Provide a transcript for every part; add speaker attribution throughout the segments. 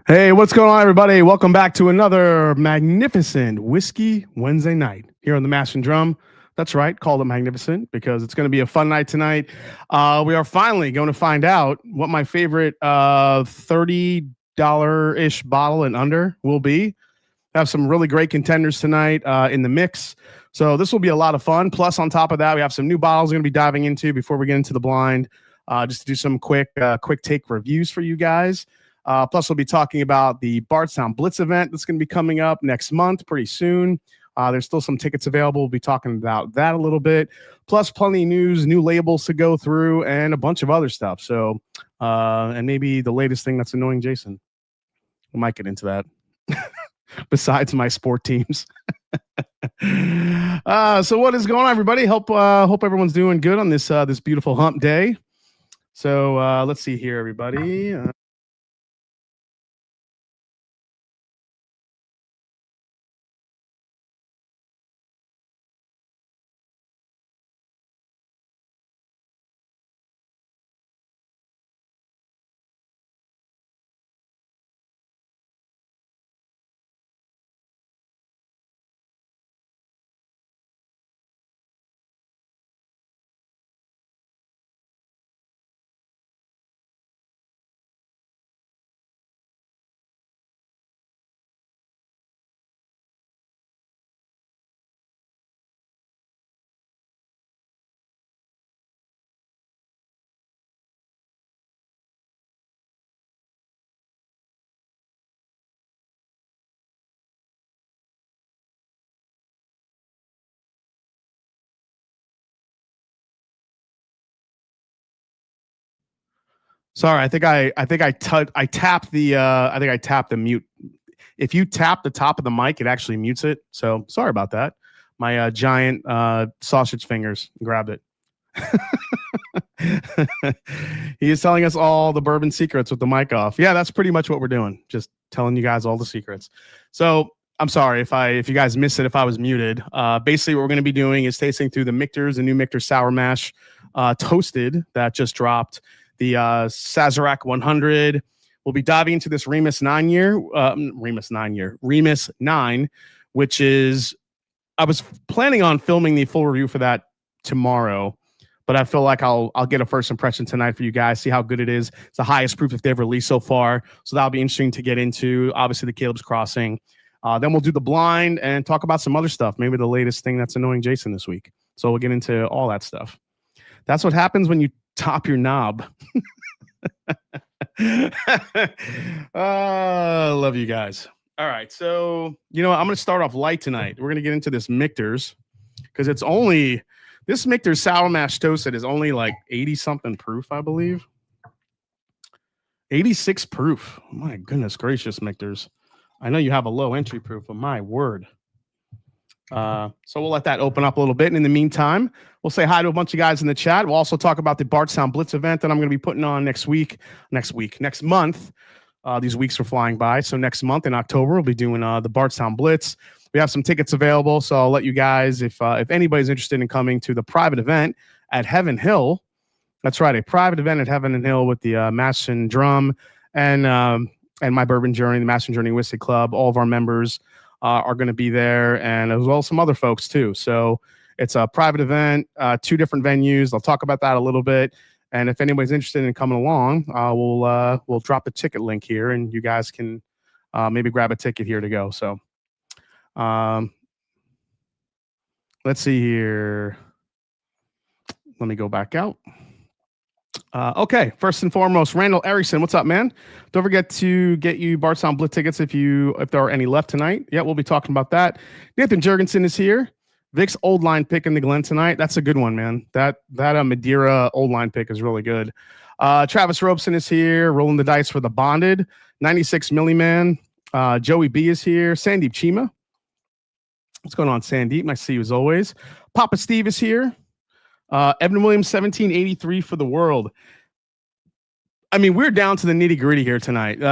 Speaker 1: Hey, what's going on, everybody? Welcome back to another magnificent Whiskey Wednesday night here on the Mash and Drum. That's right, call it magnificent because it's going to be a fun night tonight. We are finally going to find out what my favorite $30-ish bottle and under will be. Have some really great contenders tonight in the mix. So this will be a lot of fun. Plus, on top of that, we have some new bottles we're going to be diving into before we get into the blind, just to do some quick take reviews for you guys. Plus, we'll be talking about the Bardstown Blitz event that's going to be coming up next month pretty soon. There's still some tickets available. We'll be talking about that a little bit. Plus, plenty of news, new labels to go through, and a bunch of other stuff. So, and maybe the latest thing that's annoying Jason. We might get into that. Besides my sport teams. So what is going on, everybody? Hope everyone's doing good on this this beautiful hump day. So let's see here, everybody. Sorry, I think I tapped the mute. If you tap the top of the mic, it actually mutes it. So sorry about that. My giant sausage fingers grabbed it. He is telling us all the bourbon secrets with the mic off. Yeah, that's pretty much what we're doing. Just telling you guys all the secrets. So I'm sorry if you guys missed it if I was muted. Basically, what we're going to be doing is tasting through the Mictors, the new Mictor Sour Mash Toasted that just dropped. The Sazerac 100. We'll be diving into this Remus 9, which is, I was planning on filming the full review for that tomorrow, but I feel like I'll get a first impression tonight for you guys, see how good it is. It's the highest proof if they've released so far, so that'll be interesting to get into. Obviously, the Caleb's Crossing. Then we'll do the blind and talk about some other stuff, maybe the latest thing that's annoying Jason this week. So we'll get into all that stuff. That's what happens when you top your knob. Love you guys. All right, so I'm going to start off light tonight. We're going to get into this Mictor's because it's only this Mictor Sour Mash Toasted is only like 80 something proof, I believe. 86 proof. My goodness gracious, Mictor's. I know you have a low entry proof, but my word. So we'll let that open up a little bit. And in the meantime, we'll say hi to a bunch of guys in the chat. We'll also talk about the Bardstown Blitz event that I'm going to be putting on next month. These weeks are flying by. So next month in October, we'll be doing the Bardstown Blitz. We have some tickets available. So I'll let you guys, if anybody's interested in coming to the private event at Heaven Hill. That's right. A private event at Heaven and Hill with the Mash and Drum and my Bourbon Journey, the Mash and Journey Whiskey Club. All of our members are going to be there, and as well as some other folks too. So it's a private event, 2 different venues. I'll talk about that a little bit. And if anybody's interested in coming along, we'll drop the ticket link here, and you guys can maybe grab a ticket here to go. So let's see here. Let me go back out. Okay, first and foremost, Randall Erickson, what's up, man? Don't forget to get you Bardstown Blitz tickets if there are any left tonight. Yeah, we'll be talking about that. Nathan Jurgensen is here. Vic's old line pick in the Glen tonight. That's a good one, man. That Madeira old line pick is really good. Travis Robeson is here, rolling the dice for the Bonded. 96 Milliman. Joey B is here. Sandeep Chima. What's going on, Sandeep? Nice to see you as always. Papa Steve is here. Evan Williams, 1783 for the world. I mean, we're down to the nitty gritty here tonight.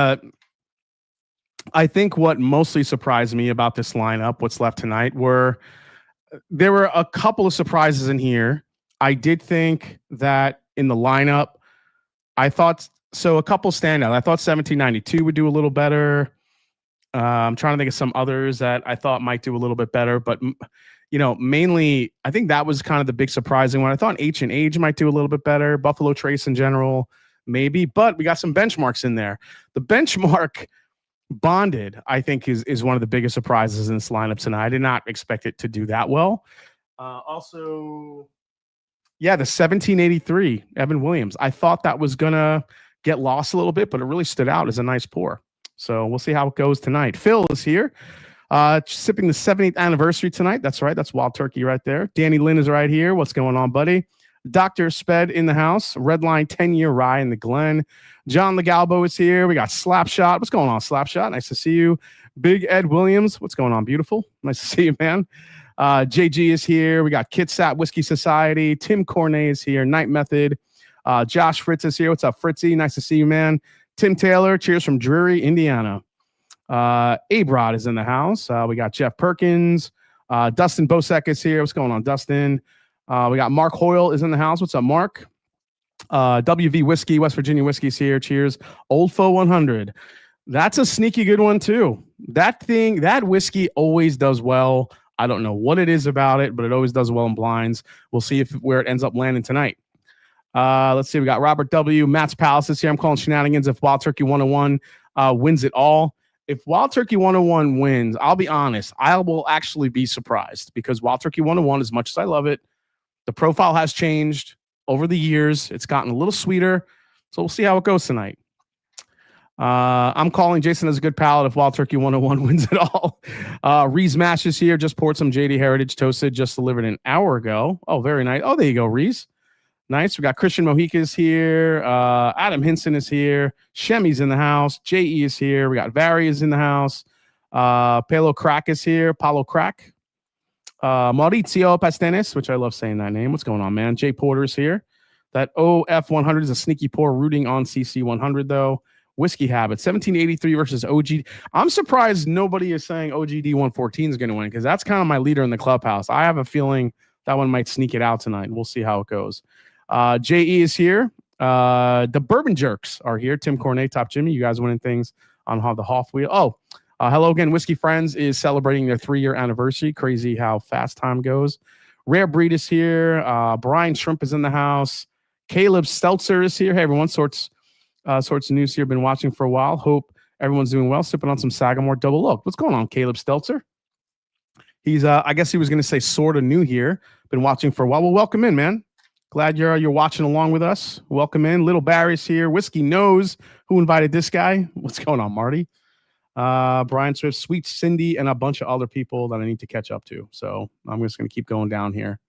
Speaker 1: I think what mostly surprised me about this lineup, what's left tonight, there were a couple of surprises in here. I did think that in the lineup, I thought So a couple standout. I thought 1792 would do a little better. I'm trying to think of some others that I thought might do a little bit better, but mainly I think that was kind of the big surprising one. I thought H&H might do a little bit better. Buffalo Trace in general, maybe, but we got some benchmarks in there. The benchmark Bonded, I think, is one of the biggest surprises in this lineup tonight. I did not expect it to do that well. Also, the 1783 Evan Williams. I thought that was gonna get lost a little bit, but it really stood out as a nice pour. So we'll see how it goes tonight. Phil is here, sipping the 70th anniversary tonight. That's right. That's Wild Turkey right there. Danny Lynn is right here. What's going on, buddy? Dr. Sped in the house. Redline 10-year rye in the Glen. John Legalbo is here. We got Slapshot. What's going on, Slapshot? Nice to see you. Big Ed Williams. What's going on, beautiful? Nice to see you, man. JG is here. We got Kitsat Whiskey Society. Tim Cornet is here. Night Method. Josh Fritz is here. What's up, Fritzy? Nice to see you, man. Tim Taylor. Cheers from Drury, Indiana. Abrod is in the house. We got Jeff Perkins. Dustin Bosek is here. What's going on, Dustin? We got Mark Hoyle is in the house. What's up, Mark? WV Whiskey, West Virginia Whiskey's here. Cheers. Old Foe 100. That's a sneaky good one, too. That whiskey always does well. I don't know what it is about it, but it always does well in blinds. We'll see where it ends up landing tonight. Let's see. We got Robert W. Matt's Palace is here. I'm calling shenanigans if Wild Turkey 101 wins it all. If Wild Turkey 101 wins, I'll be honest, I will actually be surprised because Wild Turkey 101, as much as I love it, the profile has changed over the years. It's gotten a little sweeter. So we'll see how it goes tonight. I'm calling Jason as a good palate if Wild Turkey 101 wins it all. Reese Mash is here. Just poured some JD Heritage toasted, just delivered an hour ago. Oh, very nice. Oh, there you go, Reese. Nice. We got Christian Mojica is here. Adam Hinson is here. Shemi's in the house. JE is here. We got Vari is in the house. Palo Crack is here. Paulo Crack. Maurizio Pastenes, which I love saying that name. What's going on, man? Jay Porter's here. That OF100 is a sneaky pour rooting on CC100, though. Whiskey Habit, 1783 versus OG. I'm surprised nobody is saying OGD 114 is going to win because that's kind of my leader in the clubhouse. I have a feeling that one might sneak it out tonight. We'll see how it goes. JE is here. The Bourbon Jerks are here. Tim Cornet, Top Jimmy. You guys winning things on the Hoff Wheel. Oh, hello again. Whiskey Friends is celebrating their 3-year anniversary. Crazy how fast time goes. Rare Breed is here. Brian Shrimp is in the house. Caleb Stelzer is here. Hey, everyone. Sorts of news here. Been watching for a while. Hope everyone's doing well. Sipping on some Sagamore Double Oak. What's going on, Caleb Stelzer? He's, I guess he was going to say sort of new here. Been watching for a while. Well, welcome in, man. Glad you're watching along with us. Welcome in. Little Barry's here. Whiskey knows who invited this guy. What's going on, Marty? Brian Swift, Sweet Cindy, and a bunch of other people that I need to catch up to. So I'm just going to keep going down here.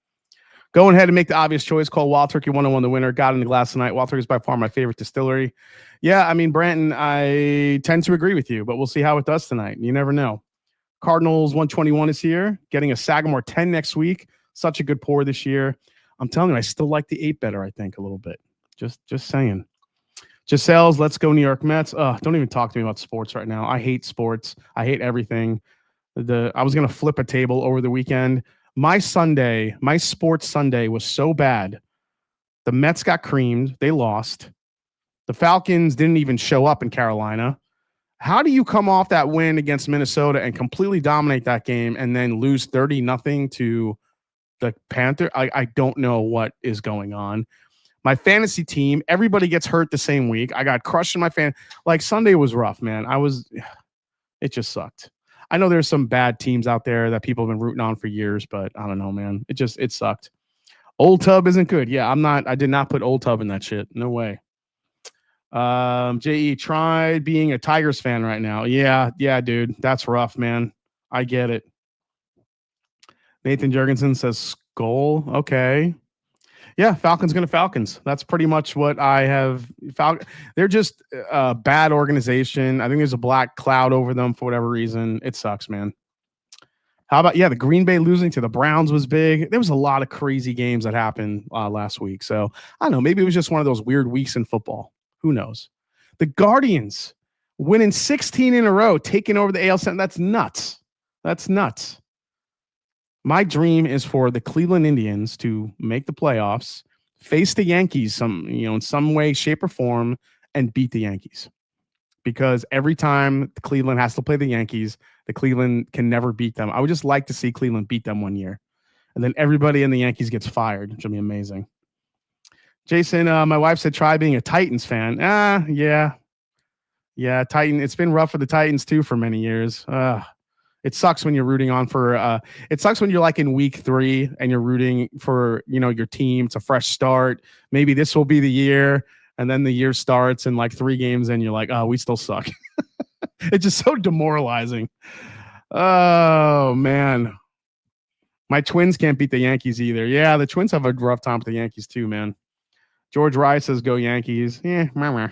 Speaker 1: Going ahead and make the obvious choice. Call Wild Turkey 101 the winner. Got in the glass tonight. Wild Turkey is by far my favorite distillery. Yeah, I mean, Branton, I tend to agree with you, but we'll see how it does tonight. You never know. Cardinals 121 is here. Getting a Sagamore 10 next week. Such a good pour this year. I'm telling you, I still like the 8 better, I think, a little bit. Just saying. Giselle's Let's Go New York Mets. Don't even talk to me about sports right now. I hate sports. I hate everything. I was going to flip a table over the weekend. My sports Sunday was so bad. The Mets got creamed. They lost. The Falcons didn't even show up in Carolina. How do you come off that win against Minnesota and completely dominate that game and then lose 30-0 to the Panther? I don't know what is going on. My fantasy team, everybody gets hurt the same week. I got crushed in my Sunday was rough, man. It just sucked. I know there's some bad teams out there that people have been rooting on for years, but I don't know, man. It sucked. Old Tub isn't good. Yeah, I did not put Old Tub in that shit. No way. JE, try being a Tigers fan right now. Yeah, dude. That's rough, man. I get it. Nathan Jurgensen says Skull. Okay. Yeah, Falcons going to Falcons. That's pretty much what I have. They're just a bad organization. I think there's a black cloud over them for whatever reason. It sucks, man. How about, the Green Bay losing to the Browns was big. There was a lot of crazy games that happened last week. So, I don't know. Maybe it was just one of those weird weeks in football. Who knows? The Guardians winning 16 in a row, taking over the AL Central. That's nuts. My dream is for the Cleveland Indians to make the playoffs, face the Yankees in some way, shape, or form, and beat the Yankees. Because every time Cleveland has to play the Yankees, the Cleveland can never beat them. I would just like to see Cleveland beat them one year. And then everybody in the Yankees gets fired, which would be amazing. Jason, my wife said try being a Titans fan. Yeah. Yeah, Titan. It's been rough for the Titans too for many years. It sucks when you're rooting on for it sucks when you're like in week 3 and you're rooting for, your team. It's a fresh start. Maybe this will be the year. And then the year starts and like 3 games and you're like, oh, we still suck. It's just so demoralizing. Oh, man. My Twins can't beat the Yankees either. Yeah, the Twins have a rough time with the Yankees too, man. George Rice says, go Yankees. Yeah, meh.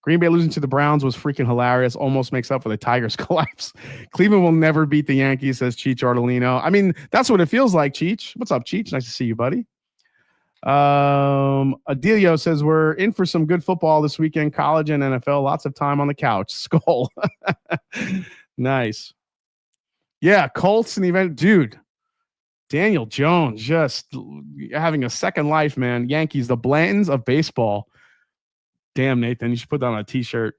Speaker 1: Green Bay losing to the Browns was freaking hilarious. Almost makes up for the Tigers' collapse. Cleveland will never beat the Yankees, says Cheech Ardolino. I mean, that's what it feels like, Cheech. What's up, Cheech? Nice to see you, buddy. Adelio says, we're in for some good football this weekend, college and NFL. Lots of time on the couch. Skull. Nice. Yeah, Colts and event. Dude, Daniel Jones just having a second life, man. Yankees, the Blantons of baseball. Damn, Nathan, you should put that on a t-shirt.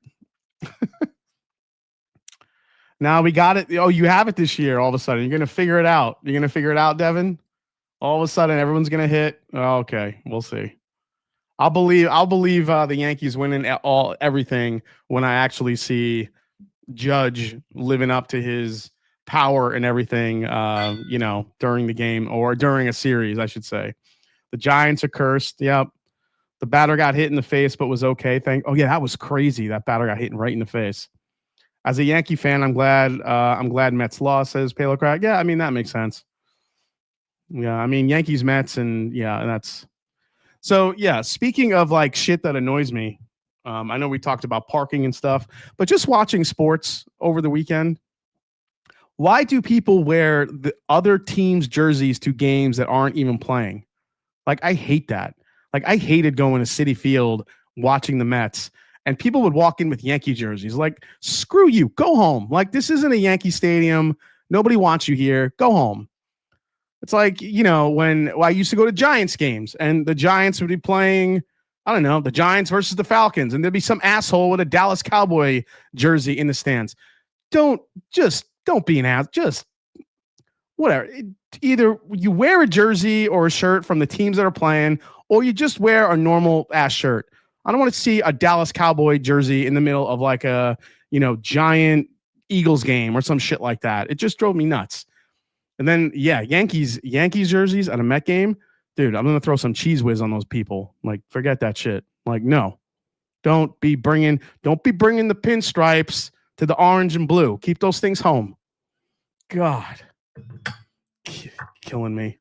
Speaker 1: Now we got it. Oh, you have it this year all of a sudden. You're going to figure it out. You're going to figure it out, Devin? All of a sudden, everyone's going to hit. Oh, okay, we'll see. I'll believe the Yankees winning everything when I actually see Judge living up to his power and everything, during the game or during a series, I should say. The Giants are cursed. Yep. The batter got hit in the face, but was okay. That was crazy. That batter got hit right in the face. As a Yankee fan, I'm glad Mets lost, says Palo Crack. Yeah, I mean, that makes sense. Yeah, I mean, Yankees, Mets, and that's so. Yeah, speaking of like shit that annoys me, I know we talked about parking and stuff, but just watching sports over the weekend. Why do people wear the other team's jerseys to games that aren't even playing? Like, I hate that. Like, I hated going to Citi Field watching the Mets, and people would walk in with Yankee jerseys. Like, screw you, go home. Like, this isn't a Yankee stadium. Nobody wants you here. Go home. It's like, when I used to go to Giants games, and the Giants would be playing, I don't know, the Giants versus the Falcons, and there'd be some asshole with a Dallas Cowboy jersey in the stands. Don't be an ass. Just whatever. Either you wear a jersey or a shirt from the teams that are playing, or you just wear a normal ass shirt. I don't want to see a Dallas Cowboy jersey in the middle of like a, giant Eagles game or some shit like that. It just drove me nuts. And then, Yankees jerseys at a Met game. Dude, I'm going to throw some cheese whiz on those people. Like, forget that shit. Like, no. Don't be bringing the pinstripes to the orange and blue. Keep those things home. God. Killing me.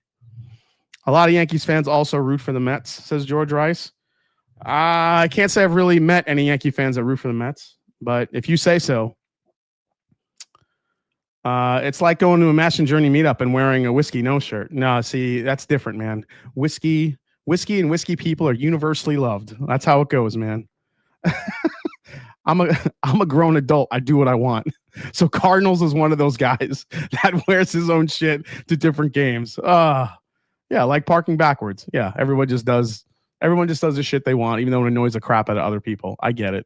Speaker 1: A lot of Yankees fans also root for the Mets, says George Rice. I can't say I've really met any Yankee fans that root for the Mets, but if you say so. It's like going to a Mash and Journey meetup and wearing a Whiskey No shirt. No, see, that's different, man. Whiskey and whiskey people are universally loved. That's how it goes, man. I'm a grown adult. I do what I want. So Cardinals is one of those guys that wears his own shit to different games. Yeah, like parking backwards. Yeah, everyone just does the shit they want, even though it annoys the crap out of other people. I get it.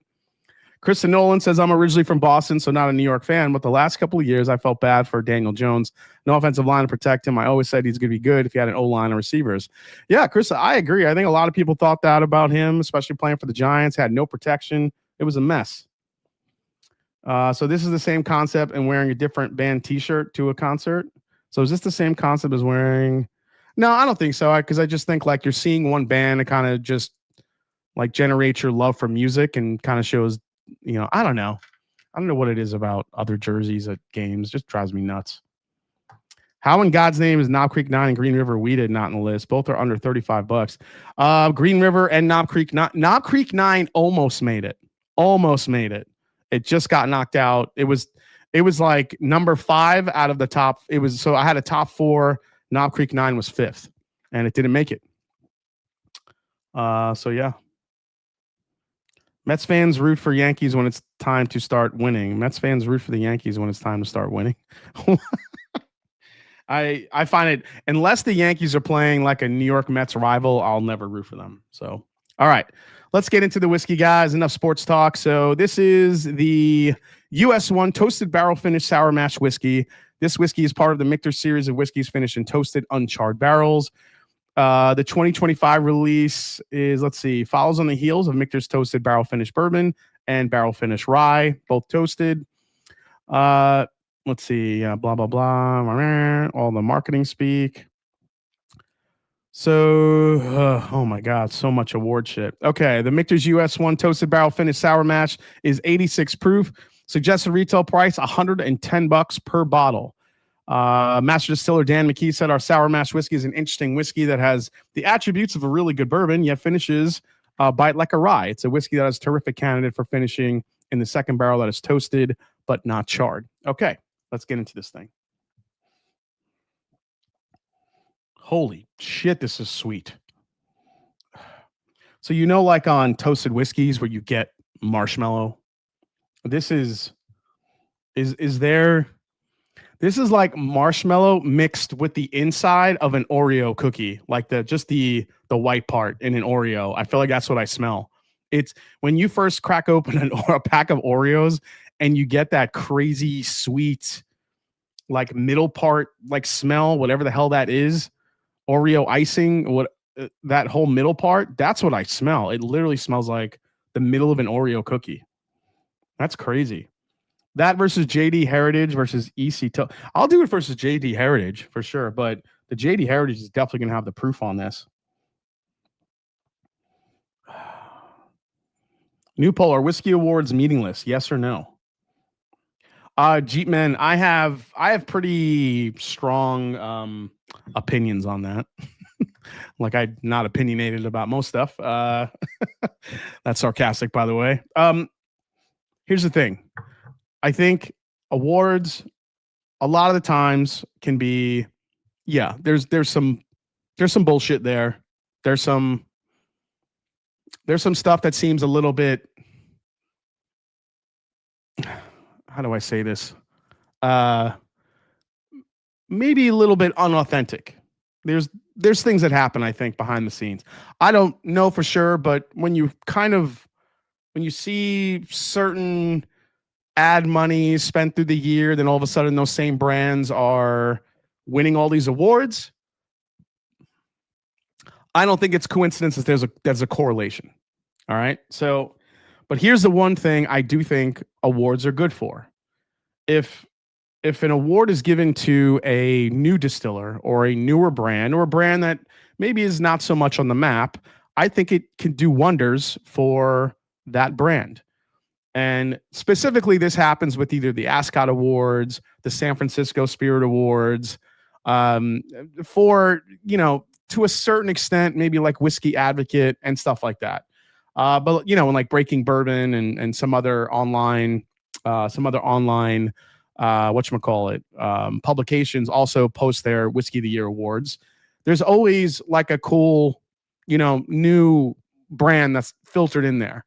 Speaker 1: Kristen Nolan says, I'm originally from Boston, so not a New York fan, but the last couple of years I felt bad for Daniel Jones. No offensive line to protect him. I always said he's going to be good if he had an O-line and receivers. Yeah, Chris, I agree. I think a lot of people thought that about him, especially playing for the Giants. Had no protection. It was a mess. So this is the same concept and wearing a different band T-shirt to a concert. So is this the same concept as wearing... No, I don't think so. Because I just think like you're seeing one band, it kind of just like generates your love for music and kind of shows, I don't know. I don't know what it is about other jerseys at games. It just drives me nuts. How in God's name is Knob Creek 9 and Green River Weeded not in the list? Both are under $35. Green River and Knob Creek. Knob Creek 9 almost made it. It just got knocked out. It was like number 5 out of the top. So I had a top 4. Knob Creek 9 was 5th, and it didn't make it. So yeah. Mets fans root for Yankees when it's time to start winning. Mets fans root for the Yankees when it's time to start winning. I find it, unless the Yankees are playing like a New York Mets rival, I'll never root for them. So, all right, let's get into the whiskey, guys. Enough sports talk. So this is the US1 Toasted Barrel Finish Sour Mash Whiskey. This whiskey is part of the Mictor series of whiskeys finished in toasted, uncharred barrels. The 2025 release is, let's see, follows on the heels of Mictor's Toasted Barrel Finish Bourbon and Barrel Finish Rye, both toasted. Let's see, blah, blah, blah, all the marketing speak. So, oh my God, so much award shit. Okay, the Mictor's US1 Toasted Barrel Finish Sour Mash is 86 proof. Suggested retail price $110 per bottle. Master Distiller Dan McKee said our sour mash whiskey is an interesting whiskey that has the attributes of a really good bourbon, yet finishes bite like a rye. It's a whiskey that is a terrific candidate for finishing in the second barrel that is toasted but not charred. Okay, let's get into this thing. Holy shit, this is sweet. So like on toasted whiskeys where you get marshmallow, this is there. This is like marshmallow mixed with the inside of an Oreo cookie, like the white part in an Oreo. I feel like that's what I smell. It's when you first crack open a pack of Oreos and you get that crazy sweet, like middle part, like smell, whatever the hell that is, Oreo icing, that whole middle part, that's what I smell. It literally smells like the middle of an Oreo cookie. That's crazy. That versus JD Heritage versus EC. I'll do it versus JD Heritage for sure, but the JD Heritage is definitely going to have the proof on this. New poll, are whiskey awards meaningless? Yes or no? Jeep man, I have pretty strong opinions on that. Like I'm not opinionated about most stuff. That's sarcastic, by the way. Here's the thing. I think awards a lot of the times can be, yeah, there's some bullshit there. There's some stuff that seems a little bit, how do I say this? Maybe a little bit unauthentic. There's things that happen, I think, behind the scenes. I don't know for sure, but when you see certain ad money spent through the year, then all of a sudden those same brands are winning all these awards. I don't think it's coincidence that there's a correlation. All right. So, but here's the one thing I do think awards are good for. If an award is given to a new distiller or a newer brand or a brand that maybe is not so much on the map, I think it can do wonders for that brand. And specifically, this happens with either the Ascot Awards, the San Francisco Spirit Awards, for, to a certain extent, maybe like Whiskey Advocate and stuff like that. But, and like Breaking Bourbon and some other online, whatchamacallit, publications also post their Whiskey of the Year awards. There's always like a cool, new brand that's filtered in there.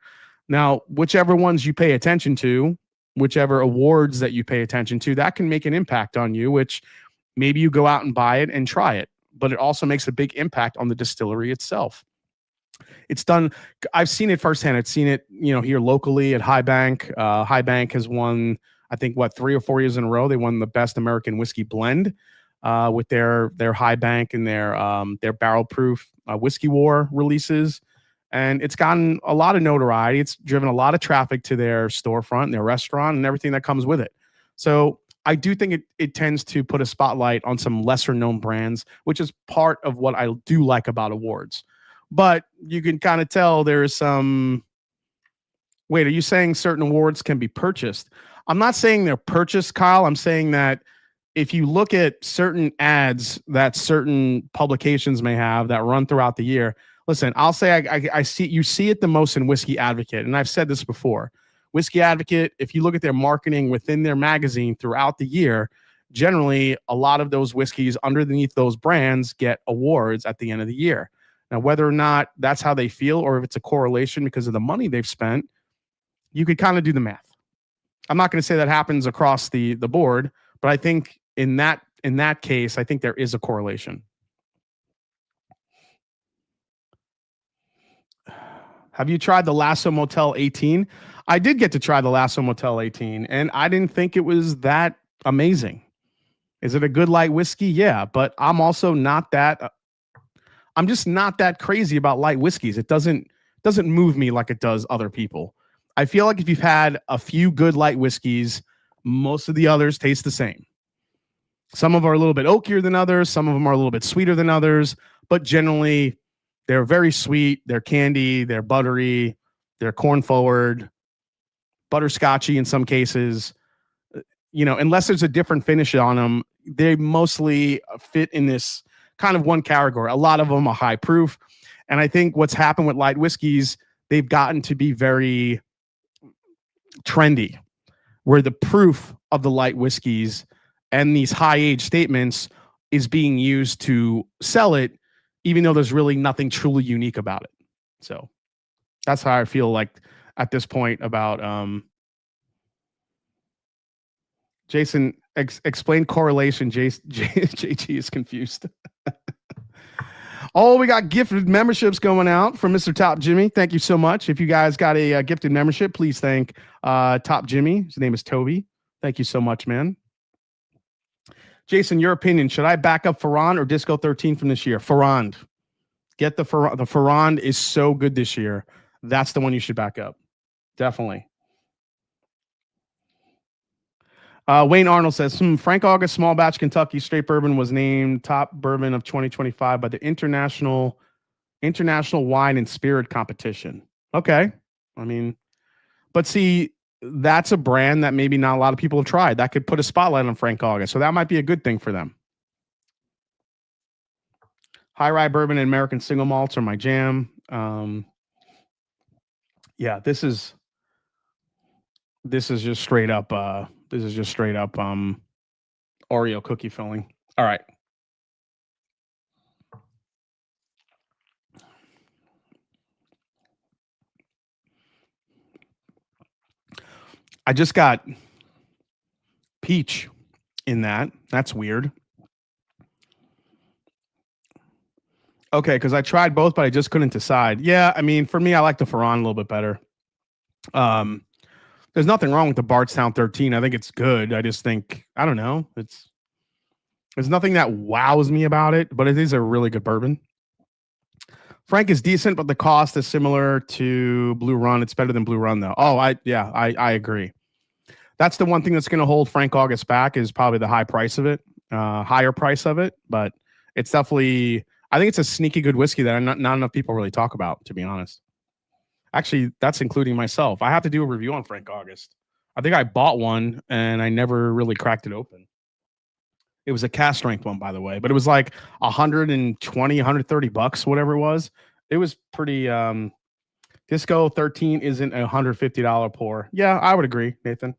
Speaker 1: Now, whichever ones you pay attention to, whichever awards that you pay attention to, that can make an impact on you, which maybe you go out and buy it and try it, but it also makes a big impact on the distillery itself. It's done. I've seen it firsthand. I've seen it, here locally at High Bank. High Bank has won, I think, 3 or 4 years in a row. They won the best American whiskey blend with their High Bank and their barrel proof whiskey war releases. And it's gotten a lot of notoriety. It's driven a lot of traffic to their storefront and their restaurant and everything that comes with it. So I do think it tends to put a spotlight on some lesser known brands, which is part of what I do like about awards. But you can kind of tell there is some, wait, are you saying certain awards can be purchased? I'm not saying they're purchased, Kyle. I'm saying that if you look at certain ads that certain publications may have that run throughout the year, listen, I'll say I see it the most in Whiskey Advocate, and I've said this before. Whiskey Advocate, if you look at their marketing within their magazine throughout the year, generally a lot of those whiskeys underneath those brands get awards at the end of the year. Now, whether or not that's how they feel or if it's a correlation because of the money they've spent, you could kind of do the math. I'm not going to say that happens across the board, but I think in that case, I think there is a correlation. Have you tried the Lasso Motel 18? I did get to try the Lasso Motel 18, and I didn't think it was that amazing. Is it a good light whiskey? Yeah, but I'm also not that. I'm just not that crazy about light whiskeys. It doesn't move me like it does other people. I feel like if you've had a few good light whiskeys, most of the others taste the same. Some of them are a little bit oakier than others. Some of them are a little bit sweeter than others, but generally they're very sweet. They're candy. They're buttery. They're corn forward, butterscotchy in some cases. You know, unless there's a different finish on them, they mostly fit in this kind of one category. A lot of them are high proof. And I think what's happened with light whiskeys, they've gotten to be very trendy, where the proof of the light whiskeys and these high age statements is being used to sell it, even though there's really nothing truly unique about it. So that's how I feel like at this point about Jason. Explain correlation. JT is confused. Oh, we got gifted memberships going out from Mr. Top Jimmy. Thank you so much. If you guys got a gifted membership, please thank Top Jimmy. His name is Toby. Thank you so much, man. Jason, your opinion, should I back up Ferrand or Disco 13 from this year? Ferrand. Get the Ferrand. The Ferrand is so good this year. That's the one you should back up. Definitely. Wayne Arnold says, Frank August Small Batch Kentucky Straight Bourbon was named top bourbon of 2025 by the International Wine and Spirit Competition. Okay. I mean, but see, that's a brand that maybe not a lot of people have tried. That could put a spotlight on Frank August. So that might be a good thing for them. High Rye Bourbon and American Single Malts are my jam. Yeah, this is just straight up Oreo cookie filling. All right. I just got peach in that. That's weird. Okay, because I tried both, but I just couldn't decide. Yeah, I mean, for me, I like the Ferrand a little bit better. There's nothing wrong with the Bardstown 13. I think it's good. I just think, I don't know. There's nothing that wows me about it, but it is a really good bourbon. Frank is decent, but the cost is similar to Blue Run. It's better than Blue Run, though. Oh, I agree. That's the one thing that's going to hold Frank August back is probably the higher price of it. But it's definitely, I think it's a sneaky good whiskey that not enough people really talk about, to be honest. Actually, that's including myself. I have to do a review on Frank August. I think I bought one and I never really cracked it open. It was a cast strength one, by the way, but it was like 120, 130 bucks, whatever it was. It was pretty. Disco 13 isn't a $150 pour. Yeah, I would agree, Nathan.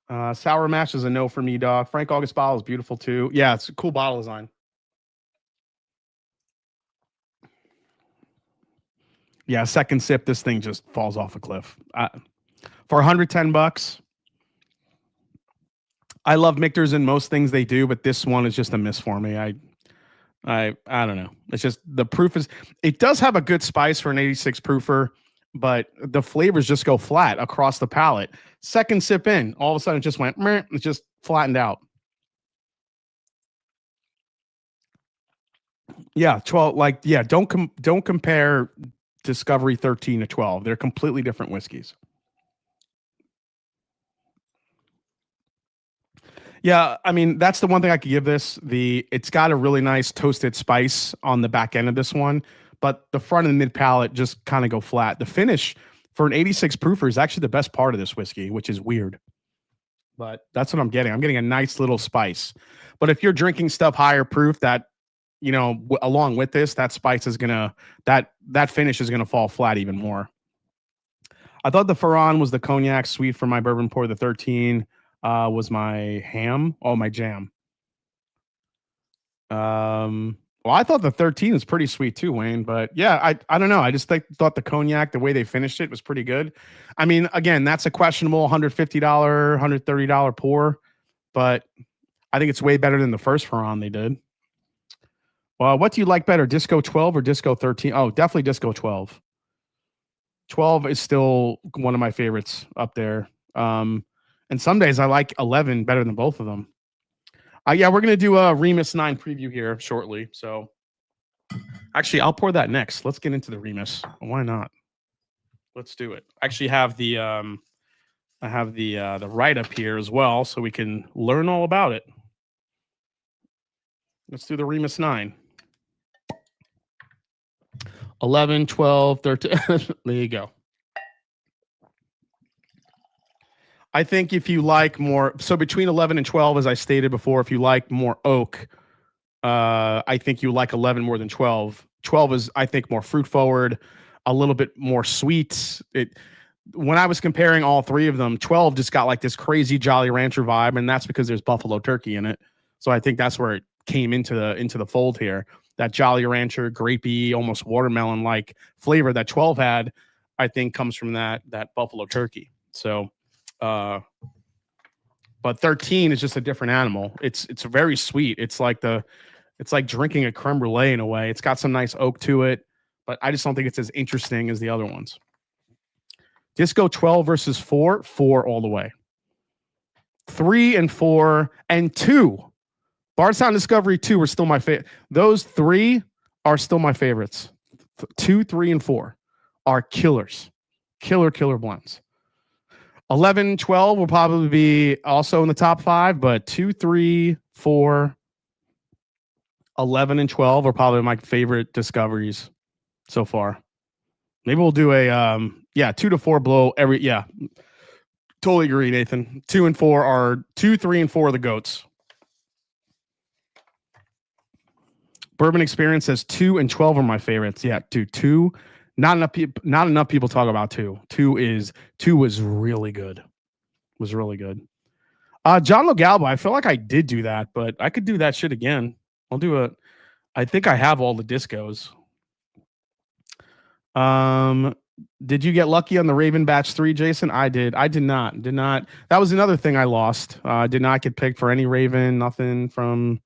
Speaker 1: Sour Mash is a no for me, dog. Frank August bottle is beautiful too. Yeah, it's a cool bottle design. Yeah, second sip, this thing just falls off a cliff. For 110 bucks, I love Mictors in most things they do, but this one is just a miss for me. I don't know. It's just the proof is. It does have a good spice for an 86 proofer, but the flavors just go flat across the palate. Second sip in, all of a sudden it just went. Meh, it just flattened out. Yeah, 12. Like, yeah, don't compare Discovery 13 to 12. They're completely different whiskeys. Yeah, I mean, that's the one thing I could give this. It's got a really nice toasted spice on the back end of this one, but the front and mid palate just kind of go flat. The finish for an 86 proofer is actually the best part of this whiskey, which is weird. But that's what I'm getting. I'm getting a nice little spice. But if you're drinking stuff higher proof, that along with this, that spice is gonna that finish is gonna fall flat even more. I thought the Ferrand was the cognac sweet for my bourbon pour. The 13 was my ham. Oh, my jam. Well, I thought the 13 is pretty sweet too, Wayne. But yeah, I don't know. I just thought the cognac, the way they finished it, was pretty good. I mean, again, that's a questionable $150, $130 pour, but I think it's way better than the first Ferrand they did. Well, what do you like better, Disco 12 or Disco 13? Oh, definitely Disco 12. 12 is still one of my favorites up there. And some days I like 11 better than both of them. Yeah, we're gonna do a Remus 9 preview here shortly. So actually, I'll pour that next. Let's get into the Remus. Why not? Let's do it. I actually have the I have the write up here as well, so we can learn all about it. Let's do the Remus 9. 11, 12, 13. There you go. I think if you like more, so between 11 and 12, as I stated before, if you like more oak, I think you like 11 more than 12. 12 is, I think, more fruit forward, a little bit more sweet. When I was comparing all three of them, 12 just got like this crazy Jolly Rancher vibe, and that's because there's buffalo turkey in it. So I think that's where it came into the fold here. That Jolly Rancher, grapey, almost watermelon like flavor that 12 had, I think comes from that buffalo turkey. So, but 13 is just a different animal. It's very sweet. It's like drinking a creme brulee in a way. It's got some nice oak to it, but I just don't think it's as interesting as the other ones. Disco 12 versus 4 all the way. 3 and 4 and 2. Bardstown Discovery 2 are still my favorite. Those 3 are still my favorites. 2, 3, and 4 are killers. Killer blends. 11, 12 will probably be also in the top 5, but 2, 3, 4, 11, and 12 are probably my favorite discoveries so far. Maybe we'll do a 2 to 4 blow every. Yeah, totally agree, Nathan. 2 and 4 are 2, 3, and 4 are the goats. Bourbon Experience says 2 and 12 are my favorites. Yeah, dude, 2. Not enough people talk about 2. 2 was really good. Was really good. John Logalba, I feel like I did do that, but I could do that shit again. I think I have all the discos. Did you get lucky on the Raven Batch 3, Jason? I did. I did not. That was another thing I lost. Did not get picked for any Raven, nothing from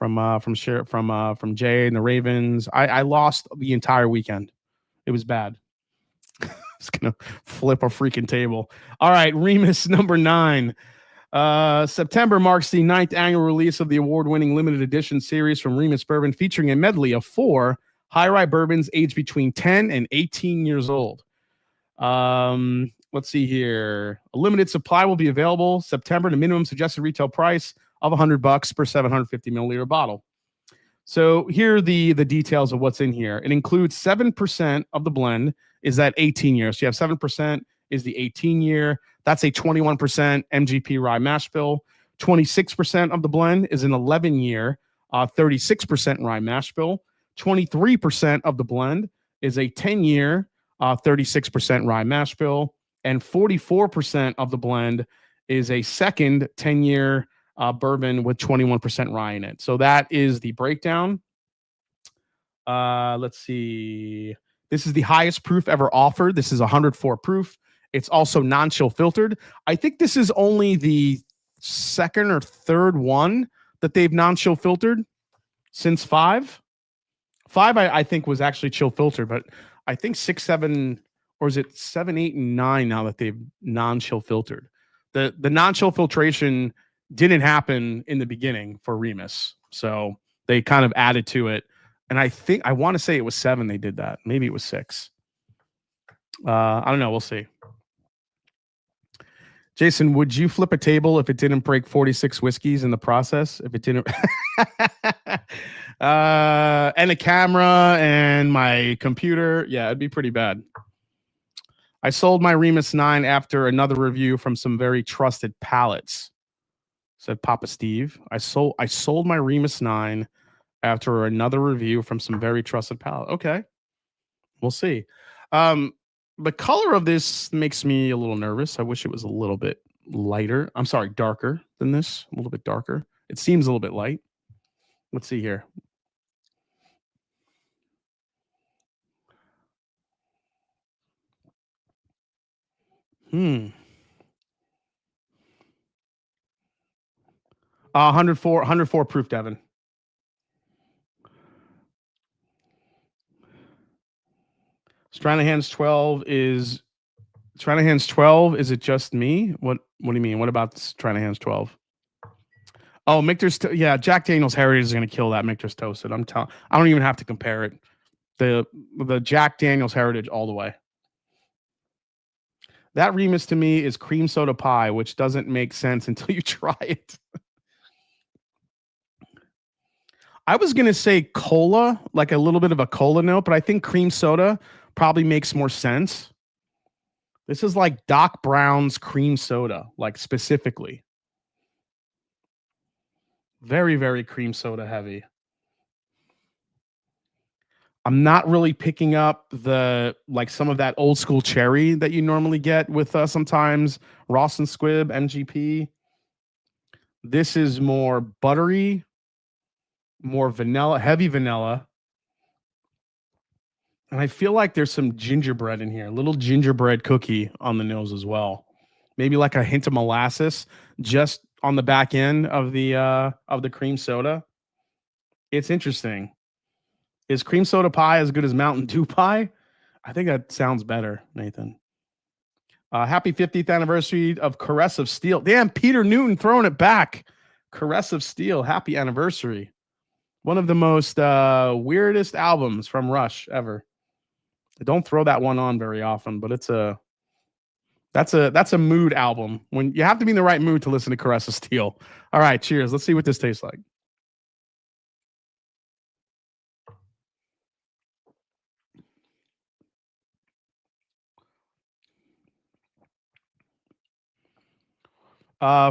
Speaker 1: Jay and the Ravens. I lost the entire weekend. It was bad. I was gonna flip a freaking table. All right, Remus number 9. September marks the 9th annual release of the award-winning limited edition series from Remus Bourbon, featuring a medley of 4 high-rye bourbons aged between 10 and 18 years old. Let's see here. A limited supply will be available September. The minimum suggested retail price of $100 per 750 milliliter bottle. So here are the details of what's in here. It includes 7% of the blend is that 18 years. So you have 7% is the 18 year. That's a 21% MGP rye mash bill. 26% of the blend is an 11 year, 36% rye mash bill. 23% of the blend is a 10 year, 36% rye mash bill. And 44% of the blend is a second 10 year bourbon with 21% rye in it. So that is the breakdown. Let's see. This is the highest proof ever offered. This is 104 proof. It's also non-chill filtered. I think this is only the second or third one that they've non-chill filtered since 5. 5, I think, was actually chill filtered, but I think 6, 7, or is it 7, 8, and 9 now that they've non-chill filtered. The non-chill filtration didn't happen in the beginning for Remus, so they kind of added to it. And I want to say it was 7 they did that. Maybe it was 6. I don't know. We'll see. Jason, would you flip a table if it didn't break 46 whiskeys in the process? If it didn't, and a camera and my computer, yeah, it'd be pretty bad. I sold my Remus 9 after another review from some very trusted palates, said Papa Steve. I sold my Remus 9 after another review from some very trusted palate. Okay, we'll see. The color of this makes me a little nervous. I wish it was a little bit lighter. I'm sorry, darker than this. A little bit darker. It seems a little bit light. Let's see here. Hmm. 104 proof, Devin. Stranahan's 12 is Stranahan's 12. Is it just me? What do you mean? What about Stranahan's 12? Oh, Mictor's yeah, Jack Daniel's Heritage is going to kill that Mictor's Toasted. I'm telling. I don't even have to compare it. The Jack Daniel's Heritage all the way. That Remus to me is cream soda pie, which doesn't make sense until you try it. I was going to say cola, like a little bit of a cola note, but I think cream soda probably makes more sense. This is like Doc Brown's cream soda, like specifically. Very, very cream soda heavy. I'm not really picking up like some of that old school cherry that you normally get with sometimes Ross and Squibb, MGP. This is more buttery, more vanilla, heavy vanilla. And I feel like there's some gingerbread in here, a little gingerbread cookie on the nose as well. Maybe like a hint of molasses just on the back end of the cream soda. It's interesting. Is cream soda pie as good as Mountain Dew pie? I think that sounds better, Nathan. Happy 50th anniversary of Caress of Steel. Damn, Peter Newton throwing it back. Caress of Steel. Happy anniversary. One of the most weirdest albums from Rush ever. I don't throw that one on very often, but that's a mood album. When you have to be in the right mood to listen to Caress of Steel. All right, cheers. Let's see what this tastes like.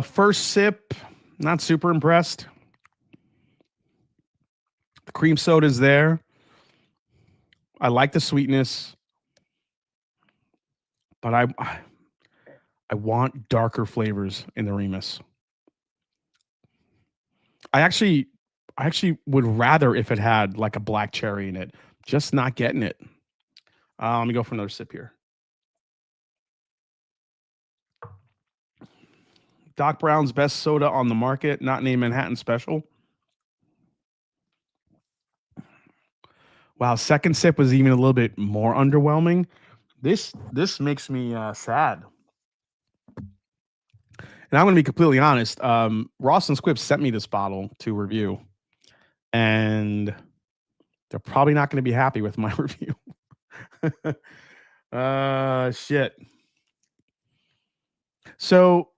Speaker 1: First sip, not super impressed. The cream soda is there. I like the sweetness, but I want darker flavors in the Remus. I actually would rather if it had like a black cherry in it. Just not getting it. Let me go for another sip here. Doc Brown's best soda on the market, not named Manhattan Special. Wow, second sip was even a little bit more underwhelming. This makes me sad. And I'm going to be completely honest. Ross and Squibb sent me this bottle to review, and they're probably not going to be happy with my review. Shit. So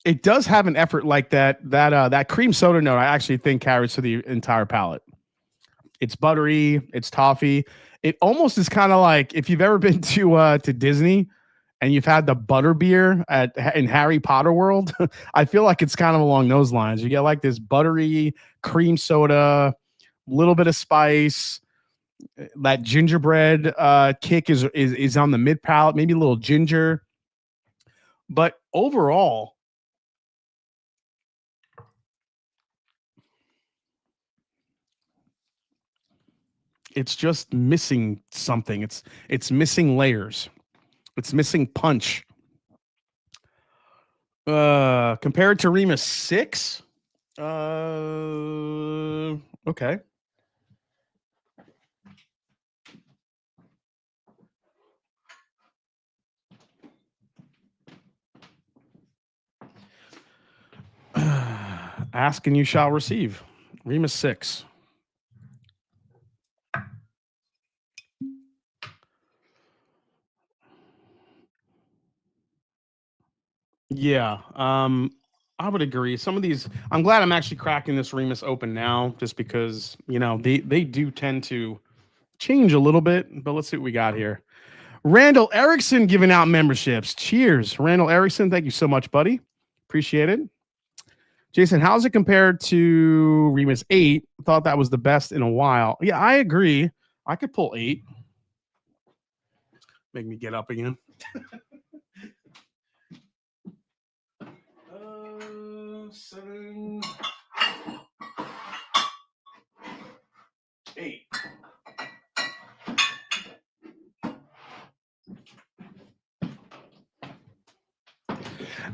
Speaker 1: it does have an effort like that. That cream soda note I actually think carries to the entire palate. It's buttery. It's toffee. It almost is kind of like if you've ever been to Disney and you've had the butter beer in Harry Potter World. I feel like it's kind of along those lines. You get like this buttery cream soda, little bit of spice. That gingerbread kick is on the mid palate, maybe a little ginger. But overall, it's just missing something. It's missing layers. It's missing punch. Compared to Remus 6, okay. Ask and you shall receive. Remus 6. Yeah, I would agree. Some of these, I'm glad I'm actually cracking this Remus open now, just because they do tend to change a little bit. But let's see what we got here. Randall Erickson giving out memberships. Cheers, Randall Erickson. Thank you so much, buddy. Appreciate it. Jason, how's it compared to Remus 8? Thought that was the best in a while. Yeah, I agree. I could pull 8. Make me get up again. 7, 8.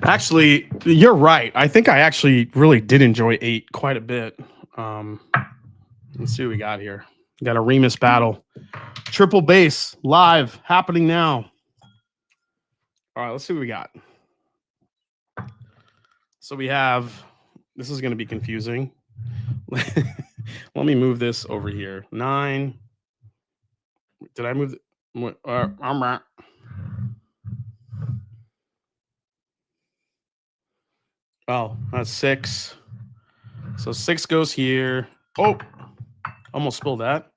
Speaker 1: Actually, you're right. I think I actually really did enjoy 8 quite a bit. Let's see what we got here. We got a Remus battle. Triple bass live happening now. All right, let's see what we got. So we have, this is going to be confusing. Let me move this over here. 9. Did I move? I'm right. Oh, that's 6. So 6 goes here. Oh, almost spilled that.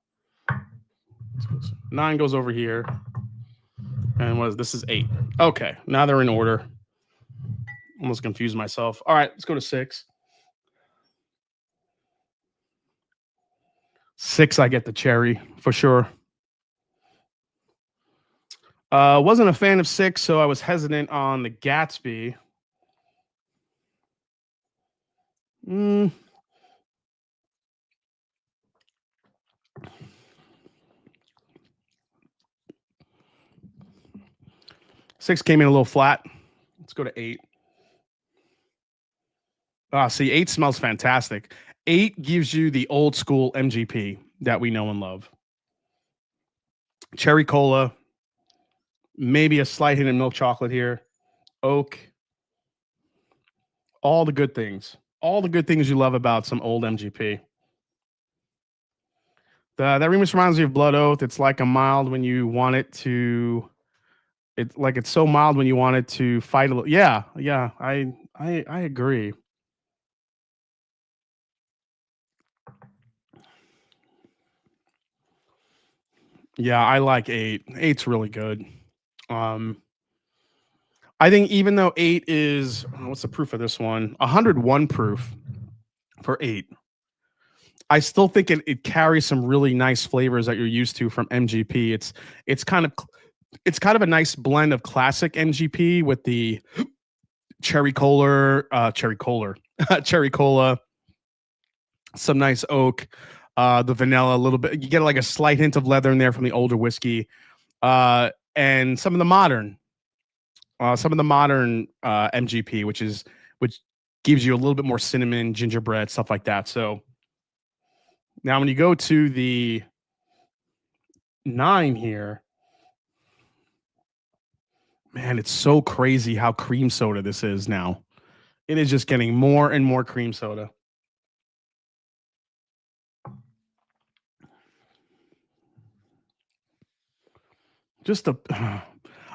Speaker 1: 9 goes over here. And what is this? Is 8. Okay, now they're in order. Almost confused myself. All right, let's go to 6. 6, I get the cherry for sure. Wasn't a fan of 6, so I was hesitant on the Gatsby. 6 came in a little flat. Let's go to 8. See, 8 smells fantastic. 8 gives you the old school MGP that we know and love. Cherry cola, maybe a slight hint of milk chocolate here. Oak. All the good things. All the good things you love about some old MGP. That Remus reminds me of Blood Oath. It's like a mild when you want it to. It's so mild when you want it to fight a little. Yeah, I agree. Yeah, I like 8. 8's really good. I think even though 8 is, what's the proof of this one? 101 proof for 8. I still think it carries some really nice flavors that you're used to from MGP. It's kind of a nice blend of classic MGP with the cherry cola, some nice oak, the vanilla a little bit. You get like a slight hint of leather in there from the older whiskey, and some of the modern MGP, which gives you a little bit more cinnamon, gingerbread, stuff like that. So now when you go to the 9 here, man, it's so crazy how cream soda this is now. It is just getting more and more cream soda.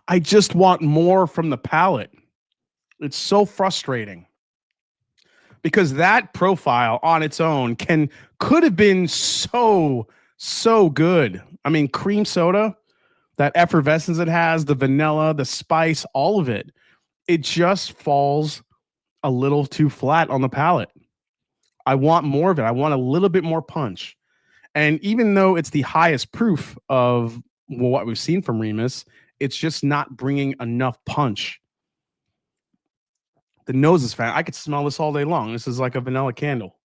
Speaker 1: I just want more from the palate. It's so frustrating because that profile on its own could have been so good. I mean, cream soda, that effervescence it has, the vanilla, the spice, all of it, it just falls a little too flat on the palate. I want more of it. I want a little bit more punch. And even though it's the highest proof of what we've seen from Remus, it's just not bringing enough punch. The nose is fat. I could smell this all day long. This is like a vanilla candle.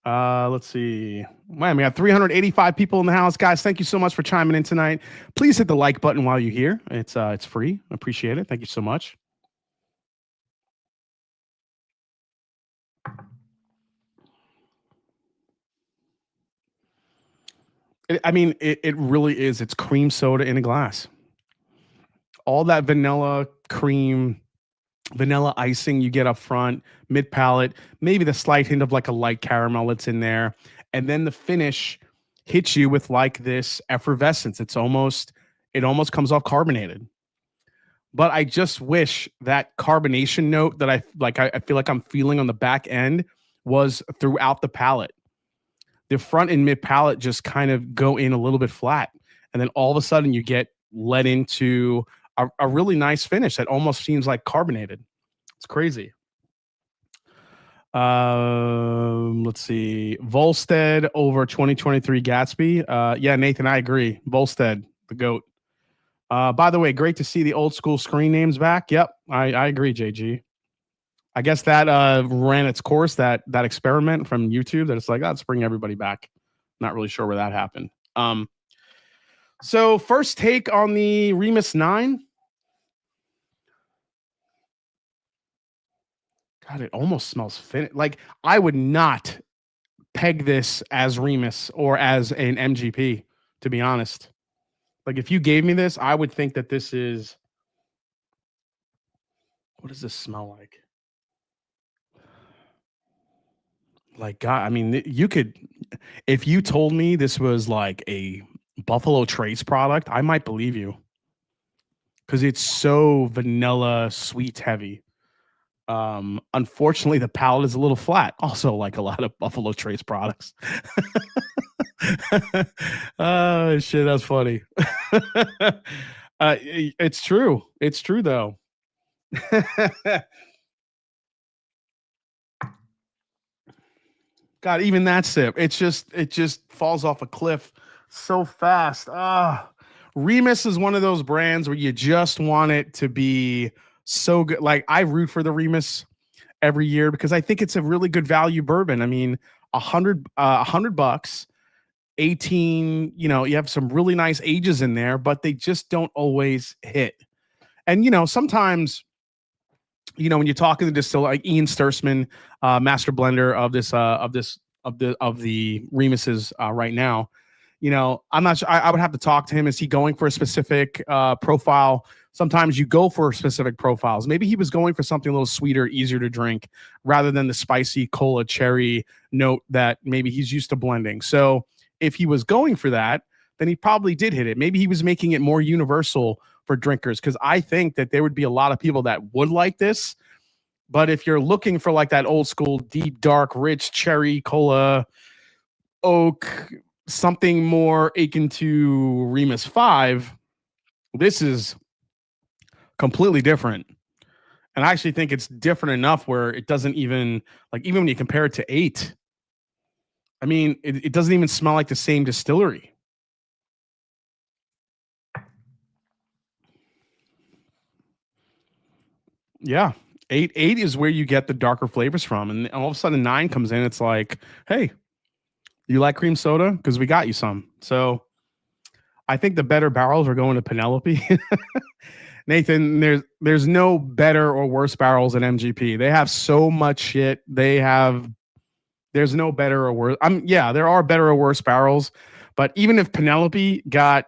Speaker 1: Let's see. Man, we got 385 people in the house. Guys, thank you so much for chiming in tonight. Please hit the like button while you're here. It's free. I appreciate it. Thank you so much. It really is. It's cream soda in a glass. All that vanilla cream, vanilla icing you get up front, mid palate, maybe the slight hint of like a light caramel that's in there. And then the finish hits you with like this effervescence. It almost comes off carbonated. But I just wish that carbonation note that I feel like I'm feeling on the back end was throughout the palate. The front and mid palate just kind of go in a little bit flat. And then all of a sudden you get led into a really nice finish that almost seems like carbonated. It's crazy. Let's see. Volstead over 2023 Gatsby. Yeah, Nathan, I agree. Volstead, the GOAT. By the way, great to see the old school screen names back. Yep, I agree, JG. I guess that ran its course, that experiment from YouTube, that it's like, let's bring everybody back. Not really sure where that happened. So first take on the Remus 9. God, it almost smells finished. Like, I would not peg this as Remus or as an MGP, to be honest. Like, if you gave me this, I would think that this is... What does this smell like? Like, God, I mean, you could... If you told me this was like a Buffalo Trace product, I might believe you. Because it's so vanilla, sweet heavy. Unfortunately, the palate is a little flat. Also, like a lot of Buffalo Trace products. Oh shit, that's funny. It's true. It's true though. God, even that sip, it just falls off a cliff so fast. Remus is one of those brands where you just want it to be so good. Like, I root for the Remus every year because I think it's a really good value bourbon. I mean, $100, 18, you know, you have some really nice ages in there, but they just don't always hit. And, you know, sometimes, you know, when you're talking to distiller like Ian Stursman, master blender of the Remuses right now, you know, I'm not sure. I would have to talk to him. Is he going for a specific profile? Sometimes you go for specific profiles. Maybe he was going for something a little sweeter, easier to drink, rather than the spicy cola cherry note that maybe he's used to blending. So if he was going for that, then he probably did hit it. Maybe he was making it more universal for drinkers, because I think that there would be a lot of people that would like this. But if you're looking for like that old school, deep, dark, rich cherry cola, oak, something more akin to Remus 5, this is completely different. And I actually think it's different enough where it doesn't even, like, even when you compare it to 8, I mean, it doesn't even smell like the same distillery. Yeah. 8 is where you get the darker flavors from. And all of a sudden 9 comes in. It's like, hey, you like cream soda? Because we got you some. So I think the better barrels are going to Penelope. Nathan, there's no better or worse barrels than MGP. They have so much shit. There's no better or worse. Yeah, there are better or worse barrels, but even if Penelope got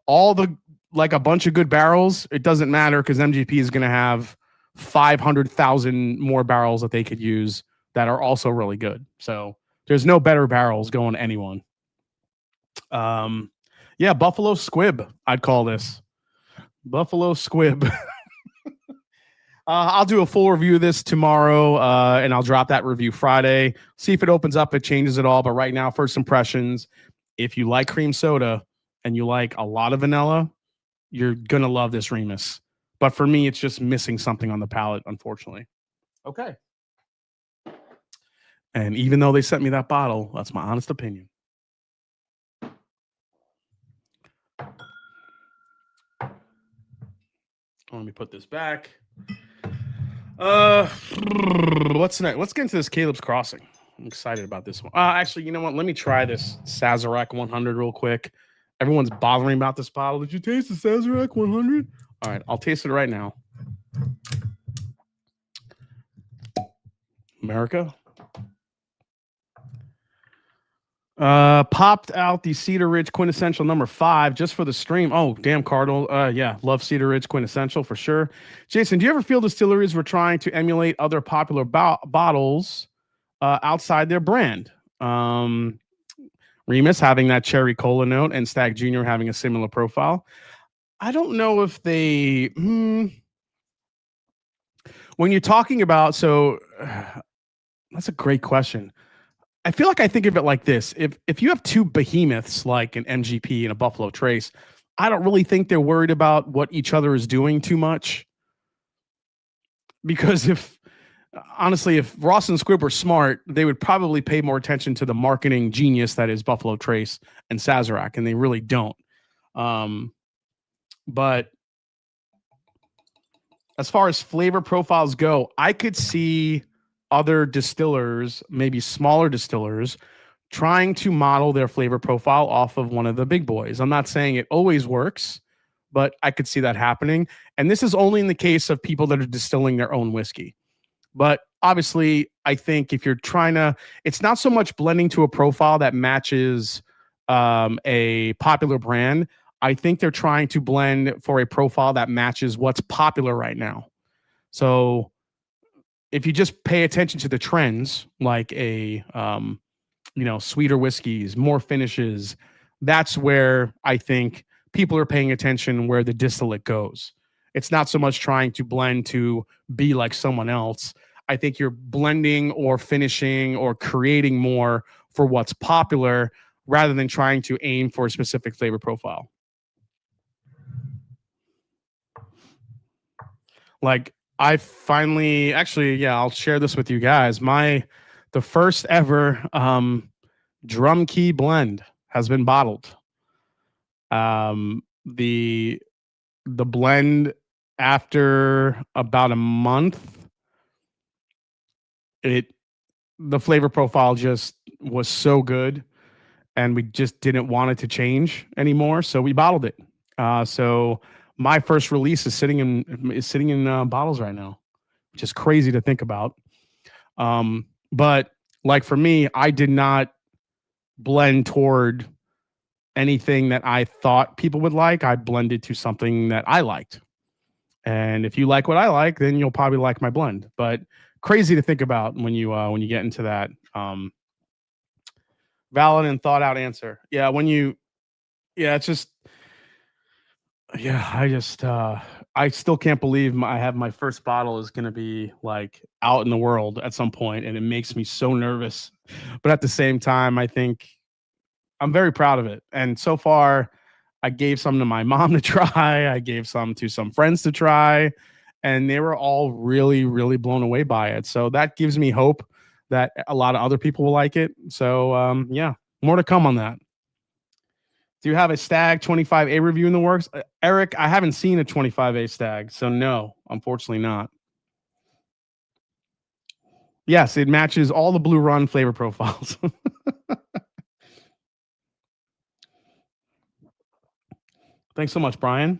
Speaker 1: all the, like, a bunch of good barrels, it doesn't matter, because MGP is going to have 500,000 more barrels that they could use that are also really good. So there's no better barrels going to anyone. Yeah, Buffalo Squib, I'd call this. Buffalo Squib. I'll do a full review of this tomorrow, and I'll drop that review Friday. See if it opens up, it changes it all. But right now, first impressions, if you like cream soda and you like a lot of vanilla, you're going to love this Remus. But for me, it's just missing something on the palate, unfortunately. Okay. And even though they sent me that bottle, that's my honest opinion. Let me put this back. What's next? Let's get into this Caleb's Crossing. I'm excited about this one. Actually, you know what? Let me try this Sazerac 100 real quick. Everyone's bothering about this bottle. Did you taste the Sazerac 100? All right, I'll taste it right now. America. Popped out the Cedar Ridge Quintessential number 5 just for the stream. Oh, damn, Cardinal. Yeah, love Cedar Ridge Quintessential for sure. Jason, do you ever feel distilleries were trying to emulate other popular bottles outside their brand? Remus having that cherry cola note and Stag Jr. having a similar profile. I don't know if they... when you're talking about... So that's a great question. I feel like I think of it like this. If you have two behemoths like an MGP and a Buffalo Trace, I don't really think they're worried about what each other is doing too much. Because honestly, if Ross and Squibb were smart, they would probably pay more attention to the marketing genius that is Buffalo Trace and Sazerac, and they really don't. But as far as flavor profiles go, I could see other distillers, maybe smaller distillers, trying to model their flavor profile off of one of the big boys. I'm not saying it always works, but I could see that happening. And this is only in the case of people that are distilling their own whiskey. But obviously, I think if you're trying to, it's not so much blending to a profile that matches a popular brand. I think they're trying to blend for a profile that matches what's popular right now. So if you just pay attention to the trends, like sweeter whiskeys, more finishes, that's where I think people are paying attention where the distillate goes. It's not so much trying to blend to be like someone else. I think you're blending or finishing or creating more for what's popular rather than trying to aim for a specific flavor profile. Like I finally, actually, yeah, I'll share this with you guys. The first ever drum key blend has been bottled. The blend, after about a month, the flavor profile just was so good, and we just didn't want it to change anymore, so we bottled it. So my first release is sitting in bottles right now, which is crazy to think about. But like for me, I did not blend toward anything that I thought people would like. I blended to something that I liked. And if you like what I like, then you'll probably like my blend. But crazy to think about when you get into that. Valid and thought out answer. Yeah, it's just, yeah, I still can't believe I have my first bottle is going to be like out in the world at some point, and it makes me so nervous. But at the same time, I think I'm very proud of it. And so far, I gave some to my mom to try. I gave some to some friends to try, and they were all really, really blown away by it. So that gives me hope that a lot of other people will like it. So yeah, more to come on that. Do you have a Stag 25A review in the works? Eric, I haven't seen a 25A Stag, so no, unfortunately not. Yes, it matches all the Blue Run flavor profiles. Thanks so much, Brian.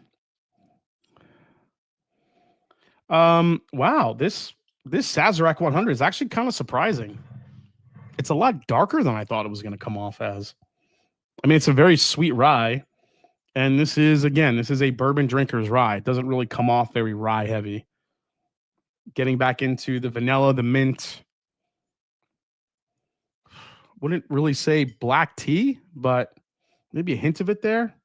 Speaker 1: Wow, this Sazerac 100 is actually kind of surprising. It's a lot darker than I thought it was going to come off as. I mean, it's a very sweet rye, and this is a bourbon drinker's rye. It doesn't really come off very rye heavy. Getting back into the vanilla, the mint. Wouldn't really say black tea, but maybe a hint of it there.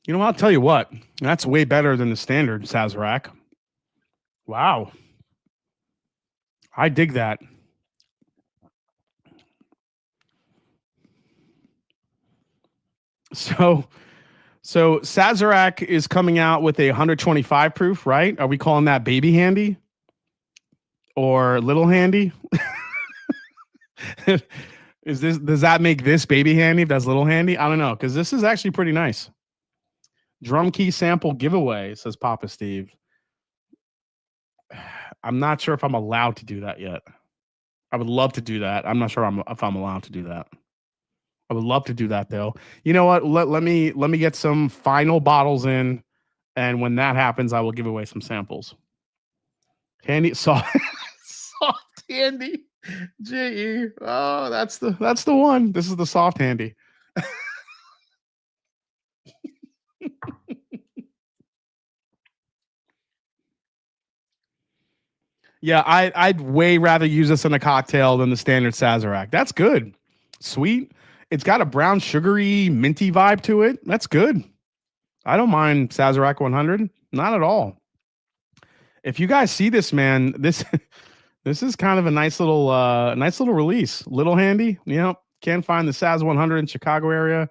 Speaker 1: You know, I'll tell you what, that's way better than the standard Sazerac. Wow. I dig that. So Sazerac is coming out with a 125 proof, right? Are we calling that baby handy or little handy? Does that make this baby handy if that's little handy? I don't know, because this is actually pretty nice. Drum key sample giveaway, says Papa Steve. I'm not sure if I'm allowed to do that yet. I would love to do that. I'm not sure if I'm allowed to do that. I would love to do that though. You know what? Let me get some final bottles in, and when that happens, I will give away some samples. Handy soft handy. J.E. Oh, that's the one. This is the soft handy. Yeah, I'd way rather use this in a cocktail than the standard Sazerac. That's good. Sweet. It's got a brown, sugary, minty vibe to it. That's good. I don't mind Sazerac 100. Not at all. If you guys see this, man, this is kind of a nice little release. Little handy. Yep. Can't find the Saz 100 in Chicago area.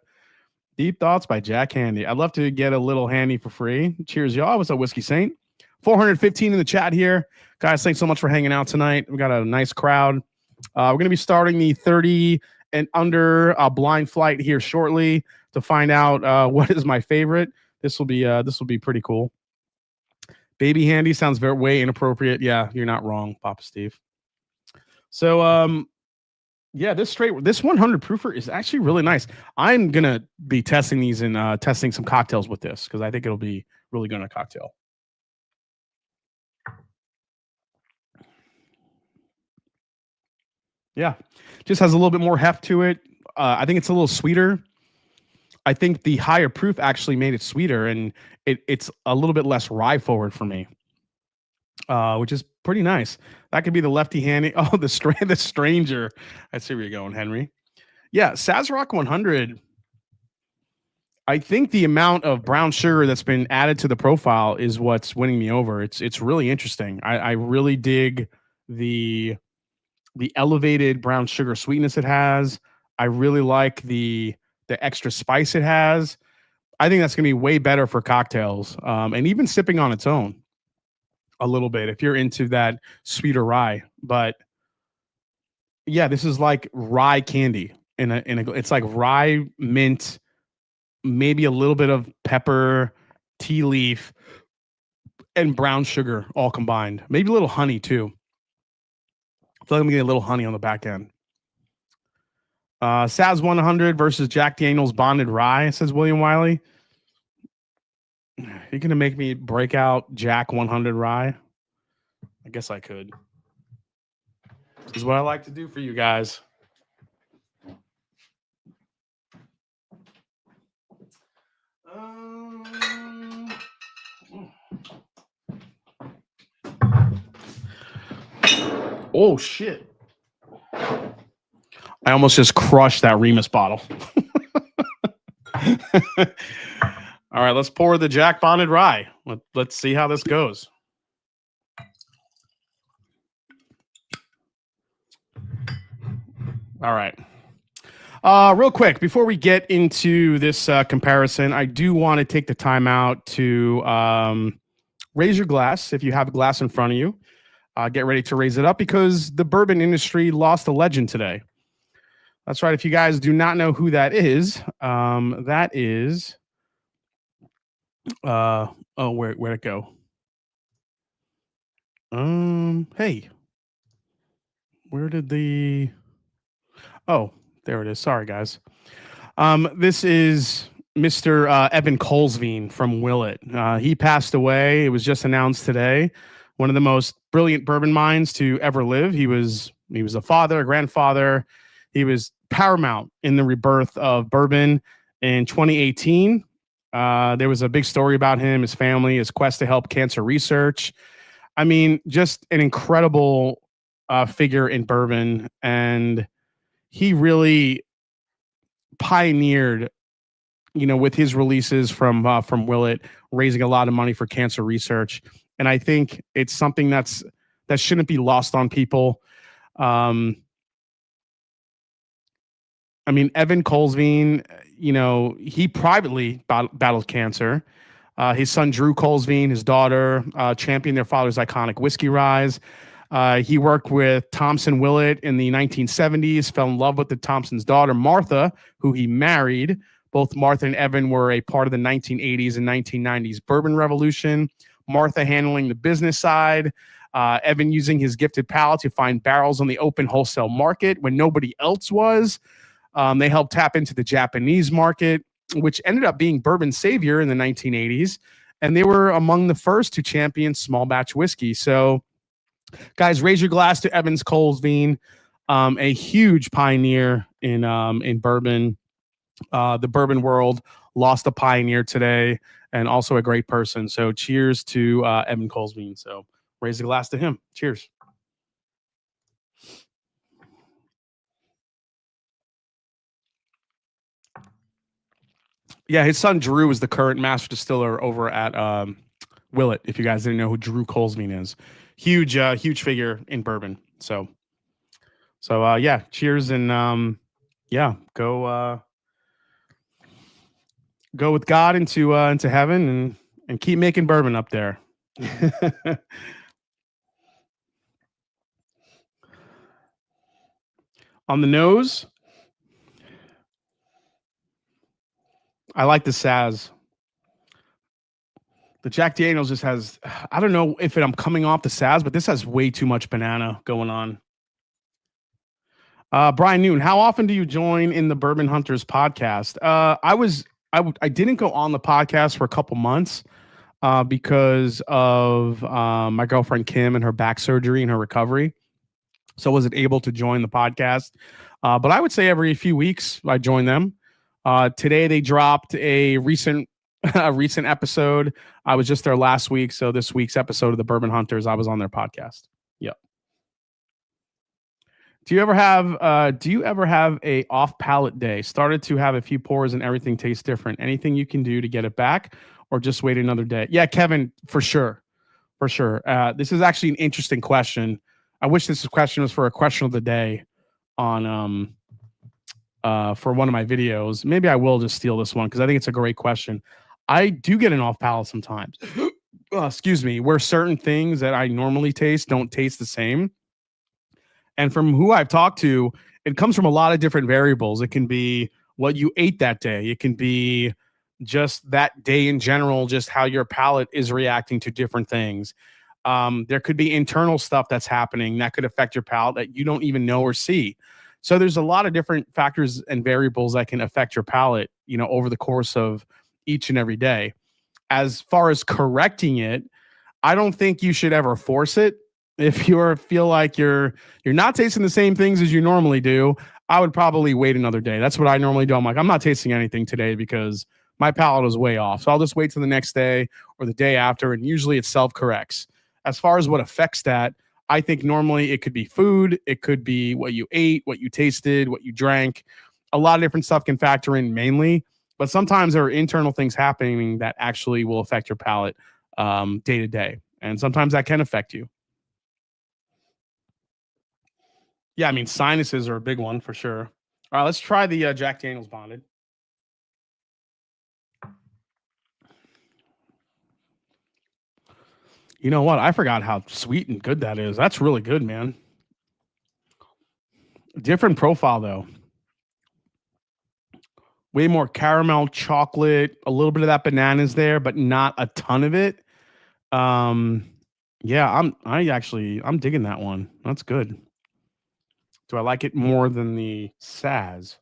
Speaker 1: Deep Thoughts by Jack Handy. I'd love to get a little handy for free. Cheers, y'all. What's up, Whiskey Saint? 415 in the chat here. Guys, thanks so much for hanging out tonight. We got a nice crowd. We're going to be starting the 30 and under blind flight here shortly to find out what is my favorite. This will be pretty cool. Baby handy sounds way inappropriate. Yeah, you're not wrong, Papa Steve. So Yeah, this 100 proofer is actually really nice. I'm gonna be testing these and testing some cocktails with this because I think it'll be really good in a cocktail. Yeah, just has a little bit more heft to it. I think it's a little sweeter. I think the higher proof actually made it sweeter, and it's a little bit less rye forward for me, which is pretty nice. That could be the lefty-handed. Oh, the stranger. I see where you're going, Henry. Yeah, Sazerac 100. I think the amount of brown sugar that's been added to the profile is what's winning me over. It's really interesting. I really dig the elevated brown sugar sweetness it has. I really like the extra spice it has. I think that's going to be way better for cocktails, and even sipping on its own a little bit if you're into that sweeter rye. But yeah, this is like rye candy it's like rye mint, maybe a little bit of pepper, tea leaf, and brown sugar all combined. Maybe a little honey too. I feel like I'm getting a little honey on the back end. Saz 100 versus Jack Daniels Bonded Rye, says William Wiley. You're going to make me break out Jack 100 Rye? I guess I could. This is what I like to do for you guys. Oh, shit. I almost just crushed that Remus bottle. All right, let's pour the Jack Bonded Rye. Let's see how this goes. All right. Real quick, before we get into this comparison, I do want to take the time out to raise your glass. If you have a glass in front of you, get ready to raise it up because the bourbon industry lost a legend today. That's right. If you guys do not know who that is, that is. Where'd it go? Hey, where did the? Oh, there it is. Sorry, guys. This is Mr. Evan Colesveen from Willett. He passed away. It was just announced today. One of the most brilliant bourbon minds to ever live. He was a father, a grandfather. He was paramount in the rebirth of bourbon in 2018. There was a big story about him, his family, his quest to help cancer research. I mean, just an incredible figure in bourbon, and he really pioneered, with his releases from Willett, raising a lot of money for cancer research. And I think it's something that shouldn't be lost on people. I mean, Evan Colesveen, he privately battled cancer. His son, Drew Colesveen, his daughter, championed their father's iconic whiskey rise. He worked with Thompson Willett in the 1970s, fell in love with the Thompson's daughter, Martha, who he married. Both Martha and Evan were a part of the 1980s and 1990s bourbon revolution. Martha handling the business side, Evan using his gifted palate to find barrels on the open wholesale market when nobody else was. They helped tap into the Japanese market, which ended up being bourbon's savior in the 1980s. And they were among the first to champion small batch whiskey. So, guys, raise your glass to Evans Colesveen, a huge pioneer in bourbon. The bourbon world lost a pioneer today and also a great person. So cheers to Evan Colesveen. So raise the glass to him. Cheers. Yeah, his son Drew is the current master distiller over at Willett. If you guys didn't know who Drew Colesveen is, huge figure in bourbon. So yeah, cheers and yeah, go with God into heaven and keep making bourbon up there. On the nose, I like the Saz. The Jack Daniels just has, I don't know if I'm coming off the Saz, but this has way too much banana going on. Brian Noon, how often do you join in the Bourbon Hunters podcast? I didn't go on the podcast for a couple months because of my girlfriend Kim and her back surgery and her recovery. So I wasn't able to join the podcast. But I would say every few weeks I join them. Today they dropped a recent episode. I was just there last week, so this week's episode of the Bourbon Hunters, I was on their podcast. Yep. Do you ever have a off palate day? Started to have a few pours and everything tastes different. Anything you can do to get it back, or just wait another day? Yeah, Kevin, for sure. This is actually an interesting question. I wish this question was for a question of the day on for one of my videos. Maybe I will just steal this one because I think it's a great question. I do get an off palate sometimes. Excuse me, where certain things that I normally taste don't taste the same. And from who I've talked to, it comes from a lot of different variables. It can be what you ate that day. It can be just that day in general, just how your palate is reacting to different things. There could be internal stuff that's happening that could affect your palate that you don't even know or see. So there's a lot of different factors and variables that can affect your palate, over the course of each and every day. As far as correcting it, I don't think you should ever force it. If you feel like you're not tasting the same things as you normally do, I would probably wait another day. That's what I normally do. I'm like, I'm not tasting anything today because my palate is way off. So I'll just wait till the next day or the day after, and usually it self-corrects. As far as what affects that, I think normally it could be food, it could be what you ate, what you tasted, what you drank. A lot of different stuff can factor in mainly, but sometimes there are internal things happening that actually will affect your palate day to day. And sometimes that can affect you. Yeah, I mean, sinuses are a big one for sure. All right, let's try the Jack Daniel's Bonded. You know what? I forgot how sweet and good that is. That's really good, man. Different profile, though. Way more caramel, chocolate, a little bit of that banana's there, but not a ton of it. Yeah, I'm digging that one. That's good. Do I like it more than the Saz?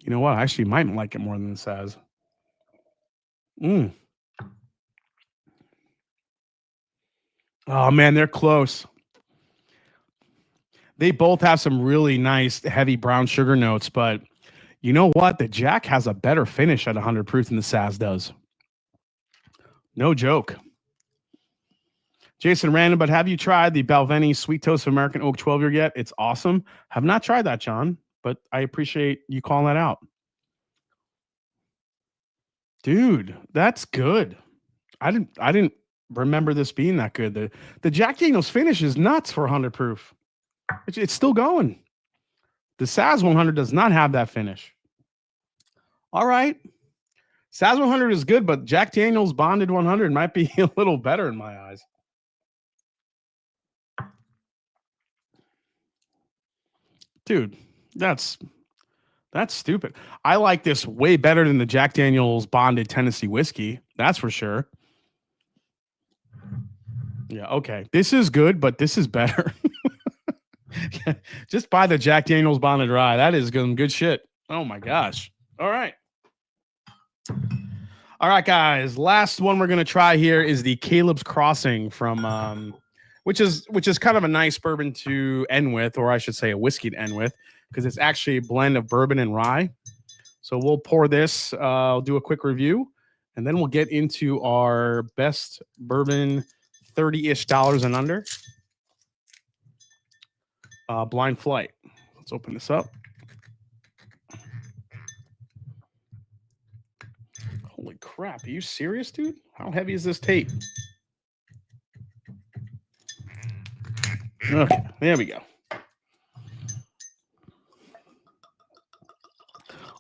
Speaker 1: You know what? I actually might like it more than the Saz. Oh man, they're close. They both have some really nice heavy brown sugar notes, but you know what? The Jack has a better finish at 100 proof than the Saz does. No joke. Jason Random, but have you tried the Balvenie Sweet Toast American Oak 12-year yet? It's awesome. Have not tried that, John, but I appreciate you calling that out. Dude, that's good. I didn't remember this being that good. The Jack Daniel's finish is nuts for 100 proof. It's still going. The Saz 100 does not have that finish. All right. Saz 100 is good, but Jack Daniel's Bonded 100 might be a little better in my eyes. Dude, that's stupid. I like this way better than the Jack Daniel's Bonded Tennessee whiskey. That's for sure. Yeah, okay. This is good, but this is better. Just buy the Jack Daniel's Bonded Rye. That is good shit. Oh my gosh. All right. All right, guys. Last one we're going to try here is the Caleb's Crossing from which is kind of a nice bourbon to end with, or I should say a whiskey to end with, because it's actually a blend of bourbon and rye. So we'll pour this, I'll do a quick review, and then we'll get into our best bourbon, $30-ish and under. Blind Flight. Let's open this up. Holy crap. Are you serious, dude? How heavy is this tape? Okay, there we go.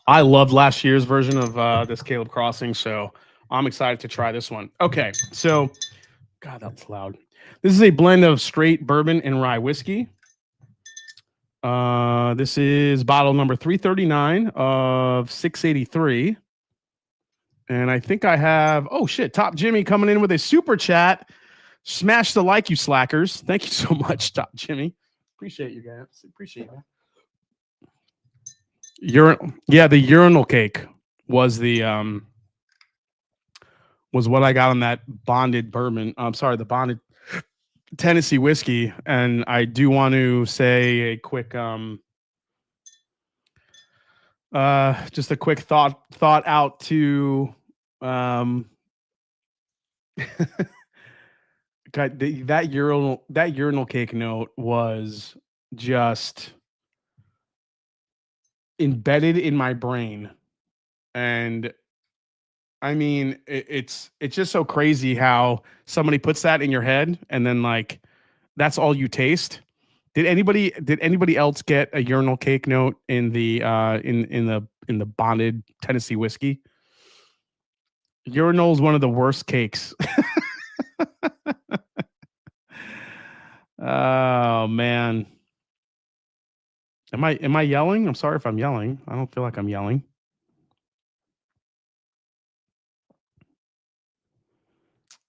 Speaker 1: I loved last year's version of this Caleb Crossing, so I'm excited to try this one. Okay, so, God, that's loud. This is a blend of straight bourbon and rye whiskey. This is bottle number 339 of 683. And I think I have, oh shit, Top Jimmy coming in with a super chat. Smash the like, you slackers. Thank you so much, Jimmy. Appreciate you guys. Appreciate you. The urinal cake was the was what I got on that bonded bourbon. I'm sorry, the bonded Tennessee whiskey. And I do want to say a quick just a quick thought out to God, that urinal cake note was just embedded in my brain. And I mean, it's just so crazy how somebody puts that in your head and then like that's all you taste. Did anybody else get a urinal cake note in the in the bonded Tennessee whiskey? Urinal is one of the worst cakes. Oh man. Am I yelling? I'm sorry if I'm yelling. I don't feel like I'm yelling.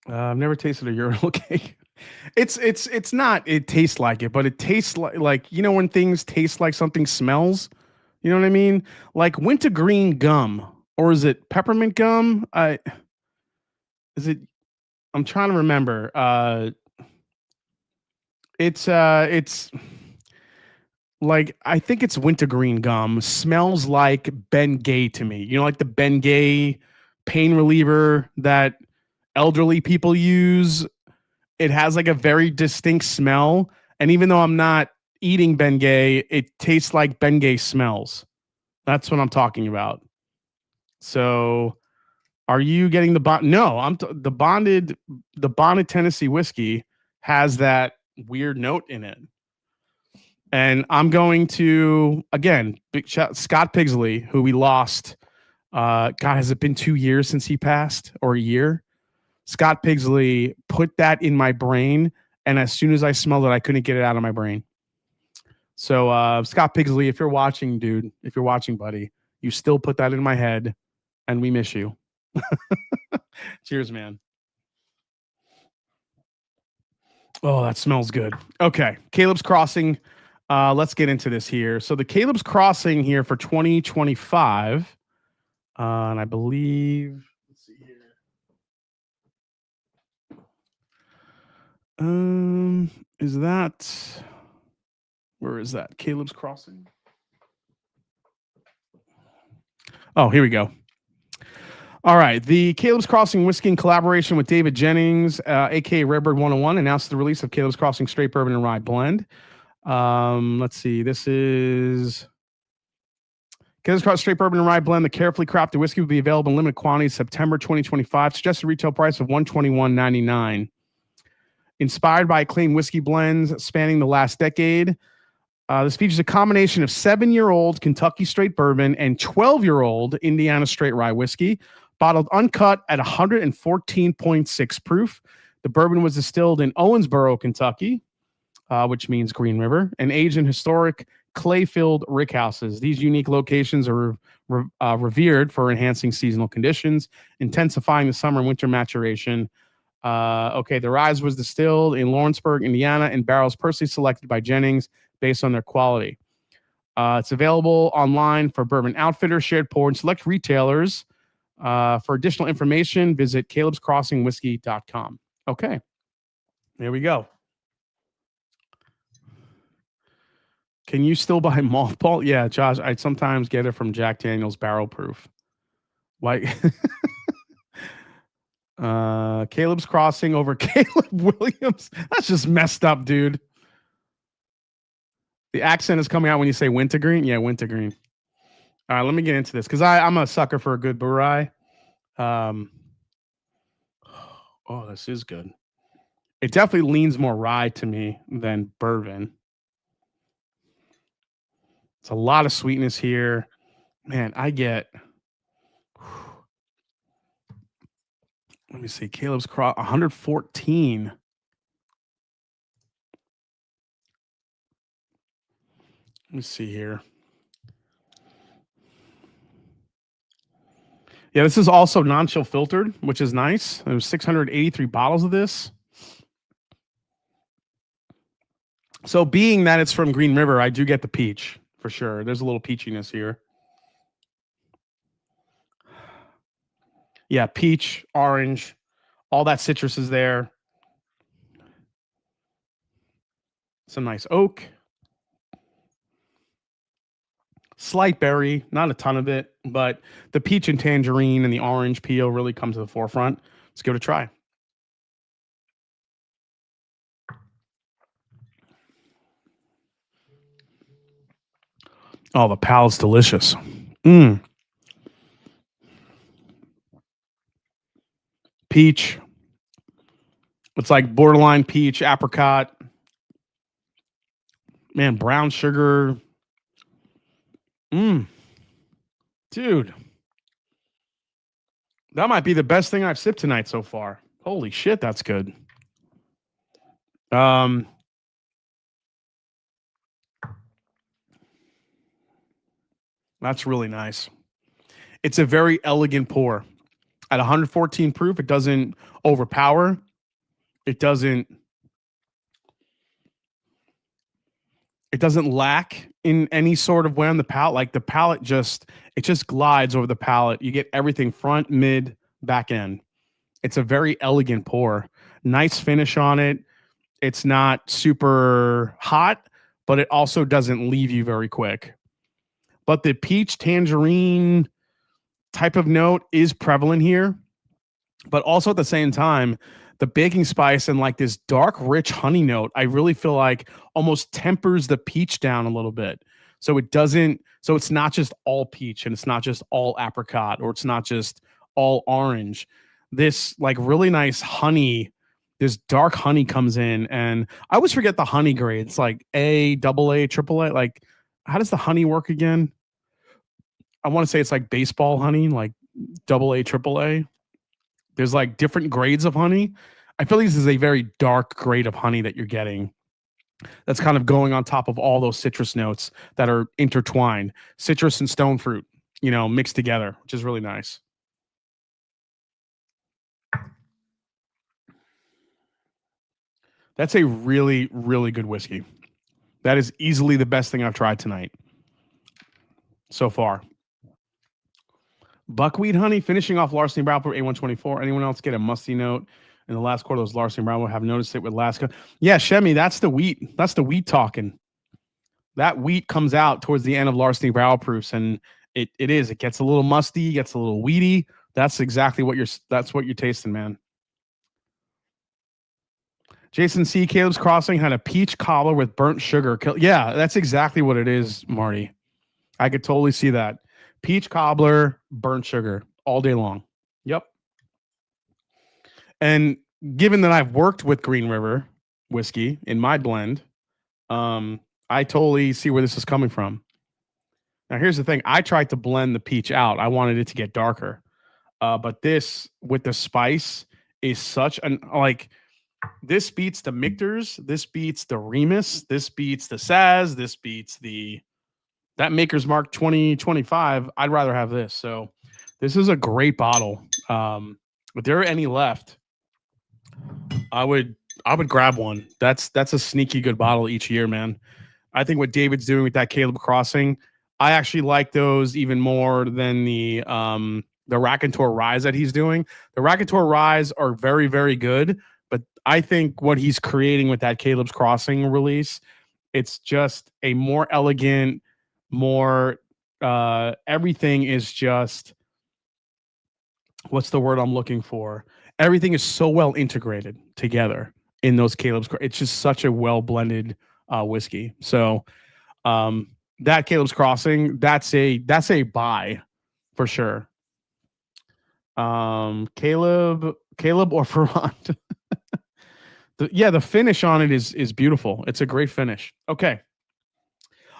Speaker 1: I've never tasted a urinal cake. It's not. It tastes like it, but it tastes like you know when things taste like something smells. You know what I mean? Like wintergreen gum, or is it peppermint gum? Is it? I'm trying to remember. It's like I think it's wintergreen gum. Smells like Ben Gay to me. You know, like the Ben Gay pain reliever that elderly people use. It has like a very distinct smell, and even though I'm not eating Ben Gay, it tastes like Ben Gay smells. That's what I'm talking about. So, are you getting the bond? No, the bonded Tennessee whiskey has that weird note in it. And I'm going to, again, big shout, Scott Pigsley, who we lost. God, has it been 2 years since he passed or a year? Scott Pigsley put that in my brain. And as soon as I smelled it, I couldn't get it out of my brain. So, Scott Pigsley, if you're watching, dude, if you're watching, buddy, you still put that in my head and we miss you. Cheers, man. Oh, that smells good. Okay. Caleb's Crossing. Let's get into this here. So the Caleb's Crossing here for 2025. And I believe, let's see here. Is that, where is that? Caleb's Crossing. Oh, here we go. All right. The Caleb's Crossing Whiskey in collaboration with David Jennings, aka Redbird 101, announced the release of Caleb's Crossing Straight Bourbon and Rye Blend. Let's see. This is Caleb's Crossing Straight Bourbon and Rye Blend. The carefully crafted whiskey will be available in limited quantities September 2025. Suggested retail price of $121.99. Inspired by acclaimed whiskey blends spanning the last decade, this features a combination of 7-year-old Kentucky straight bourbon and 12-year-old Indiana straight rye whiskey, bottled uncut at 114.6 proof. The bourbon was distilled in Owensboro, Kentucky, which means Green River, and aged in historic clay-filled rickhouses. These unique locations are revered for enhancing seasonal conditions, intensifying the summer and winter maturation. The rye was distilled in Lawrenceburg, Indiana, in barrels personally selected by Jennings based on their quality. It's available online for Bourbon Outfitters, shared pour, and select retailers. For additional information, visit calebscrossingwhiskey.com. Okay, there we go. Can you still buy mothball? Yeah, Josh, I sometimes get it from Jack Daniel's Barrel Proof. Like, Caleb's Crossing over Caleb Williams. That's just messed up, dude. The accent is coming out when you say wintergreen. Yeah, wintergreen. All right, let me get into this because I'm a sucker for a good Burai. Oh, this is good. It definitely leans more rye to me than bourbon. It's a lot of sweetness here. Man, I get... Let me see. Caleb's Cross 114. Let me see here. Yeah, this is also non-chill filtered, which is nice. There's 683 bottles of this. So being that it's from Green River, I do get the peach for sure. There's a little peachiness here. Yeah, peach, orange, all that citrus is there. Some nice oak. Slight berry, not a ton of it, but the peach and tangerine and the orange peel really come to the forefront. Let's give it a try. Oh, the palate's delicious. Peach. It's like borderline peach, apricot. Man, brown sugar. Dude. That might be the best thing I've sipped tonight so far. Holy shit, that's good. That's really nice. It's a very elegant pour. At 114 proof, it doesn't overpower. It doesn't lack in any sort of way on the palate. Like the palate just glides over the palate. You get everything front, mid, back end. It's a very elegant pour. Nice finish on it. It's not super hot, but it also doesn't leave you very quick. But the peach tangerine type of note is prevalent here. But also at the same time, the baking spice and like this dark, rich honey note, I really feel like almost tempers the peach down a little bit. So it's not just all peach and it's not just all apricot or it's not just all orange. This like really nice honey, this dark honey comes in, and I always forget the honey grade. It's like A, double A, triple A. Like, how does the honey work again? I want to say it's like baseball honey, like double A, triple A. There's like different grades of honey. I feel like this is a very dark grade of honey that you're getting. That's kind of going on top of all those citrus notes that are intertwined. Citrus and stone fruit, mixed together, which is really nice. That's a really, really good whiskey. That is easily the best thing I've tried tonight so far. Buckwheat honey, finishing off Larceny Brown for A124. Anyone else get a musty note in the last quarter? Those Larceny Brown will have noticed it with Alaska. Yeah, Shemi, that's the wheat. That's the wheat talking. That wheat comes out towards the end of Larceny Brown proofs, and it gets a little musty, gets a little weedy. That's exactly what you're tasting, man. Jason C. Caleb's Crossing had a peach cobbler with burnt sugar. Yeah, that's exactly what it is, Marty. I could totally see that. Peach cobbler, burnt sugar all day long. Yep. And given that I've worked with Green River whiskey in my blend, I totally see where this is coming from. Now, here's the thing. I tried to blend the peach out. I wanted it to get darker. But this, with the spice, is such an, like, this beats the Mictors. This beats the Remus. This beats the Saz. This beats that Maker's Mark 2025. I'd rather have this. So this is a great bottle. If there are any left, I would grab one. That's a sneaky good bottle each year, man. I think what David's doing with that Caleb Crossing, I actually like those even more than the Raconteur Rise that he's doing. The Raconteur Rise are very, very good, but I think what he's creating with that Caleb's Crossing release, it's just a more elegant, more everything is just, what's the word I'm looking for? Everything is so well integrated together in those Caleb's. It's just such a well blended whiskey. So that Caleb's Crossing, that's a buy for sure. Caleb or Ferrand. The finish on it is beautiful. It's a great finish. Okay.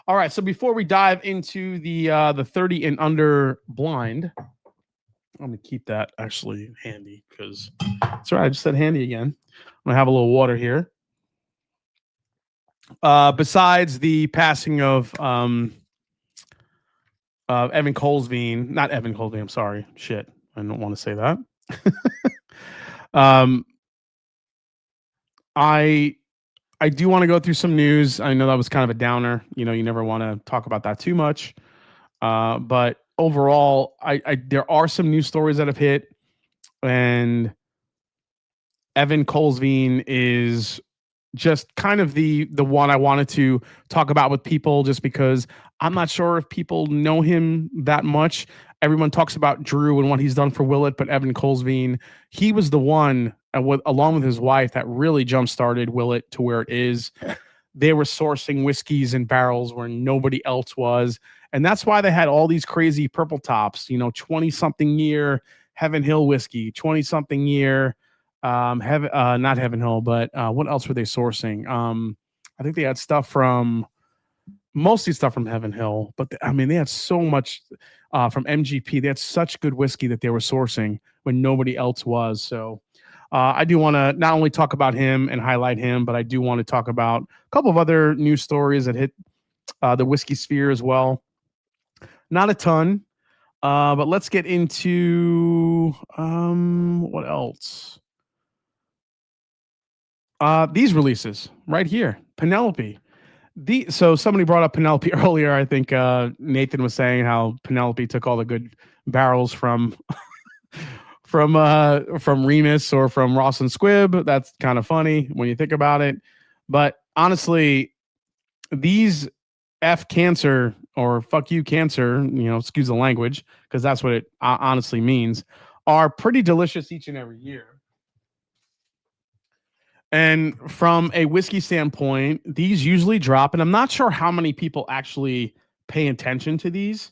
Speaker 1: All right. So before we dive into the 30 and under blind, I'm gonna keep that actually handy because sorry, I just said handy again. I'm gonna have a little water here. Besides the passing of Evan Colesveen, not Evan Colesveen, I'm sorry. Shit. I don't want to say that. I I do want to go through some news. I know that was kind of a downer. You never want to talk about that too much. But overall, there are some news stories that have hit, and Evan Colesveen is just kind of the one I wanted to talk about with people, just because I'm not sure if people know him that much. Everyone talks about Drew and what he's done for Willett, but Evan Colesveen, he was the one, along with his wife, that really jump-started Willett to where it is. They were sourcing whiskeys in barrels where nobody else was. And that's why they had all these crazy purple tops, 20-something year Heaven Hill whiskey, 20-something year not Heaven Hill, but what else were they sourcing? I think they had mostly stuff from Heaven Hill, but they had so much from MGP. They had such good whiskey that they were sourcing when nobody else was. So I do want to not only talk about him and highlight him, but I do want to talk about a couple of other news stories that hit the whiskey sphere as well. Not a ton, but let's get into what else? These releases right here, Penelope. So somebody brought up Penelope earlier. I think Nathan was saying how Penelope took all the good barrels from Remus or from Ross and Squibb. That's kind of funny when you think about it. But honestly, these F cancer or fuck you cancer, excuse the language, because that's what it honestly means, are pretty delicious each and every year. And from a whiskey standpoint, these usually drop, and I'm not sure how many people actually pay attention to these,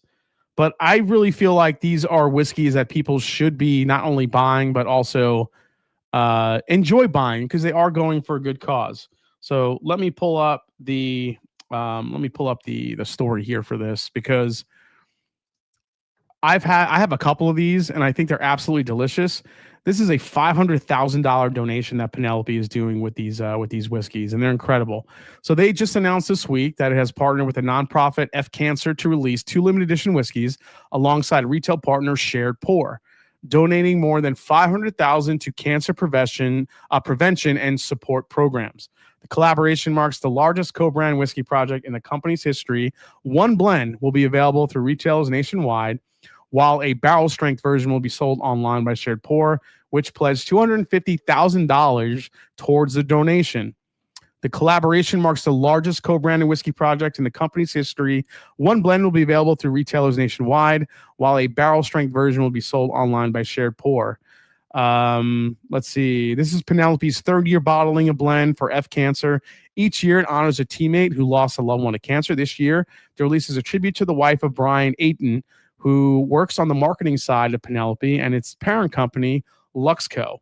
Speaker 1: but I really feel like these are whiskeys that people should be not only buying, but also enjoy buying, because they are going for a good cause. So let me pull up the story here for this, because I have a couple of these, and I think they're absolutely delicious. This is a $500,000 donation that Penelope is doing with these whiskeys, and they're incredible. So they just announced this week that it has partnered with a nonprofit, F Cancer, to release 2 limited edition whiskeys alongside retail partner Shared Pour, donating more than $500,000 to cancer prevention and support programs. The collaboration marks the largest co-brand whiskey project in the company's history. One blend will be available through retailers nationwide, while a barrel strength version will be sold online by Shared Pour, which pledged $250,000 towards the donation. The collaboration marks the largest co-branded whiskey project in the company's history. One blend will be available through retailers nationwide, while a barrel strength version will be sold online by Shared Pour. Let's see. This is Penelope's 3rd year bottling a blend for F Cancer. Each year, it honors a teammate who lost a loved one to cancer. This year, the release is a tribute to the wife of Brian Ayton, who works on the marketing side of Penelope and its parent company, Luxco.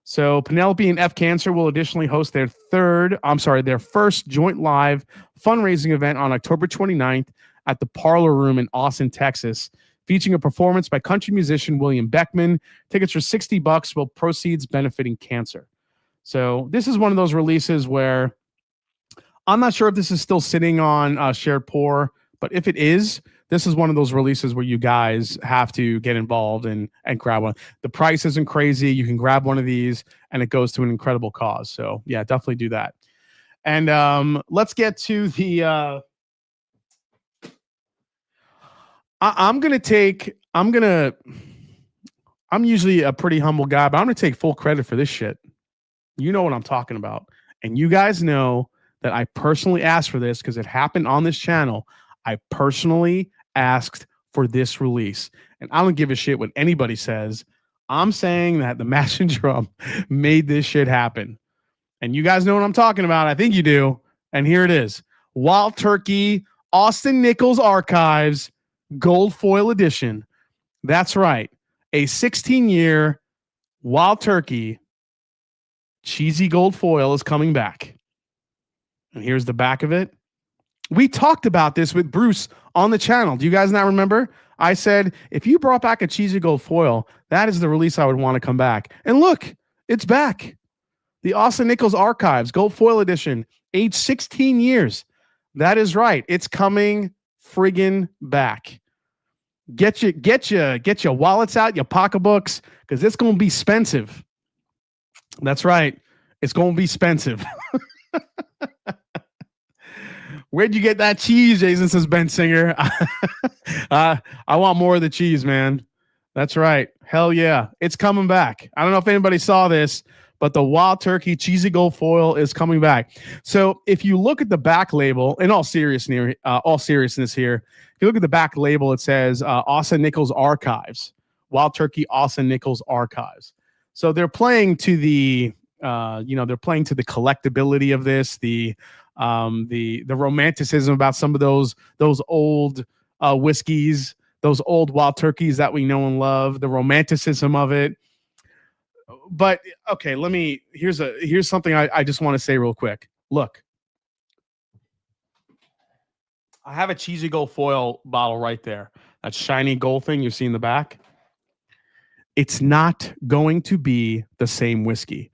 Speaker 1: So Penelope and F Cancer will additionally host their first joint live fundraising event on October 29th at the Parlor Room in Austin, Texas, featuring a performance by country musician William Beckman. Tickets for $60, with proceeds benefiting cancer. So this is one of those releases where I'm not sure if this is still sitting on Shared Pour, but if it is, this is one of those releases where you guys have to get involved and grab one. The price isn't crazy. You can grab one of these and it goes to an incredible cause. So yeah, definitely do that. And let's get to the I'm usually a pretty humble guy, but I'm going to take full credit for this shit. You know what I'm talking about. And you guys know that I personally asked for this because it happened on this channel. I personally asked for this release, and I don't give a shit what anybody says. I'm saying that the Mash and Drum made this shit happen. And you guys know what I'm talking about. I think you do. And here it is. Wild Turkey, Austin Nichols Archives, Gold Foil Edition. That's right. A 16-year Wild Turkey cheesy gold foil is coming back. And here's the back of it. We talked about this with Bruce on the channel. Do you guys not remember? I said, if you brought back a cheesy gold foil, that is the release I would want to come back. And look, it's back. The Austin Nichols Archives Gold Foil Edition, age 16 years. That is right. It's coming friggin' back. Get your wallets out, your pocketbooks, because it's going to be expensive. That's right. It's going to be expensive. Where'd you get that cheese, Jason? Says Ben Singer. I want more of the cheese, man. That's right. Hell yeah. It's coming back. I don't know if anybody saw this, but the Wild Turkey Cheesy Gold Foil is coming back. So if you look at the back label, in all seriousness here, if you look at the back label, it says Austin Nichols Archives. Wild Turkey Austin Nichols Archives. So they're playing to the they're playing to the collectability of this, the romanticism about some of those old whiskeys, those old Wild Turkeys that we know and love, the romanticism of it. But okay, here's something I just want to say real quick. Look, I have a Cheesy Gold Foil bottle right there. That shiny gold thing you see in the back. It's not going to be the same whiskey.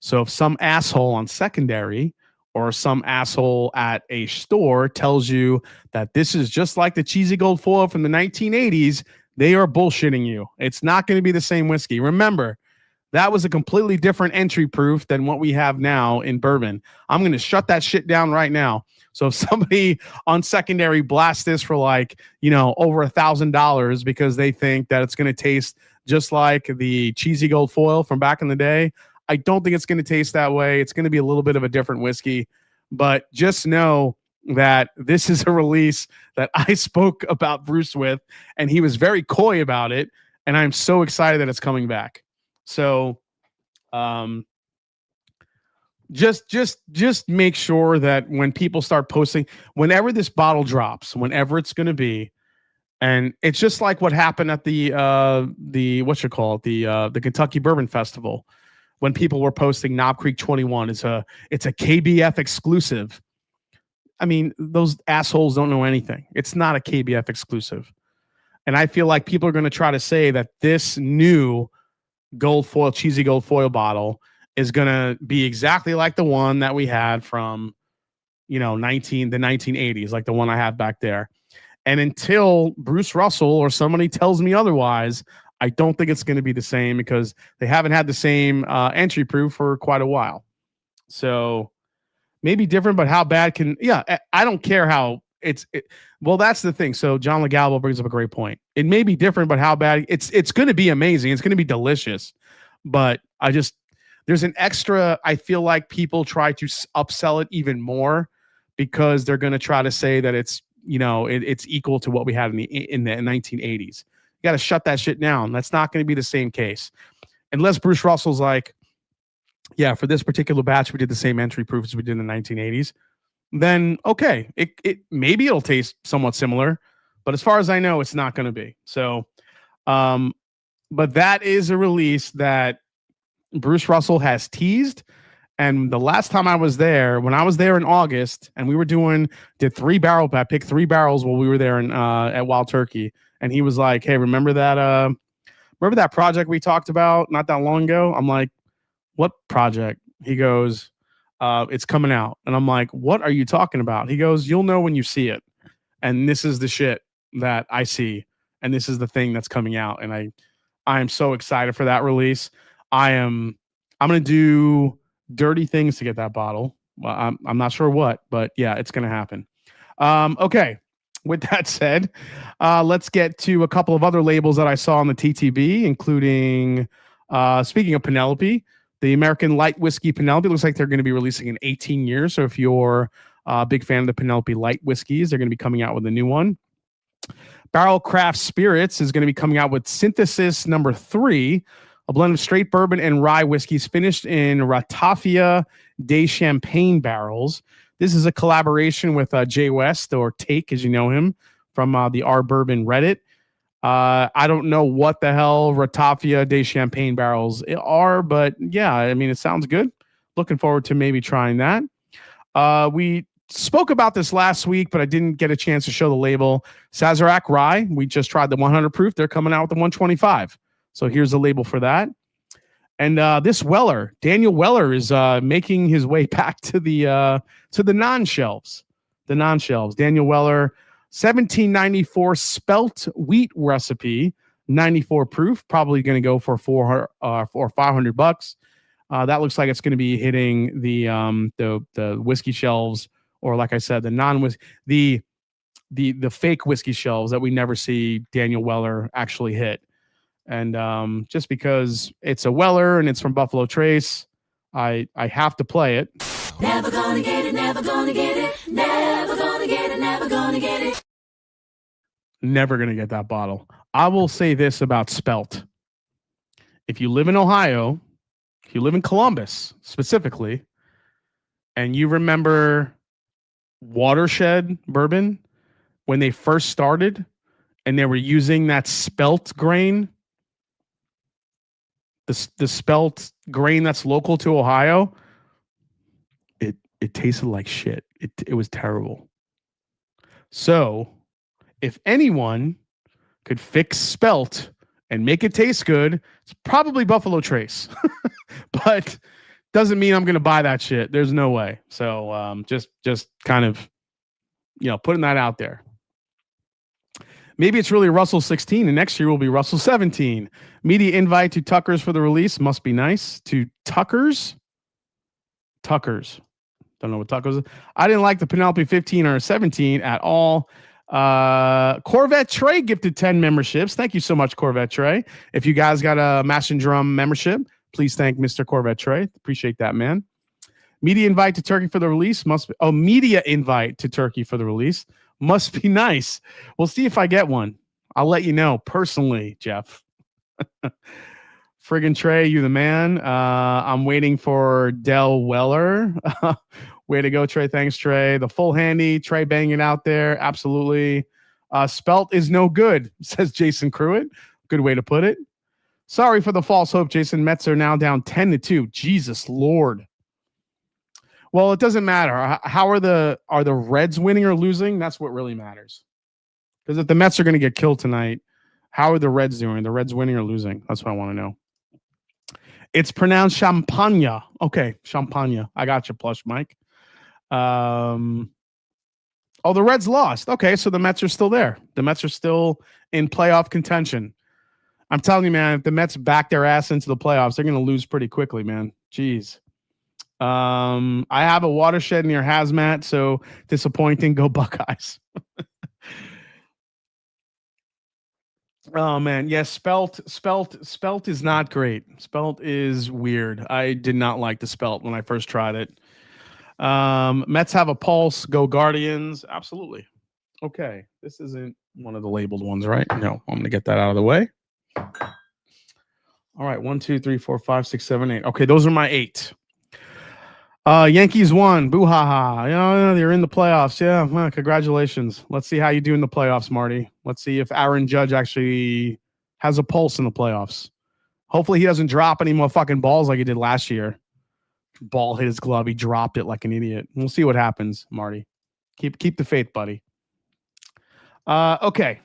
Speaker 1: So if some asshole on secondary or some asshole at a store tells you that this is just like the Cheesy Gold Foil from the 1980s, they are bullshitting you. It's not going to be the same whiskey. Remember, that was a completely different entry proof than what we have now in bourbon. I'm going to shut that shit down right now. So if somebody on secondary blasts this for over $1,000 because they think that it's going to taste just like the Cheesy Gold Foil from back in the day, I don't think it's going to taste that way. It's going to be a little bit of a different whiskey, but just know that this is a release that I spoke about Bruce with, and he was very coy about it. And I'm so excited that it's coming back. So, just make sure that when people start posting, whenever this bottle drops, whenever it's going to be, and it's just like what happened at the Kentucky Bourbon Festival, when people were posting Knob Creek 21, it's a KBF exclusive. I mean, those assholes don't know anything. It's not a KBF exclusive. And I feel like people are going to try to say that this new gold foil, Cheesy Gold Foil bottle is going to be exactly like the one that we had from, the 1980s, like the one I have back there. And until Bruce Russell or somebody tells me otherwise, I don't think it's going to be the same because they haven't had the same entry proof for quite a while. So maybe different, but how bad I don't care how well, that's the thing. So John Legalbo brings up a great point. It may be different, but how bad it's going to be amazing. It's going to be delicious, but there's an extra, I feel like people try to upsell it even more because they're going to try to say that it's, it's equal to what we had in the 1980s. You got to shut that shit down. That's not going to be the same case. Unless Bruce Russell's like, yeah, for this particular batch, we did the same entry proof as we did in the 1980s. Then, okay, it maybe it'll taste somewhat similar. But as far as I know, it's not going to be. So, but that is a release that Bruce Russell has teased. And the last time I was there, when I was there in August, and we were picked 3 barrels while we were there at Wild Turkey. And he was like, hey, remember that project we talked about not that long ago? I'm like, what project? He goes, it's coming out. And I'm like, what are you talking about? He goes, you'll know when you see it. And this is the shit that I see. And this is the thing that's coming out. And I am so excited for that release. I'm going to do dirty things to get that bottle. Well, I'm not sure what, but yeah, it's going to happen. Okay. With that said, let's get to a couple of other labels that I saw on the TTB, including, speaking of Penelope, the American Light Whiskey Penelope. Looks like they're going to be releasing in 18 years. So if you're a big fan of the Penelope Light Whiskeys, they're going to be coming out with a new one. Barrel Craft Spirits is going to be coming out with Synthesis number 3, a blend of straight bourbon and rye whiskeys finished in Ratafia de Champagne barrels. This is a collaboration with Jay West, or Take, as you know him, from the R Bourbon Reddit. I don't know what the hell Ratafia de Champagne barrels are, but yeah, I mean, it sounds good. Looking forward to maybe trying that. We spoke about this last week, but I didn't get a chance to show the label. Sazerac Rye. We just tried the 100 proof. They're coming out with the 125. So here's the label for that. And this Weller, Daniel Weller, is making his way back to the non-shelves. The non-shelves. Daniel Weller, 1794 spelt wheat recipe, 94 proof. Probably going to go for $400 or $500. That looks like it's going to be hitting the whiskey shelves or like I said, the fake whiskey shelves that we never see Daniel Weller actually hit. And just because it's a Weller and it's from Buffalo Trace, I have to play it.
Speaker 2: Never gonna get it, never gonna get it, never gonna get it, never gonna get it.
Speaker 1: Never gonna get that bottle. I will say this about Spelt. If you live in Ohio, if you live in Columbus specifically, and you remember Watershed Bourbon when they first started and they were using that Spelt grain, the Spelt grain that's local to Ohio, it tasted like shit. It was terrible. So if anyone could fix Spelt and make it taste good, it's probably Buffalo Trace. But doesn't mean I'm going to buy that shit. There's no way. So just kind of, putting that out there. Maybe it's really Russell 16 and next year will be Russell 17. Media invite to Tucker's for the release. Must be nice. To Tucker's. Don't know what Tucker's is. I didn't like the Penelope 15 or 17 at all. Corvette Trey gifted 10 memberships. Thank you so much, Corvette Trey. If you guys got a Mash and Drum membership, please thank Mr. Corvette Trey. Appreciate that, man. Media invite to Turkey for the release media invite to Turkey for the release must be nice. We'll see if I get one. I'll let you know personally, Jeff. Friggin' Trey, you the man. I'm waiting for Del Weller. Way to go, Trey. Thanks, Trey. The full handy. Trey banging out there. Absolutely. Spelt is no good, says Jason Cruitt. Good way to put it. Sorry for the false hope, Jason. Mets are now down 10-2. Jesus Lord. Well, it doesn't matter. How are the Reds winning or losing? That's what really matters. Because if the Mets are going to get killed tonight, how are the Reds doing? The Reds winning or losing? That's what I want to know. It's pronounced Champagne. Okay, Champagne. I got you, Plush Mike. The Reds lost. Okay, so the Mets are still there. The Mets are still in playoff contention. I'm telling you, man, if the Mets back their ass into the playoffs, they're going to lose pretty quickly, man. Jeez. I have a Watershed near Hazmat, so disappointing. Go Buckeyes. Oh man, yes, Spelt is not great. Spelt is weird. I did not like the Spelt when I first tried it. Mets have a pulse. Go Guardians. Absolutely. Okay, this isn't one of the labeled ones, right? No, I'm gonna get that out of the way. All right, 1, 2, 3, 4, 5, 6, 7, 8. Okay, those are my 8. Yankees won. Boo ha ha. They're in the playoffs. Yeah, well, congratulations. Let's see how you do in the playoffs, Marty. Let's see if Aaron Judge actually has a pulse in the playoffs. Hopefully he doesn't drop any more fucking balls like he did last year. Ball hit his glove. He dropped it like an idiot. We'll see what happens, Marty. Keep the faith, buddy. Okay.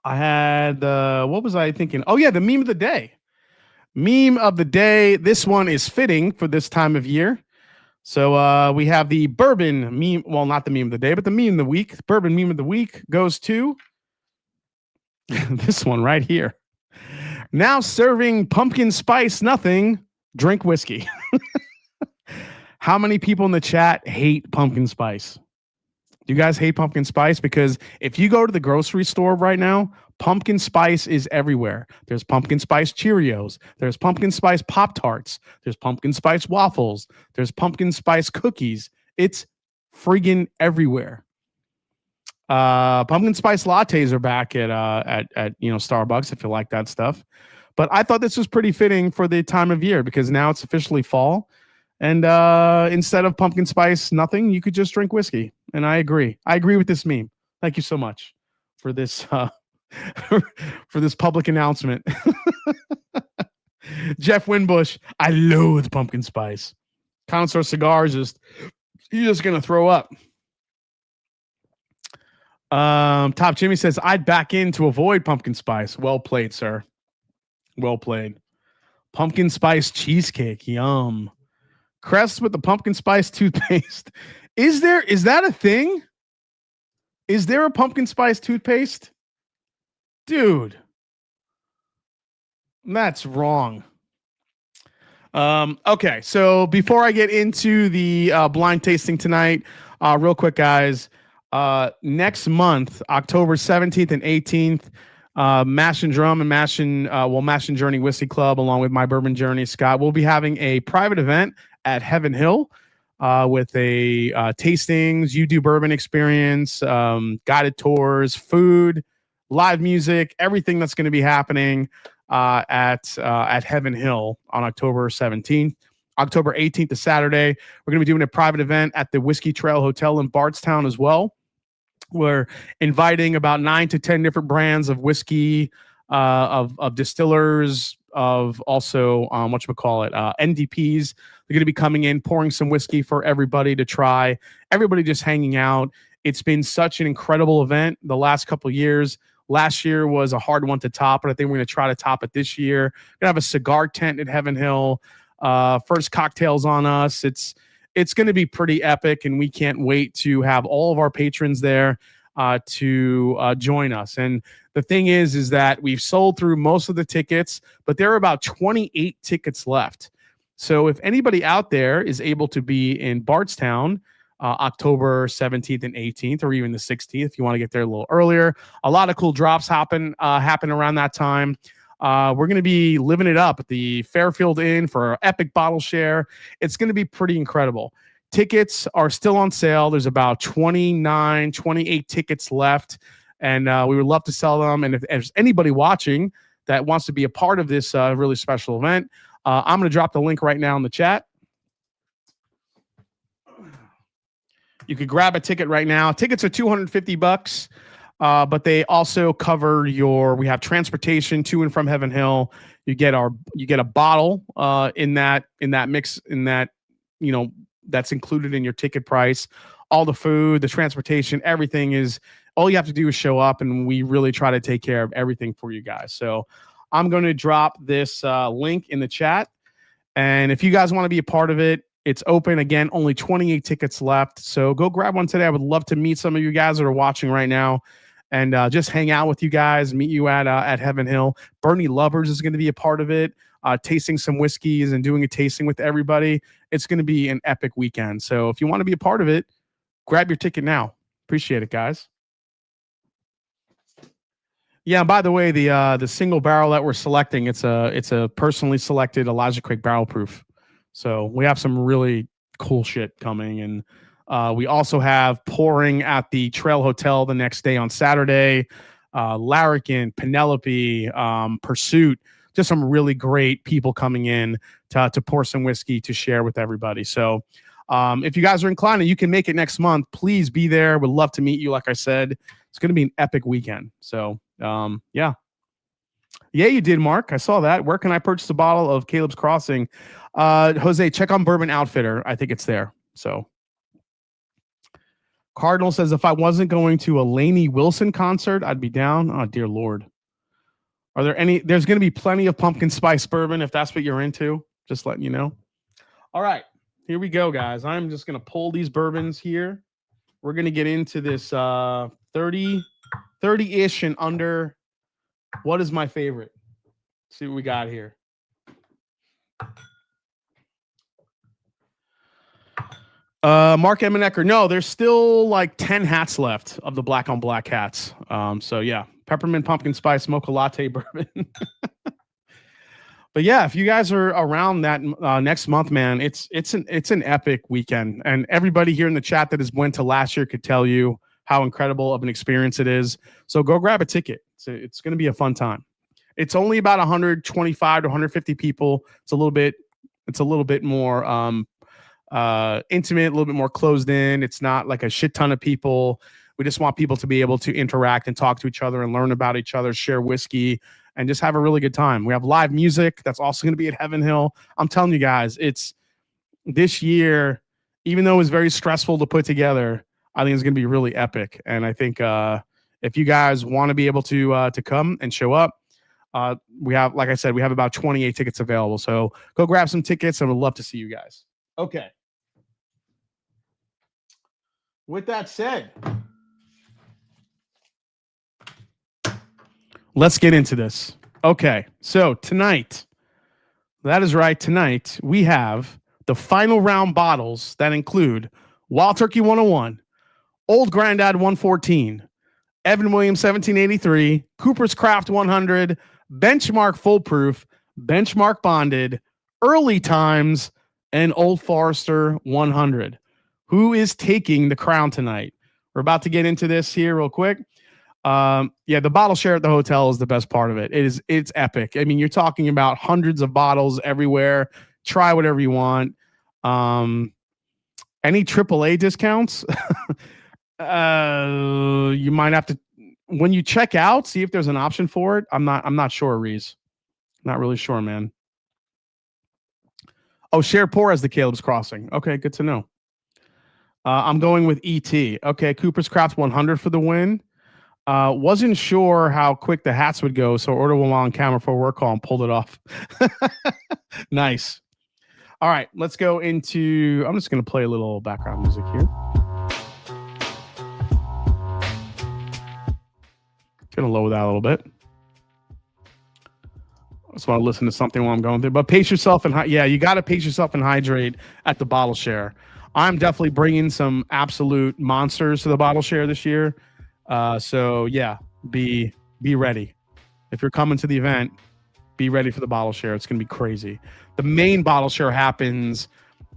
Speaker 1: I had what was I thinking? Oh yeah, the meme of the day. Meme of the day. This one is fitting for this time of year. So we have the bourbon meme. Well, not the meme of the day, but the meme of the week. The bourbon meme of the week goes to this one right here. Now serving pumpkin spice nothing. Drink whiskey. How many people in the chat hate pumpkin spice? Do you guys hate pumpkin spice? Because if you go to the grocery store right now, pumpkin spice is everywhere. There's pumpkin spice Cheerios. There's pumpkin spice Pop-Tarts. There's pumpkin spice waffles. There's pumpkin spice cookies. It's friggin' everywhere. Pumpkin spice lattes are back at Starbucks if you like that stuff. But I thought this was pretty fitting for the time of year because now it's officially fall. And instead of pumpkin spice nothing, you could just drink whiskey. And I agree. I agree with this meme. Thank you so much for this for this public announcement. Jeff Winbush, I loathe pumpkin spice. Connoisseur Cigars you're just gonna throw up. Top Jimmy says I'd back in to avoid pumpkin spice. Well played, sir. Well played. Pumpkin spice cheesecake. Yum. Crest with the pumpkin spice toothpaste. Is that a thing? Is there a pumpkin spice toothpaste? Dude. That's wrong. Okay, so before I get into the blind tasting tonight, real quick, guys. Next month, October 17th and 18th, Mash and Drum and Mash and Journey Whiskey Club, along with My Bourbon Journey, Scott, will be having a private event at Heaven Hill with a tastings, you do bourbon experience, guided tours, food, live music, everything that's going to be happening at Heaven Hill on October 17th. October 18th is Saturday. We're going to be doing a private event at the Whiskey Trail Hotel in Bardstown as well. We're inviting about 9 to 10 different brands of whiskey, of distillers, of also NDPs. They're going to be coming in, pouring some whiskey for everybody to try. Everybody just hanging out. It's been such an incredible event the last couple of years. Last year was a hard one to top, but I think we're going to try to top it this year. We're going to have a cigar tent at Heaven Hill. First cocktails on us. It's going to be pretty epic, and we can't wait to have all of our patrons there to join us. And the thing is that we've sold through most of the tickets, but there are about 28 tickets left. So if anybody out there is able to be in Bardstown, October 17th and 18th, or even the 16th, if you want to get there a little earlier, a lot of cool drops happen around that time. We're going to be living it up at the Fairfield Inn for our epic bottle share. It's going to be pretty incredible. Tickets are still on sale. There's about 28 tickets left, and we would love to sell them. And if there's anybody watching that wants to be a part of this really special event, I'm going to drop the link right now in the chat. You could grab a ticket right now. Tickets are $250. But they also cover we have transportation to and from Heaven Hill. You get a bottle in that mix, that's included in your ticket price. All the food, the transportation, everything is, all you have to do is show up, and we really try to take care of everything for you guys. So I'm going to drop this link in the chat. And if you guys want to be a part of it, it's open again, only 28 tickets left. So go grab one today. I would love to meet some of you guys that are watching right now and just hang out with you guys, meet you at Heaven Hill. Bernie Lovers is going to be a part of it, tasting some whiskeys and doing a tasting with everybody. It's going to be an epic weekend. So if you want to be a part of it, grab your ticket now. Appreciate it, guys. Yeah, by the way, the single barrel that we're selecting, it's a personally selected Elijah Craig barrel proof. So we have some really cool shit coming, and we also have pouring at the Trail Hotel the next day on Saturday. Larrikin, Penelope, Pursuit, just some really great people coming in to pour some whiskey to share with everybody. So if you guys are inclined and you can make it next month, please be there. We'd love to meet you. Like I said, it's going to be an epic weekend. So yeah. Yeah, you did, Mark. I saw that. Where can I purchase a bottle of Caleb's Crossing? Jose, check on Bourbon Outfitter. I think it's there. So Cardinal says, if I wasn't going to a Lainey Wilson concert, I'd be down. Oh, dear Lord. Are there any? There's going to be plenty of pumpkin spice bourbon if that's what you're into. Just letting you know. All right. Here we go, guys. I'm just going to pull these bourbons here. We're going to get into this 30-ish and under. What is my favorite? Let's see what we got here. Mark Emenecker. No, there's still like 10 hats left of the black on black hats. So yeah, peppermint pumpkin spice mocha latte bourbon. But yeah, if you guys are around that next month, man, it's an epic weekend, and everybody here in the chat that has went to last year could tell you how incredible of an experience it is. So go grab a ticket. It's going to be a fun time. It's only about 125 to 150 people. It's a little bit more intimate, a little bit more closed in. It's not like a shit ton of people. We just want people to be able to interact and talk to each other and learn about each other, share whiskey, and just have a really good time. We have live music that's also going to be at Heaven Hill. I'm telling you guys, it's this year, even though it was very stressful to put together, I think it's going to be really epic. And I think if you guys want to be able to come and show up, we have, like I said, we have about 28 tickets available. So go grab some tickets, and we'd love to see you guys. Okay. With that said, let's get into this. Okay, so tonight, That is right. Tonight, we have the final round bottles that include Wild Turkey 101, Old Grandad 114, Evan Williams 1783, Cooper's Craft 100, Benchmark Foolproof, Benchmark Bonded, Early Times, and Old Forester 100. Who is taking the crown tonight? We're about to get into this here real quick. The bottle share at the hotel is the best part of it. It's epic. I mean, you're talking about hundreds of bottles everywhere. Try whatever you want. Any AAA discounts? You might have to, when you check out, see if there's an option for it. I'm not sure, Reese. Not really sure, man. Oh, share poor as the Caleb's Crossing. Okay, good to know. I'm going with ET. Okay, Cooper's Craft 100 for the win. Wasn't sure how quick the hats would go, so ordered one on camera for a work call and pulled it off. Nice. All right, let's go into, I'm just going to play a little background music here. Going to lower that a little bit. I just want to listen to something while I'm going through. But pace yourself and you got to pace yourself and hydrate at the bottle share. I'm definitely bringing some absolute monsters to the bottle share this year. So yeah, be ready. If you're coming to the event, be ready for the bottle share. It's going to be crazy. The main bottle share happens.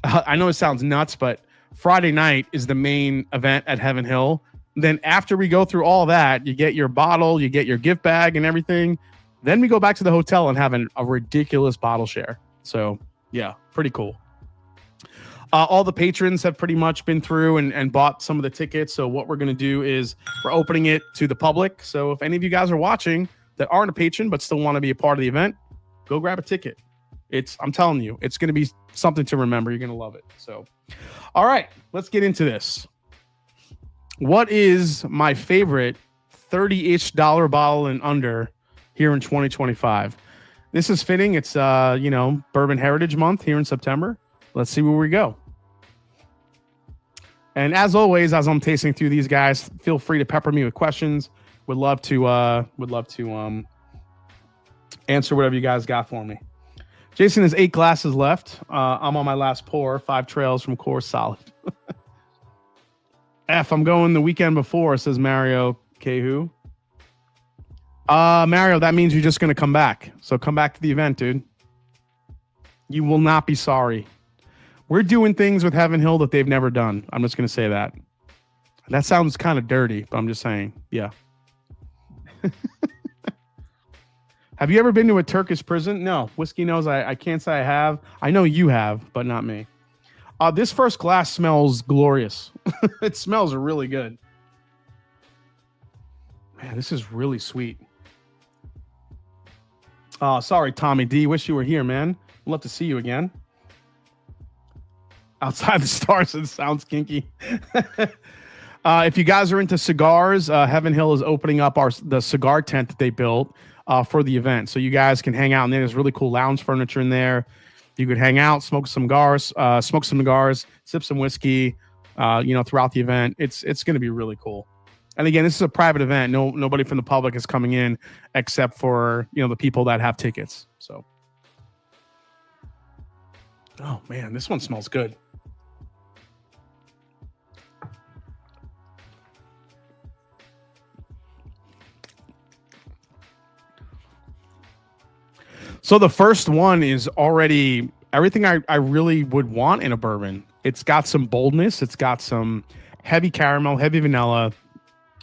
Speaker 1: I know it sounds nuts, but Friday night is the main event at Heaven Hill. Then after we go through all that, you get your bottle, you get your gift bag and everything. Then we go back to the hotel and have a ridiculous bottle share. So yeah, pretty cool. All the patrons have pretty much been through and bought some of the tickets. So what we're going to do is we're opening it to the public. So if any of you guys are watching that aren't a patron but still want to be a part of the event, go grab a ticket. I'm telling you, it's going to be something to remember. You're going to love it. So, all right, let's get into this. What is my favorite $30-ish bottle and under here in 2025? This is fitting. It's Bourbon Heritage Month here in September. Let's see where we go. And as always, as I'm tasting through these guys, feel free to pepper me with questions. Would love to answer whatever you guys got for me. Jason has 8 glasses left. I'm on my last pour. 5 trails from Coors Solid. I'm going the weekend before, says Mario Kehu. Mario, that means you're just going to come back. So come back to the event, dude. You will not be sorry. We're doing things with Heaven Hill that they've never done. I'm just going to say that. That sounds kind of dirty, but I'm just saying. Yeah. Have you ever been to a Turkish prison? No. Whiskey knows I can't say I have. I know you have, but not me. This first glass smells glorious. It smells really good. Man, this is really sweet. Sorry, Tommy D. Wish you were here, man. I'd love to see you again. Outside the stars, it sounds kinky. If you guys are into cigars, Heaven Hill is opening up the cigar tent that they built for the event. So you guys can hang out in there. There's really cool lounge furniture in there. You could hang out, smoke some cigars, sip some whiskey, throughout the event. It's going to be really cool. And again, this is a private event. Nobody from the public is coming in except for, the people that have tickets. So, oh man, this one smells good. So the first one is already everything I really would want in a bourbon. It's got some boldness. It's got some heavy caramel, heavy vanilla,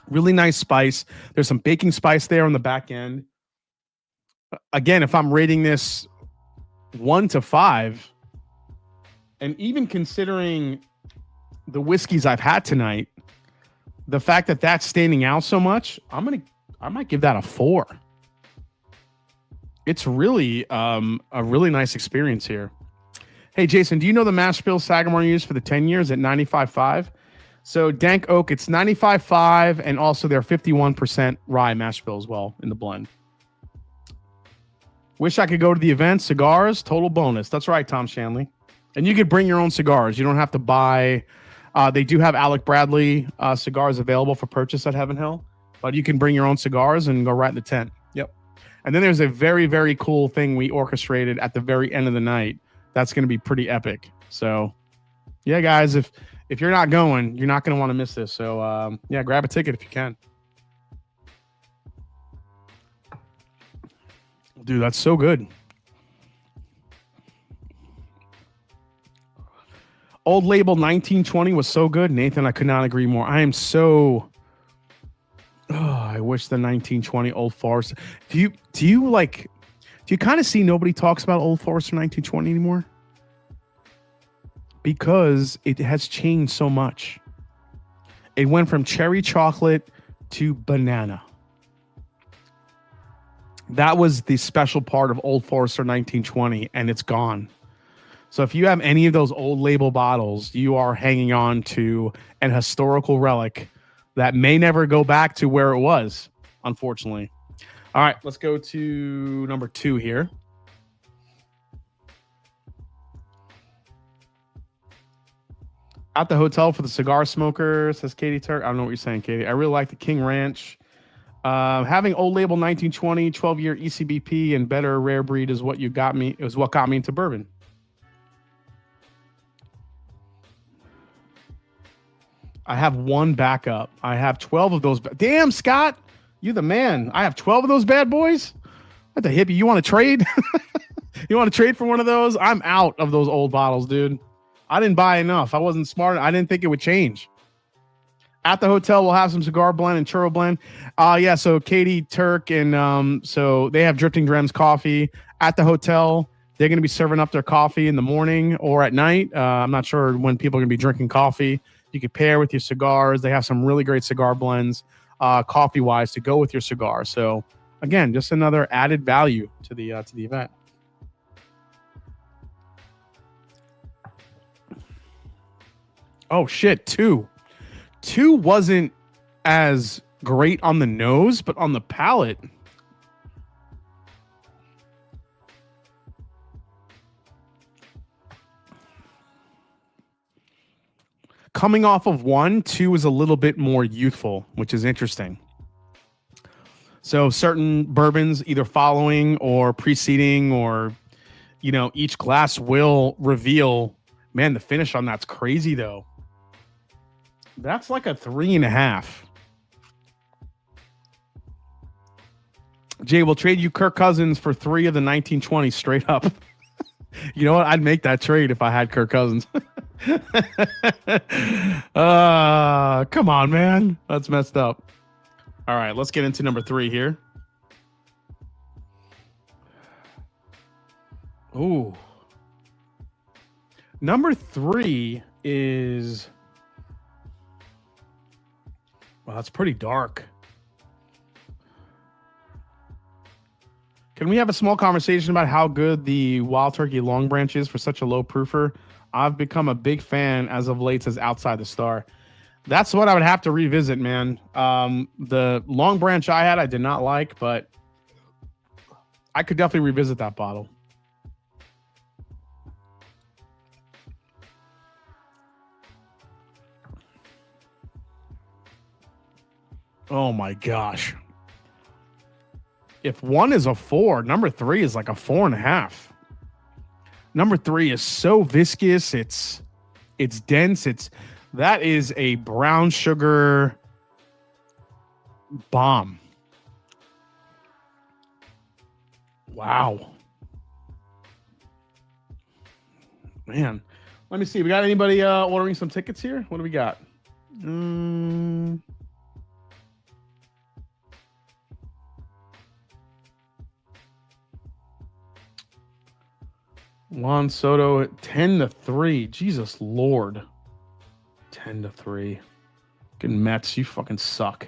Speaker 1: really nice spice. There's some baking spice there on the back end. Again, if I'm rating this 1 to 5, and even considering the whiskeys I've had tonight, the fact that that's standing out so much, I might give that a 4. It's really a really nice experience here. Hey, Jason, do you know the mash bill Sagamore used for the 10 years at 95.5? So Dank Oak, it's 95.5, and also they're 51% rye mash bill as well in the blend. Wish I could go to the event. Cigars, total bonus. That's right, Tom Shanley. And you could bring your own cigars. You don't have to buy. They do have Alec Bradley cigars available for purchase at Heaven Hill, but you can bring your own cigars and go right in the tent. Yep. And then there's a very, very cool thing we orchestrated at the very end of the night. That's going to be pretty epic. So, yeah, guys, if you're not going, you're not going to want to miss this. So, yeah, grab a ticket if you can. Dude, that's so good. Old Label 1920 was so good. Nathan, I could not agree more. I am so... Oh, I wish the 1920 Old Forester. Do you kind of see nobody talks about Old Forester 1920 anymore? Because it has changed so much. It went from cherry chocolate to banana. That was the special part of Old Forester 1920, and it's gone. So if you have any of those old label bottles, you are hanging on to an historical relic that may never go back to where it was, unfortunately. All right, let's go to number 2 here. At the hotel for the cigar smoker, says Katie Turk. I don't know what you're saying, Katie. I really like the King Ranch. Having Old Label 1920, 12-year ECBP, and better rare breed is what got me into bourbon. I have one backup. I have 12 of those. Damn, Scott, you the man. I have 12 of those bad boys. What the hippie? You want to trade? You want to trade for one of those? I'm out of those old bottles, dude. I didn't buy enough. I wasn't smart. I didn't think it would change. At the hotel, we'll have some cigar blend and churro blend. Yeah, so Katie Turk and so they have Drifting Drems coffee at the hotel. They're going to be serving up their coffee in the morning or at night. I'm not sure when people are going to be drinking coffee. You can pair with your cigars. They have some really great cigar blends, coffee-wise, to go with your cigar. So, again, just another added value to the event. Oh, shit, 2. 2 wasn't as great on the nose, but on the palate. Coming off of 1, 2 is a little bit more youthful, which is interesting. So certain bourbons either following or preceding or, each glass will reveal, man, the finish on that's crazy though. That's like a 3.5. Jay, we'll trade you Kirk Cousins for 3 of the 1920 straight up. You know what? I'd make that trade if I had Kirk Cousins. Come on, man. That's messed up. All right, let's get into number 3 here. Ooh. Number 3 is... Well, that's pretty dark. Can we have a small conversation about how good the Wild Turkey Long Branch is for such a low proofer? I've become a big fan as of late, says Outside the Star. That's what I would have to revisit, man. The Long Branch I had, I did not like, but I could definitely revisit that bottle. Oh my gosh. If 1 is a 4, number 3 is like a 4.5. Number 3 is so viscous. It's dense. That is a brown sugar bomb. Wow. Man. Let me see. We got anybody ordering some tickets here? What do we got? Juan Soto 10-3. Jesus Lord. 10-3. Fucking Mets, you fucking suck.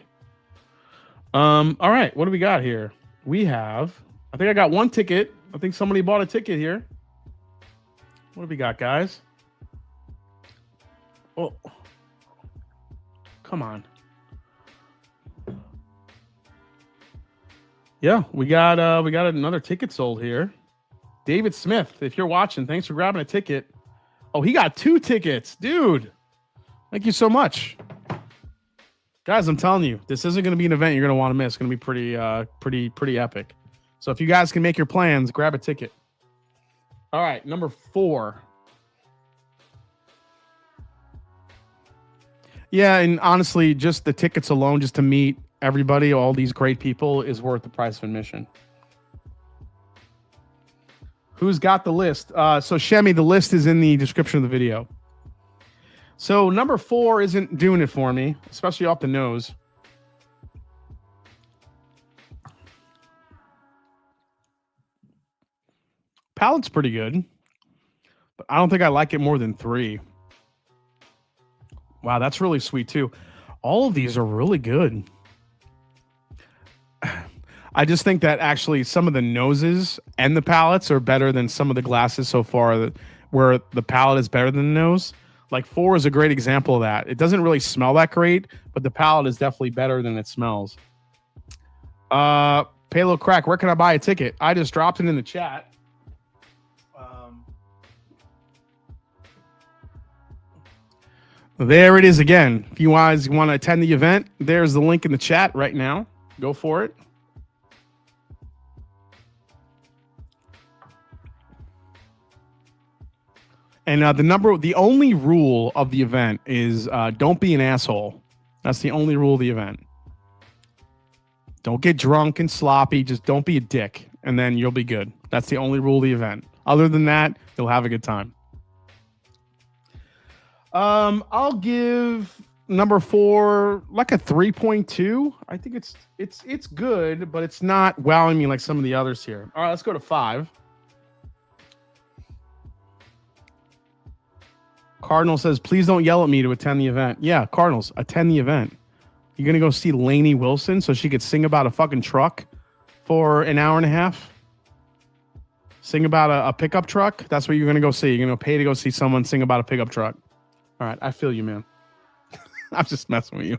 Speaker 1: All right, what do we got here? We have, I think I got 1 ticket. I think somebody bought a ticket here. What do we got, guys? Oh. Come on. Yeah, we got another ticket sold here. David Smith, if you're watching, thanks for grabbing a ticket. Oh, he got 2 tickets, dude. Thank you so much, guys. I'm telling you, this isn't going to be an event you're going to want to miss. It's going to be pretty epic. So if you guys can make your plans, grab a ticket. All right, number 4. Yeah, and honestly, just the tickets alone, just to meet everybody, all these great people, is worth the price of admission. Who's got the list? So Shemi, the list is in the description of the video. So number 4 isn't doing it for me, especially off the nose. Palate's pretty good, but I don't think I like it more than 3. Wow, that's really sweet too. All of these are really good. I just think that actually some of the noses and the palates are better than some of the glasses so far, where the palate is better than the nose. Like 4 is a great example of that. It doesn't really smell that great, but the palate is definitely better than it smells. Palo Crack, where can I buy a ticket? I just dropped it in the chat. There it is again. If you guys want to attend the event, there's the link in the chat right now. Go for it. And the only rule of the event is don't be an asshole. That's the only rule of the event. Don't get drunk and sloppy. Just don't be a dick, and then you'll be good. That's the only rule of the event. Other than that, you'll have a good time. I'll give number 4 like a 3.2. I think it's good, but it's not wowing me like some of the others here. All right, let's go to 5. Cardinal says, please don't yell at me to attend the event. Yeah, Cardinals, attend the event. You're going to go see Lainey Wilson so she could sing about a fucking truck for an hour and a half? Sing about a pickup truck? That's what you're going to go see. You're going to pay to go see someone sing about a pickup truck. All right, I feel you, man. I'm just messing with you.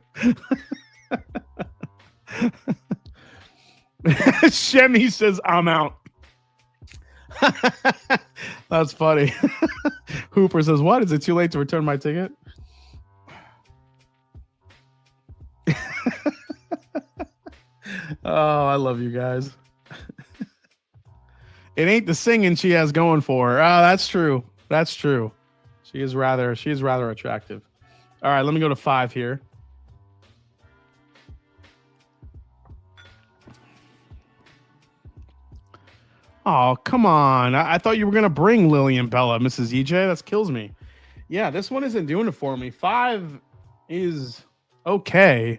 Speaker 1: Shemi says, I'm out. That's funny. Hooper says, what? Is it too late to return my ticket? Oh, I love you guys. It ain't the singing she has going for her. Oh, that's true. That's true. She is rather attractive. All right, let me go to 5 here. Oh, come on. I thought you were going to bring Lillian Bella, Mrs. EJ. That kills me. Yeah, this one isn't doing it for me. 5 is okay,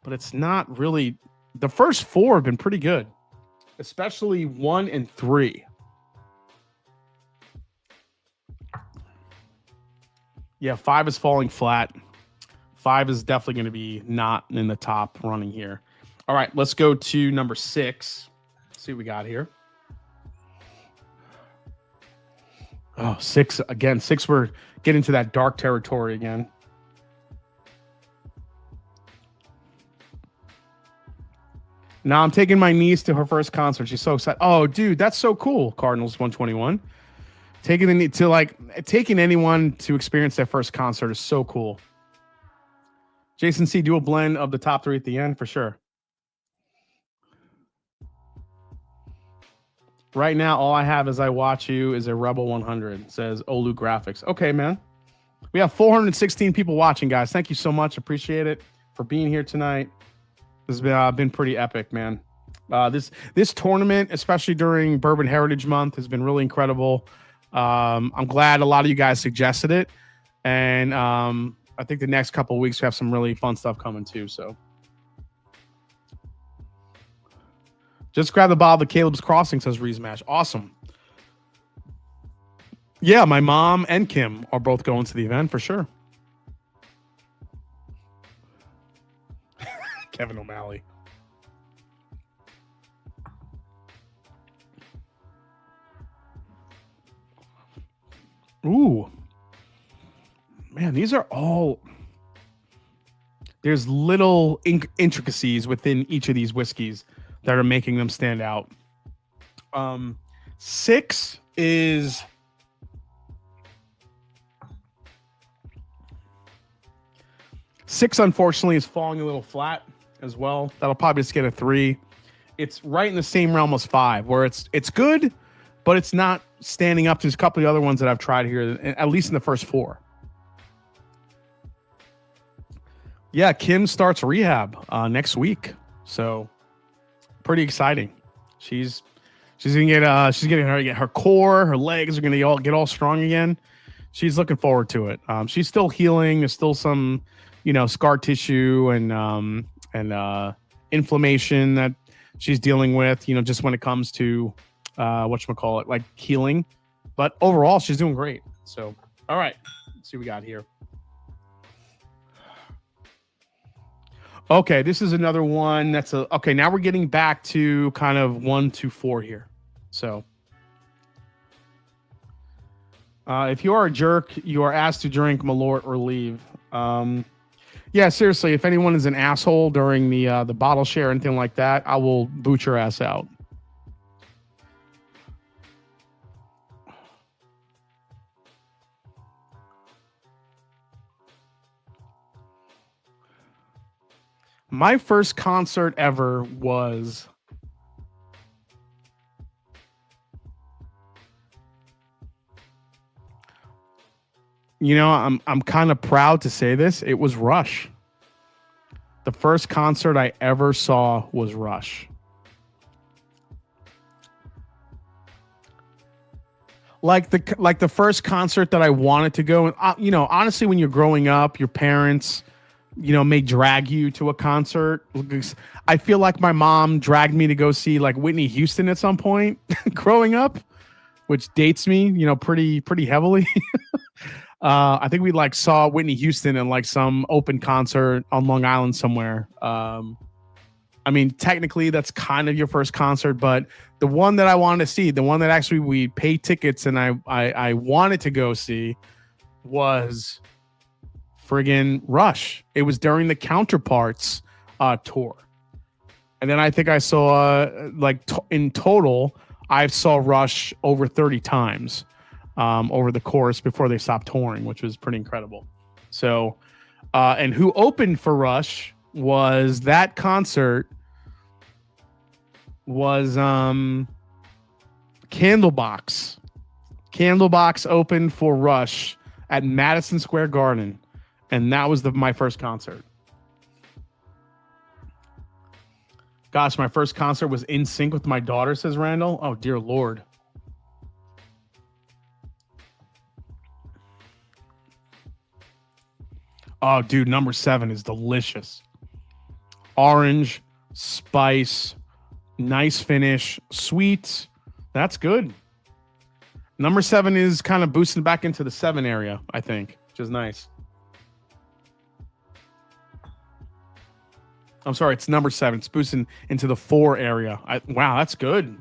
Speaker 1: but it's not really. The first 4 have been pretty good, especially 1 and 3. Yeah, 5 is falling flat. 5 is definitely going to be not in the top running here. All right, let's go to number 6. Let's see what we got here. Oh, 6 again. 6, we're getting to that dark territory again. Now I'm taking my niece to her first concert. She's so excited. Oh, dude, that's so cool. Cardinals 121. Taking anyone to experience their first concert is so cool. Jason C, do a blend of the top 3 at the end for sure. Right now, all I have as I watch you is a Rebel 100. Says Olu Graphics. Okay, man. We have 416 people watching, guys. Thank you so much. Appreciate it for being here tonight. This has been pretty epic, man. This tournament, especially during Bourbon Heritage Month, has been really incredible. I'm glad a lot of you guys suggested it, and I think the next couple of weeks we have some really fun stuff coming too. So just grab the bottle of Caleb's Crossing, says Reesmash. Awesome. Yeah, my mom and Kim are both going to the event for sure. Kevin O'Malley. Ooh. Man, these are all... There's little intricacies within each of these whiskeys that are making them stand out. 6 is... 6, unfortunately, is falling a little flat as well. That'll probably just get a 3. it's right in the same realm as 5, where it's good, but it's not standing up to a couple of the other ones that I've tried here, at least in the first 4. Yeah, Kim starts rehab next week, so pretty exciting. She's gonna get her core, her legs are gonna get all strong again. She's looking forward to it. She's still healing. There's still some, scar tissue and inflammation that she's dealing with. Just when it comes to whatchamacallit, like healing. But overall, she's doing great. So, all right, let's see what we got here. Okay, this is another one okay, now we're getting back to kind of 1 to 4 here. So, if you are a jerk, you are asked to drink, Malort, or leave. Yeah, seriously, if anyone is an asshole during the bottle share or anything like that, I will boot your ass out. My first concert ever was I'm kind of proud to say this. It was Rush. The first concert I ever saw was Rush. Like the first concert that I wanted to go. Honestly, when you're growing up, your parents, may drag you to a concert. I feel like my mom dragged me to go see like Whitney Houston at some point growing up, which dates me, pretty heavily. I think we saw Whitney Houston in some open concert on Long Island somewhere. I mean, technically that's kind of your first concert, but the one that I wanted to see, the one that actually we paid tickets and I wanted to go see was friggin' Rush. It was during the Counterparts tour. And then I think I saw in total, I saw Rush over 30 times over the course before they stopped touring, which was pretty incredible. So, and who opened for Rush was that concert was Candlebox. Candlebox opened for Rush at Madison Square Garden. And that was my first concert. Gosh, my first concert was In Sync with my daughter, says Randall. Oh, dear Lord. Oh, dude, number 7 is delicious. Orange, spice, nice finish, sweet. That's good. Number 7 is kind of boosting back into the 7 area, I think, which is nice. I'm sorry, it's number 7. It's boosting into the 4 area. Wow, that's good.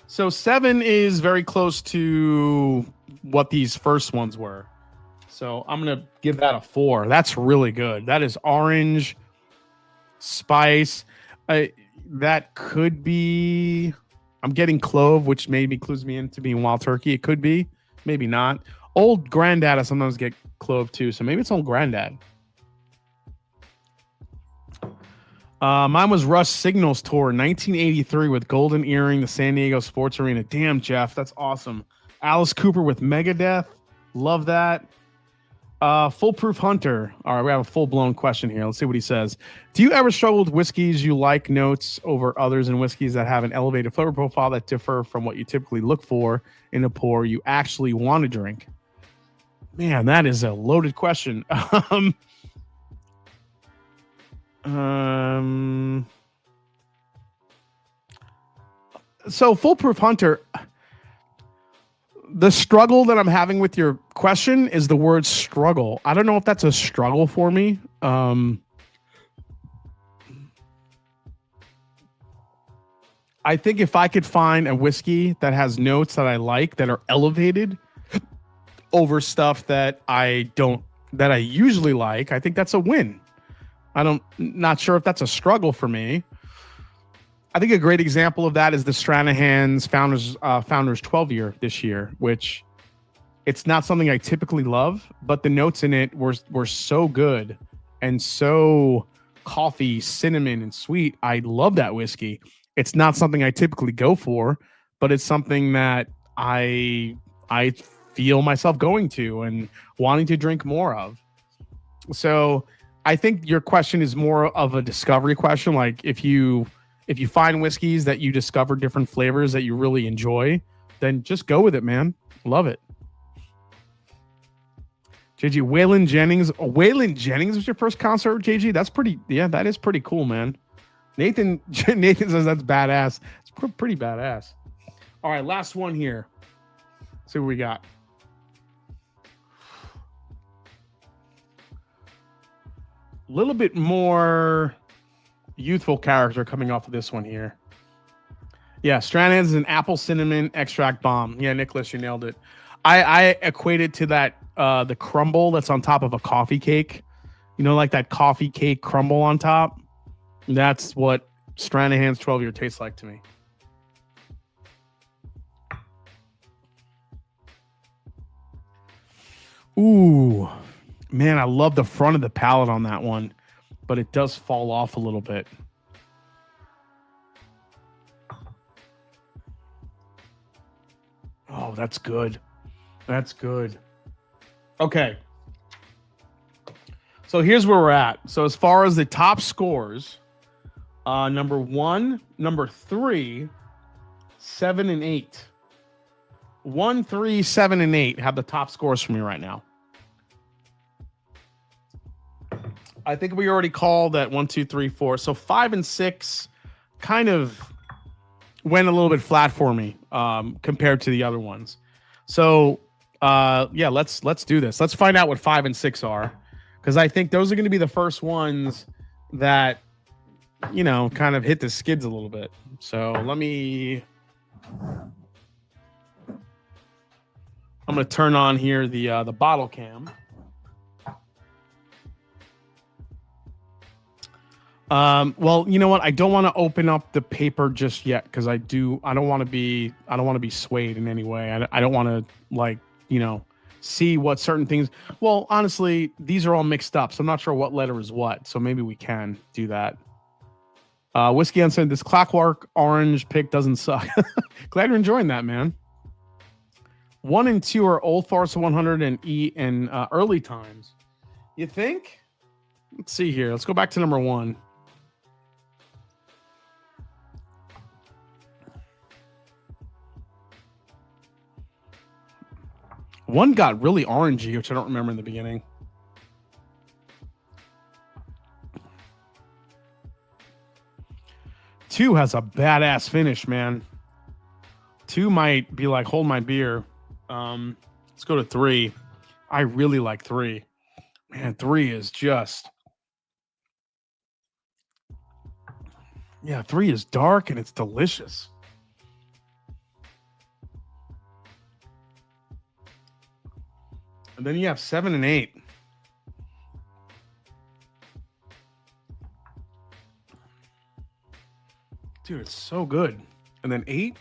Speaker 1: So 7 is very close to what these first ones were. So I'm going to give that a 4. That's really good. That is orange, spice. That could be... I'm getting clove, which maybe clues me into being wild turkey. It could be. Maybe not. Old Granddad, I sometimes get clove too. So maybe it's Old Granddad. Mine was Rush Signals Tour 1983 with Golden Earring, the San Diego Sports Arena. Damn, Jeff, that's awesome. Alice Cooper with Megadeth. Love that. Foolproof Hunter. All right, we have a full-blown question here. Let's see what he says. Do you ever struggle with whiskeys you like notes over others and whiskeys that have an elevated flavor profile that differ from what you typically look for in a pour you actually want to drink? Man, that is a loaded question. So Foolproof Hunter, the struggle that I'm having with your question is the word struggle. I don't know if that's a struggle for me. I think if I could find a whiskey that has notes that I like that are elevated over stuff that I usually like, I think that's a win. Not sure if that's a struggle for me. I think a great example of that is the Stranahan's Founders 12 year this year, which it's not something I typically love, but the notes in it were so good and so coffee, cinnamon, and sweet. I love that whiskey. It's not something I typically go for, but it's something that I feel myself going to and wanting to drink more of. So I think your question is more of a discovery question. Like if you find whiskeys that you discover different flavors that you really enjoy, then just go with it, man. Love it. JG, Waylon Jennings. Oh, Waylon Jennings was your first concert, JG? That's pretty, yeah, that is pretty cool, man. Nathan says that's badass. It's pretty badass. All right, last one here. Let's see what we got. A little bit more youthful character coming off of this one here. Yeah, Stranahan's is an apple cinnamon extract bomb. Yeah, Nicholas, you nailed it. I equate it to that the crumble that's on top of a coffee cake. You know, like that coffee cake crumble on top. That's what Stranahan's 12-year tastes like to me. Ooh, man, I love the front of the palate on that one, but it does fall off a little bit. Oh, that's good. That's good. Okay. So here's where we're at. So as far as the top scores, number 1, number 3, 7, and 8. 1, 3, 7, and 8 have the top scores for me right now. I think we already called that 1, 2, 3, 4. So 5 and 6 kind of went a little bit flat for me compared to the other ones. So yeah, let's do this. Let's find out what 5 and 6 are, because I think those are going to be the first ones that, you know, kind of hit the skids a little bit. So I'm going to turn on here the bottle cam. Well, you know what? I don't want to open up the paper just yet, because I don't want to be swayed in any way. I don't want to, like, you know, see what certain things. Well, honestly, these are all mixed up, so I'm not sure what letter is what. So maybe we can do that. Whiskey on said this Clockwork Orange pick doesn't suck. Glad you're enjoying that, man. 1 and 2 are Old Forester 100 and E and early times. You think? Let's see here. Let's go back to number 1. One got really orangey, which I don't remember in the beginning. Two has a badass finish, man. 2 might be like, hold my beer. Let's go to 3. I really like 3. Man, 3 is just... Yeah, 3 is dark and it's delicious. And then you have 7 and 8. Dude, it's so good. And then 8.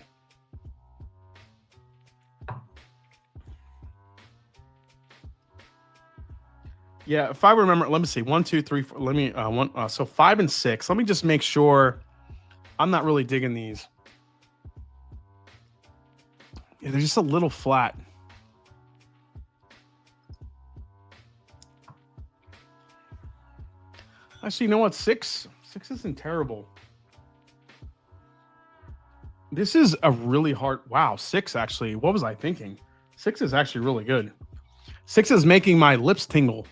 Speaker 1: Yeah, if I remember, let me see. 1, 2, 3, 4. Let me so 5 and 6. Let me just make sure I'm not really digging these. Yeah, they're just a little flat. Actually, you know what? 6 isn't terrible. This is a really hard. Wow, 6 actually. What was I thinking? 6 is actually really good. 6 is making my lips tingle.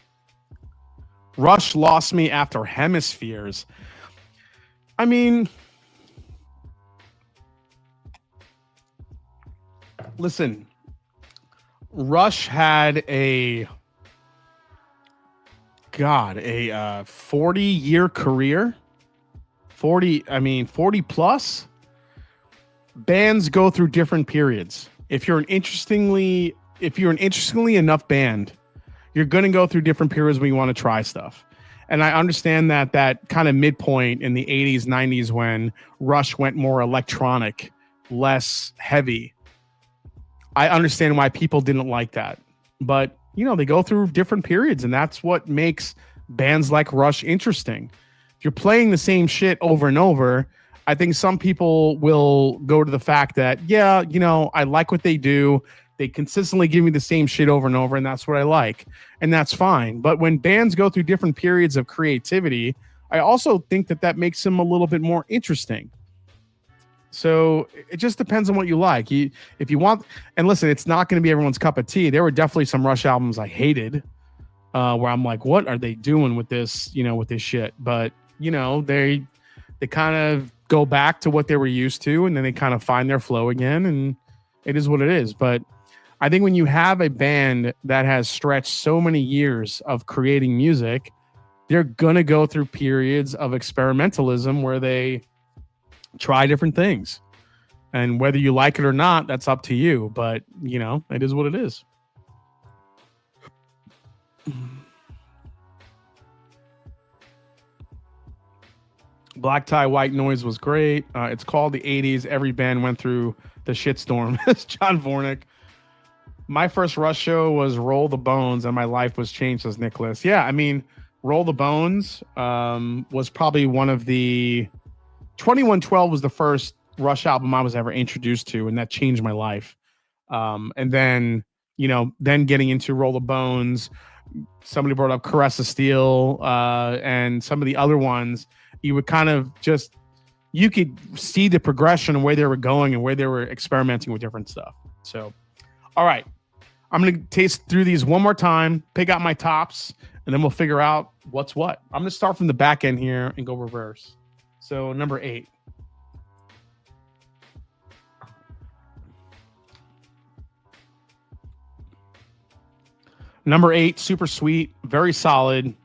Speaker 1: Rush lost me after Hemispheres. I mean, listen, Rush had a 40-year career. 40 plus. Bands go through different periods. If you're an interestingly enough band, you're going to go through different periods when you want to try stuff. And I understand that kind of midpoint in the 80s, 90s, when Rush went more electronic, less heavy. I understand why people didn't like that. But, you know, they go through different periods, and that's what makes bands like Rush interesting. If you're playing the same shit over and over, I think some people will go to the fact that, yeah, you know, I like what they do. They consistently give me the same shit over and over, and that's what I like. And that's fine. But when bands go through different periods of creativity, I also think that that makes them a little bit more interesting. So it just depends on what you like. If you want, and listen, it's not going to be everyone's cup of tea. There were definitely some Rush albums I hated, where I'm like, what are they doing with this, you know, with this shit? But, you know, they kind of go back to what they were used to, and then they kind of find their flow again, and it is what it is. But I think when you have a band that has stretched so many years of creating music, they're going to go through periods of experimentalism where they try different things. And whether you like it or not, that's up to you. But, you know, it is what it is. Black Tie, White Noise was great. It's called the 80s. Every band went through the shitstorm. It's John Vornick. My first Rush show was Roll the Bones, and my life was changed, says Nicholas. Yeah, I mean, Roll the Bones was probably one of the... 2112 was the first Rush album I was ever introduced to, and that changed my life. And then, you know, then getting into Roll the Bones, somebody brought up Caress of Steel, and some of the other ones, you would kind of just, you could see the progression and where they were going and where they were experimenting with different stuff. So, all right. I'm going to taste through these one more time, pick out my tops, and then we'll figure out what's what. I'm going to start from the back end here and go reverse. So number 8. Number 8, super sweet, very solid.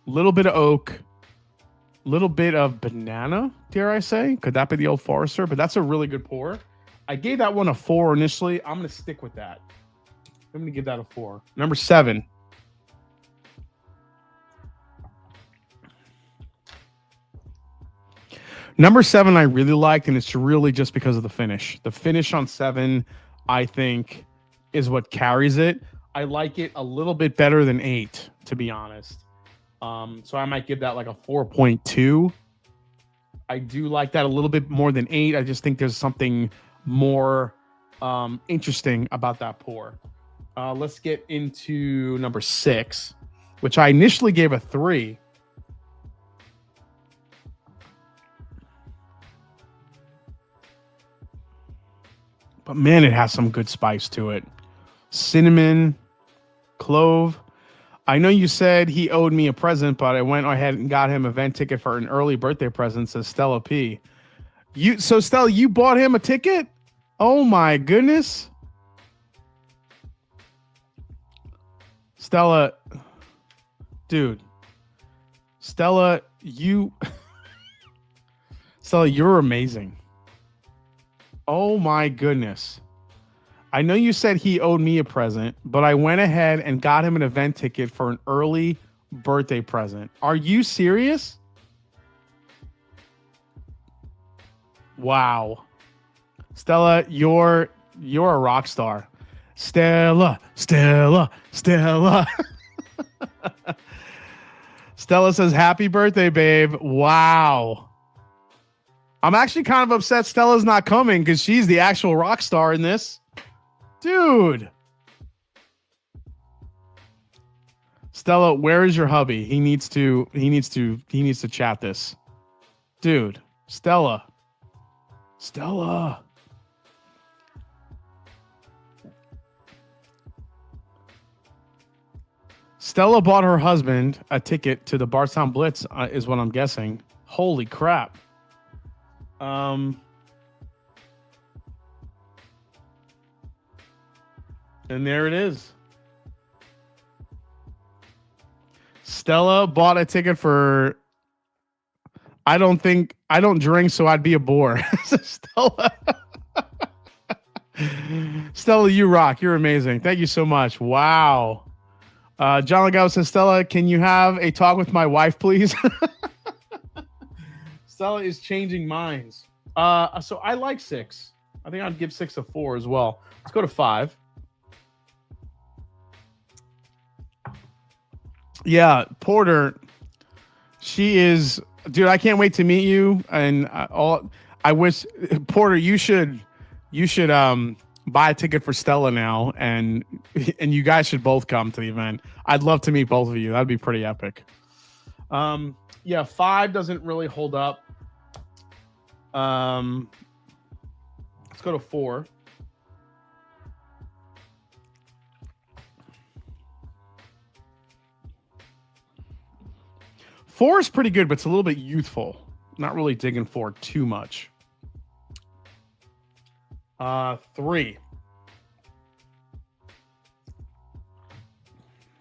Speaker 1: Little bit of oak, little bit of banana, dare I say? Could that be the Old Forester? But that's a really good pour. I gave that one a 4 initially. I'm going to stick with that. I'm going to give that a 4. Number 7. Number 7 I really liked, and it's really just because of the finish. The finish on 7, I think, is what carries it. I like it a little bit better than 8, to be honest. So I might give that like a 4.2. I do like that a little bit more than 8. I just think there's something more interesting about that pour. Let's get into number 6, which I initially gave a 3. But man, it has some good spice to it. Cinnamon, clove. I know you said he owed me a present, but I went ahead and got him an event ticket for an early birthday present, says Stella P. So Stella, you bought him a ticket? Oh my goodness. Stella, dude. Stella, Stella, you're amazing. Oh my goodness. I know you said he owed me a present, but I went ahead and got him an event ticket for an early birthday present. Are you serious? Wow. Stella, you're a rock star. Stella. Stella says, happy birthday, babe. Wow. I'm actually kind of upset Stella's not coming because she's the actual rock star in this. Dude. Stella, where is your hubby? He needs to chat this. Dude, Stella. Stella bought her husband a ticket to the Bardstown Blitz, is what I'm guessing. Holy crap. And there it is. Stella bought a ticket for... I don't drink, so I'd be a bore. Stella. Stella, you rock. You're amazing. Thank you so much. Wow. John Legato says, Stella, can you have a talk with my wife, please? Stella is changing minds. So I like 6. I think I'd give 6 a 4 as well. Let's go to 5. Yeah, Porter. She is, dude. I can't wait to meet you. And I wish Porter, you should buy a ticket for Stella now, and you guys should both come to the event. I'd love to meet both of you. That'd be pretty epic. Yeah, 5 doesn't really hold up. Let's go to 4. Four is pretty good, but it's a little bit youthful. Not really digging 4 too much. 3.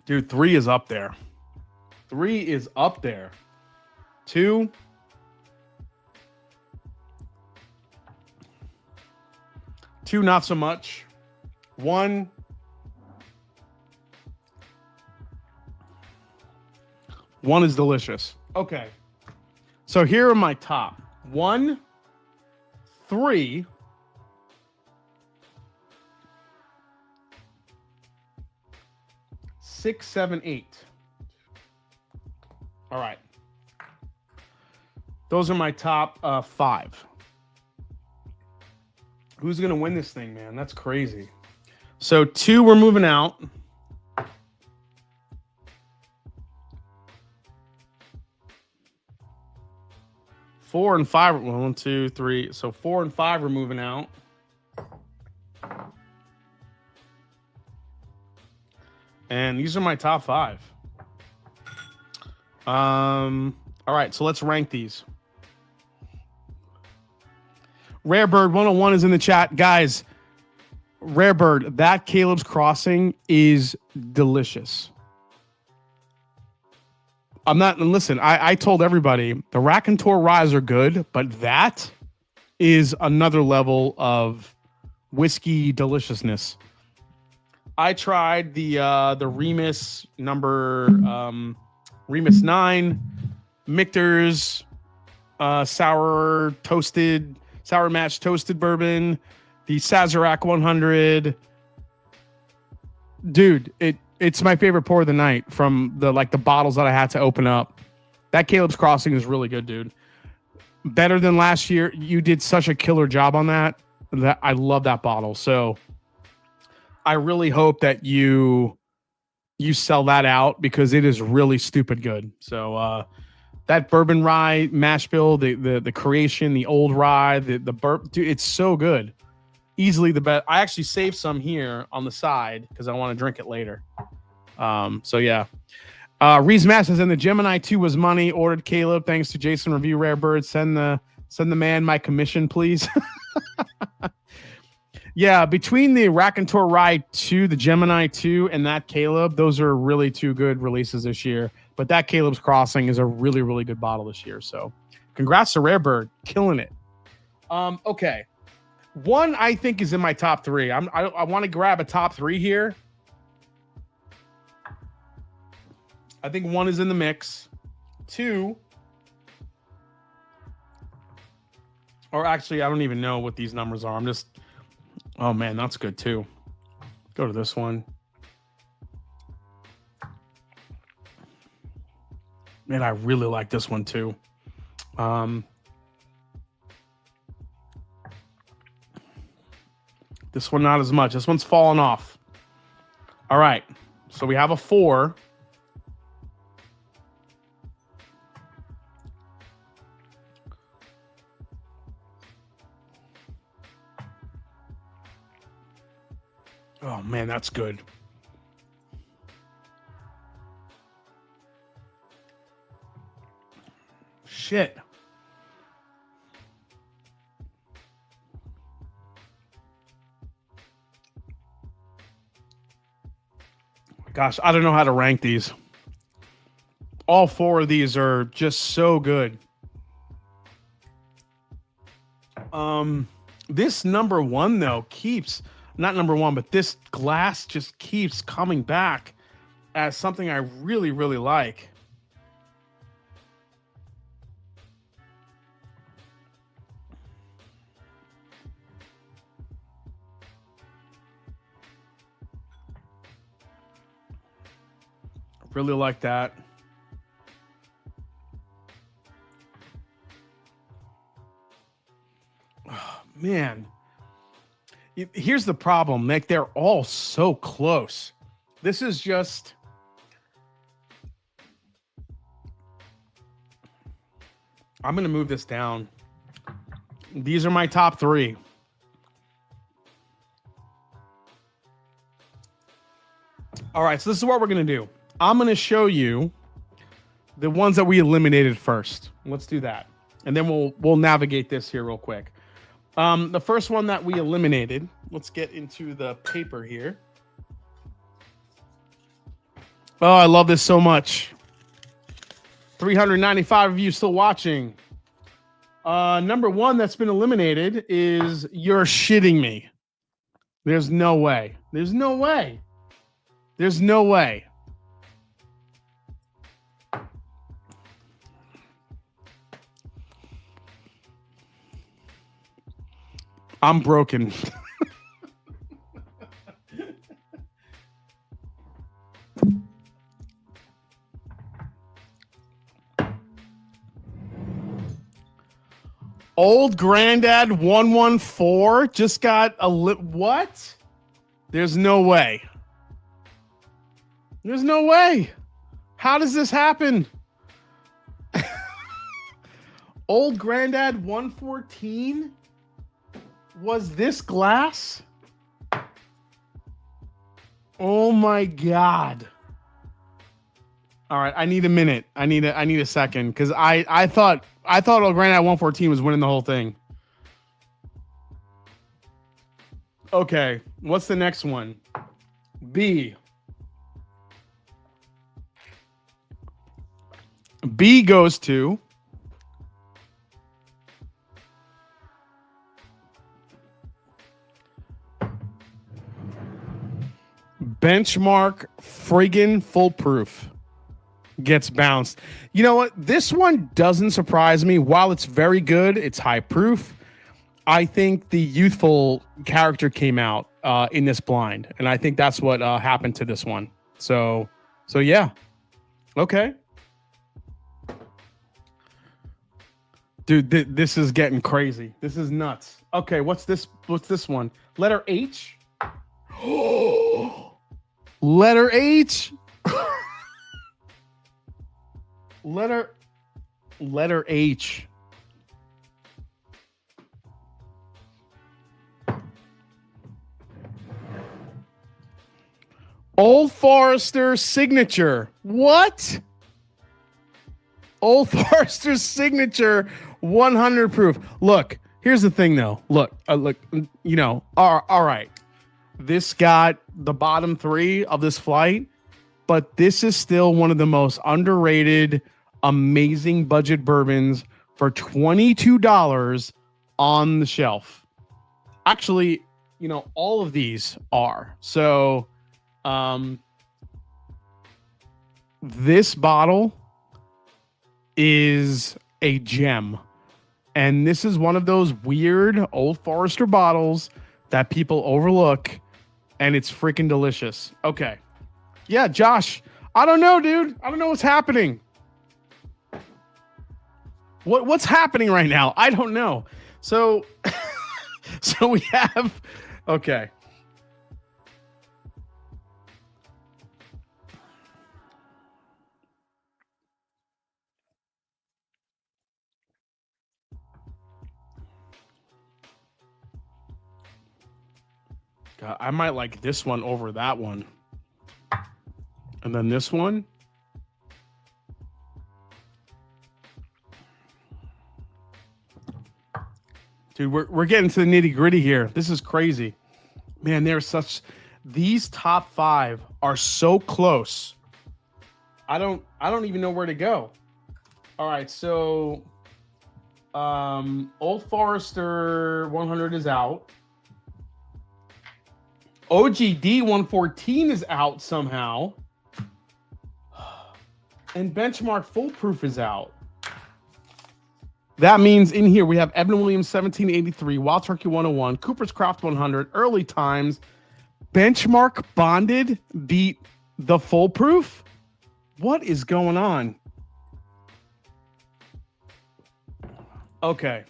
Speaker 1: Dude, 3 is up there. 3 is up there. 2. Two, not so much. 1. One is delicious. Okay. So here are my top. 1, 3. 6, 7, 8. All right. Those are my top 5. Who's going to win this thing, man? That's crazy. So 2, we're moving out. 4 and 5. 1, 2, 3. So 4 and 5 are moving out. And these are my top 5. All right, so let's rank these. Rarebird 101 is in the chat. Guys, Rarebird, that Caleb's Crossing is delicious. Listen, I told everybody the Raconteur Ryes are good, but that is another level of whiskey deliciousness. I tried the Remus Remus 9, Mictor's sour mash toasted bourbon, the Sazerac 100. Dude, it's my favorite pour of the night from the bottles that I had to open up. That Caleb's Crossing is really good, dude. Better than last year. You did such a killer job on that. I love that bottle. So I really hope that you sell that out because it is really stupid good. So that bourbon rye mash bill, the creation, the old rye, the burp, dude, it's so good. Easily the best. I actually saved some here on the side because I want to drink it later. So yeah. Reese Mass is in the Gemini 2 was money. Ordered Caleb. Thanks to Jason Review Rarebird. Send the man my commission, please. Yeah, between the Raconteur Rye 2, the Gemini 2, and that Caleb, those are really 2 good releases this year. But that Caleb's Crossing is a really, really good bottle this year. So congrats to Rarebird. Killing it. Okay. 1, I think, is in my top 3. I want to grab a top 3 here. I think 1 is in the mix. 2, or actually, I don't even know what these numbers are. Oh man, that's good too. Go to this one. Man, I really like this one too. This one not as much. This one's fallen off. All right. So we have a 4. Oh man, that's good. Shit. Gosh, I don't know how to rank these. All 4 of these are just so good. This number 1 though keeps, not number 1, but this glass just keeps coming back as something I really, really like. Really like that. Man, here's the problem, Nick. They're all so close. This is just... I'm going to move this down. These are my top three. All right, so this is what we're going to do. I'm going to show you the ones that we eliminated first. Let's do that. And then we'll navigate this here real quick. The first one that we eliminated, let's get into the paper here. Oh, I love this so much. 395 of you still watching. Number one that's been eliminated is You're Shitting Me. There's no way. There's no way. There's no way. I'm broken. Old Granddad 114 just got a what? There's no way. There's no way. How does this happen? Old Granddad 114 was this glass? Oh my God. All right, I need a minute. I need a second because I thought Old Granddad 114 was winning the whole thing. Okay, what's the next one? B. B goes to Benchmark friggin' Foolproof. Gets bounced. You know what? This one doesn't surprise me. While it's very good, it's high proof. I think the youthful character came out in this blind, and I think that's what happened to this one. So yeah. Okay. Dude, this is getting crazy. This is nuts. Okay, what's this? What's this one? Letter H. Letter H. Letter H. Old Forester signature. What? Old Forester's signature 100 proof. Look, here's the thing though. Look, you know, all right. This got the bottom three of this flight, but this is still one of the most underrated, amazing budget bourbons for $22 on the shelf. Actually, you know, all of these are. So, this bottle is a gem. And this is one of those weird Old Forester bottles that people overlook, and it's freaking delicious. Okay. Yeah, Josh, I don't know, dude. I don't know what's happening. What's happening right now? I don't know. So so we have okay. God, I might like this one over that one. And then this one. Dude, we're getting to the nitty gritty here. This is crazy. Man, these top five are so close. I don't even know where to go. All right, so Old Forester 100 is out. OGD 114 is out somehow. And Benchmark Foolproof is out. That means in here we have Evan Williams 1783, Wild Turkey 101, Cooper's Craft 100, Early Times. Benchmark Bonded beat the Foolproof? What is going on? Okay.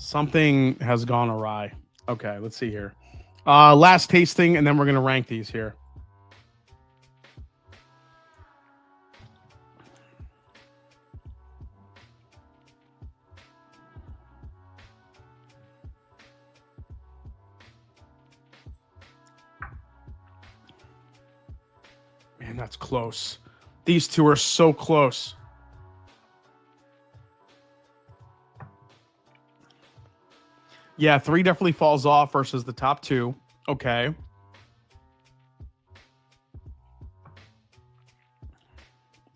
Speaker 1: Something has gone awry. Okay, let's see here. Last tasting, and then we're going to rank these here. Man, that's close. These two are so close. Yeah, 3 definitely falls off versus the top 2. Okay.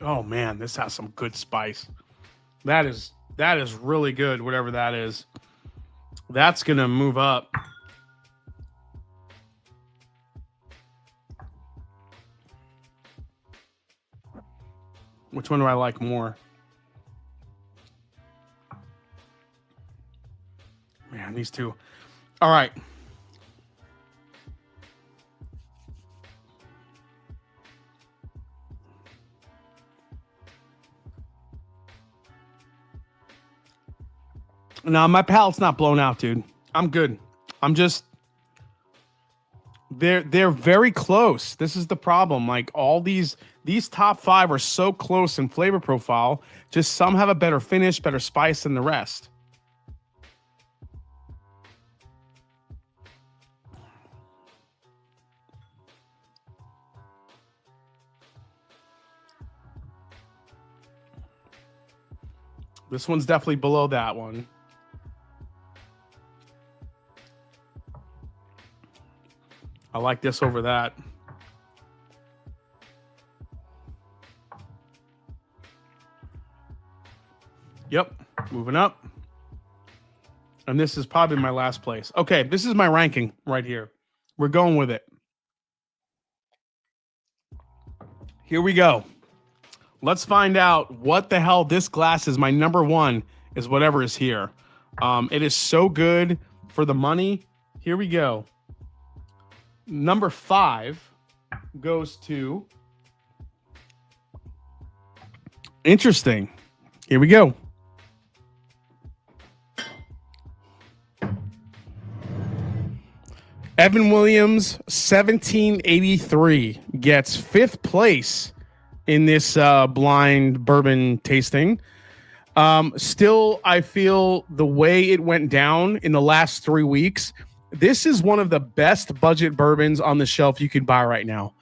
Speaker 1: Oh man, this has some good spice. That is really good, whatever that is. That's gonna move up. Which one do I like more? Man, these two. All right. No, my palate's not blown out, dude. I'm good. I'm just they're very close. This is the problem. Like all these top 5 are so close in flavor profile. Just some have a better finish, better spice than the rest. This one's definitely below that one. I like this over that. Yep, moving up. And this is probably my last place. Okay, this is my ranking right here. We're going with it. Here we go. Let's find out what the hell this glass is. My number 1 is whatever is here. It is so good for the money. Here we go. Number 5 goes to... Interesting. Here we go. Evan Williams, 1783, gets 5th place in this blind bourbon tasting. Still, I feel the way it went down in the last 3 weeks, this is one of the best budget bourbons on the shelf you can buy right now.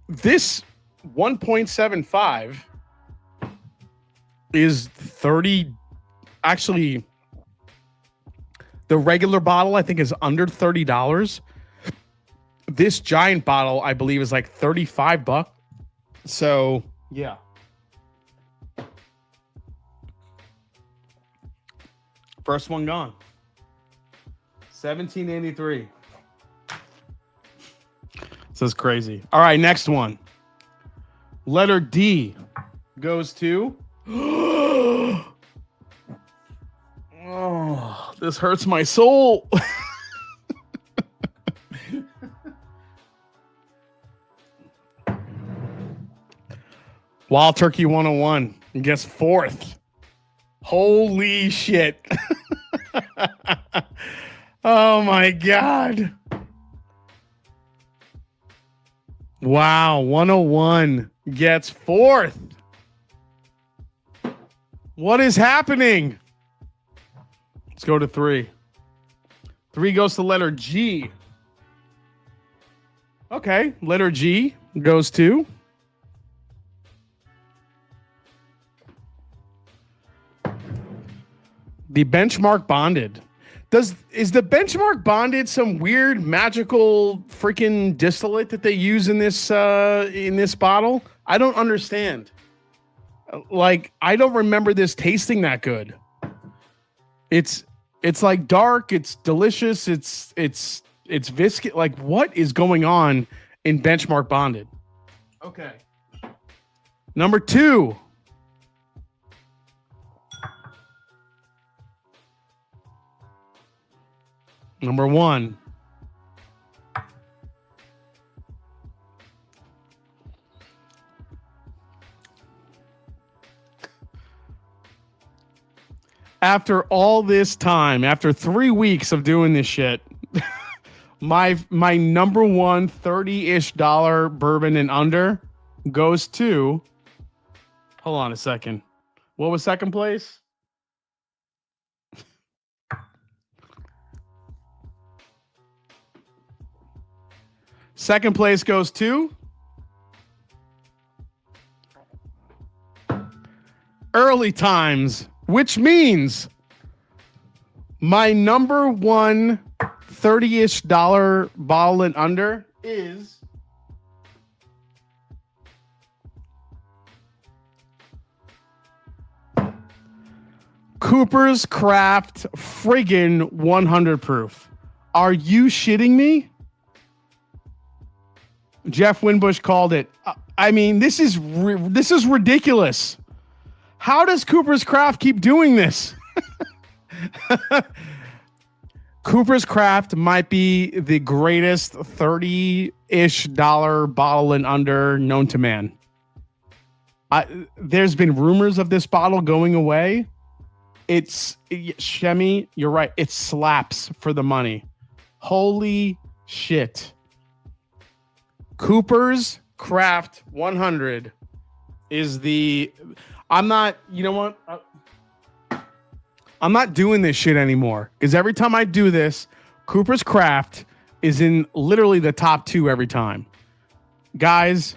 Speaker 1: This 1.75 is 30. Actually, the regular bottle, I think, is under $30. This giant bottle, I believe, is like $35. So, yeah. First one gone. 1783. This is crazy. All right, next one. Letter D goes to... Oh, this hurts my soul. Wild Turkey 101 gets 4th. Holy shit. Oh my God. Wow, 101 gets 4th. What is happening? Let's go to 3. 3 goes to letter G. Okay, letter G goes to... the Benchmark Bonded. Is the Benchmark Bonded some weird magical freaking distillate that they use in this bottle? I don't understand. Like, I don't remember this tasting that good. It's like dark, it's delicious, it's viscous. Like, what is going on in Benchmark Bonded? Okay. Number 2. Number 1. After all this time, after 3 weeks of doing this shit, my number one $30-ish bourbon and under goes to, hold on a second. What was second place? Second place goes to Early Times, which means my number one $30-ish bottle and under is Cooper's Craft friggin' 100 proof. Are you shitting me? Jeff Winbush called it. I mean, this is ridiculous. How does Cooper's Craft keep doing this? Cooper's Craft might be the greatest $30-ish bottle and under known to man. There's been rumors of this bottle going away. Shemi, you're right. It slaps for the money. Holy shit. Cooper's Craft 100 is the... I'm not doing this shit anymore because every time I do this, Cooper's Craft is in literally the top 2 every time. Guys,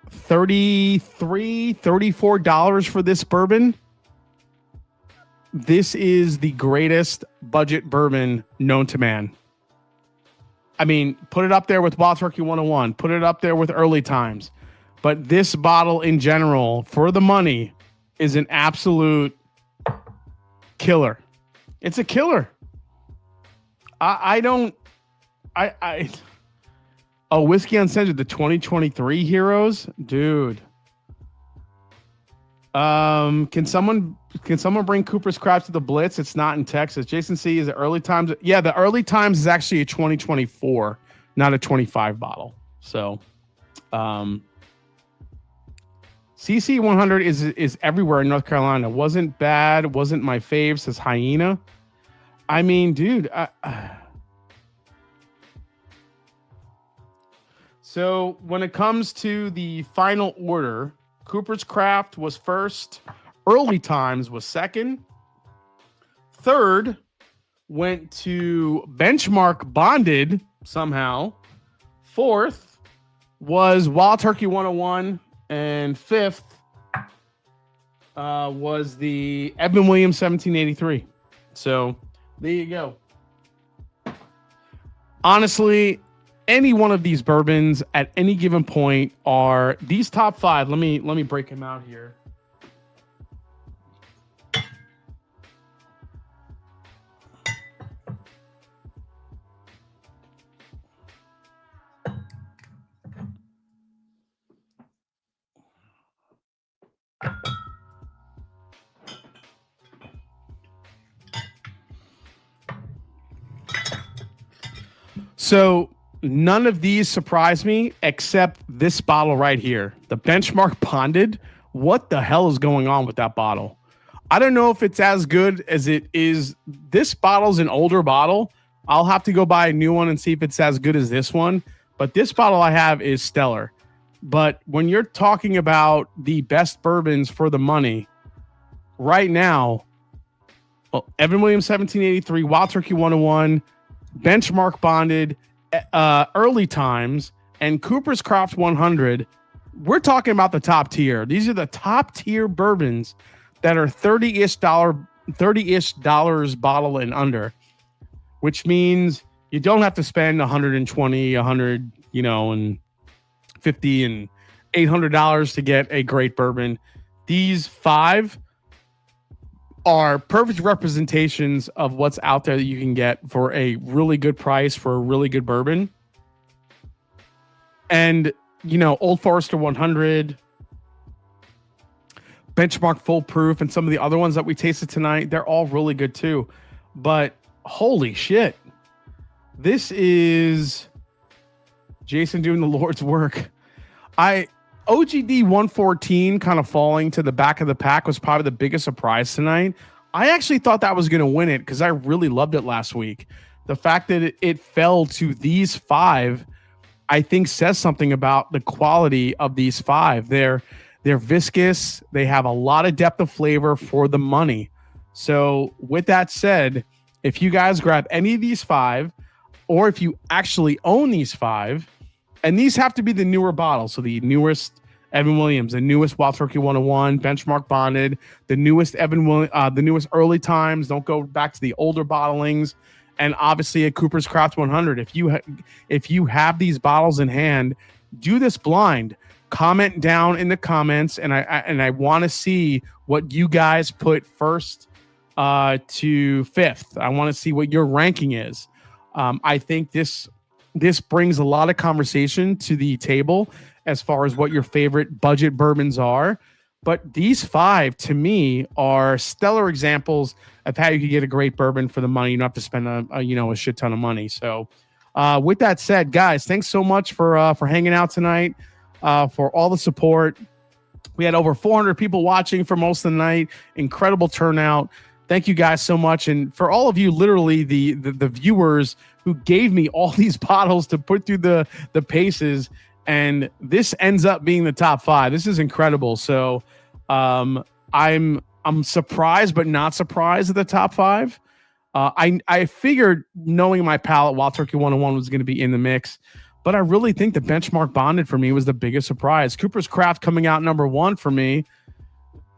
Speaker 1: $33, $34 for this bourbon. This is the greatest budget bourbon known to man. I mean, put it up there with Wild Turkey 101. Put it up there with Early Times. But this bottle in general, for the money, is an absolute killer. It's a killer. Whiskey Uncensored, the 2023 heroes, dude. Can someone bring Cooper's Craft to the Blitz? It's not in Texas. Jason C, is it Early Times? Yeah, the Early Times is actually a 2024, not a 25 bottle. So, CC 100 is everywhere in North Carolina. Wasn't bad. Wasn't my fave, says Hyena. I mean, dude. So when it comes to the final order, Cooper's Craft was first. Early Times was second. Third went to Benchmark Bonded somehow. Fourth was Wild Turkey 101. And fifth was the Edmund Williams 1783. So there you go. Honestly, any one of these bourbons at any given point are these top 5. Let me break them out here. So none of these surprise me except this bottle right here, the Benchmark Bonded. What the hell is going on with that bottle? I don't know if it's as good as it is. This bottle's an older bottle. I'll have to go buy a new one and see if it's as good as this one. But this bottle I have is stellar. But when you're talking about the best bourbons for the money, right now, Evan Williams 1783, Wild Turkey 101, Benchmark Bonded, Early Times, and Cooper's Craft 100, we're talking about the top tier. These are the top tier bourbons that are $30-ish bottle and under, which means you don't have to spend 120, 100, and 50 and $800 to get a great bourbon. These 5 are perfect representations of what's out there that you can get for a really good price for a really good bourbon. And, Old Forester 100, Benchmark Full Proof, and some of the other ones that we tasted tonight, they're all really good too. But holy shit, this is Jason doing the Lord's work. OGD 114 kind of falling to the back of the pack was probably the biggest surprise tonight. I actually thought that was going to win it because I really loved it last week. The fact that it fell to these 5, I think says something about the quality of these 5. They're viscous. They have a lot of depth of flavor for the money. So with that said, if you guys grab any of these 5, or if you actually own these 5, and these have to be the newer bottles, so the newest Evan Williams, the newest Wild Turkey 101, benchmark bonded, the newest the newest early times. Don't go back to the older bottlings, and obviously a Cooper's Craft 100. If you have these bottles in hand, do this blind. Comment down in the comments, and I want to see what you guys put first to 5th. I want to see what your ranking is. I think this brings a lot of conversation to the table as far as what your favorite budget bourbons are. But these 5 to me are stellar examples of how you can get a great bourbon for the money. You don't have to spend a shit ton of money. So with that said, guys, thanks so much for hanging out tonight, for all the support. We had over 400 people watching for most of the night. Incredible turnout. Thank you guys so much. And for all of you, literally the viewers who gave me all these bottles to put through the paces, and this ends up being the top 5. This is incredible. So I'm surprised, but not surprised at the top 5. I figured, knowing my palate, Wild Turkey 101 was going to be in the mix, but I really think the benchmark bonded for me was the biggest surprise. Cooper's Craft coming out number 1 for me.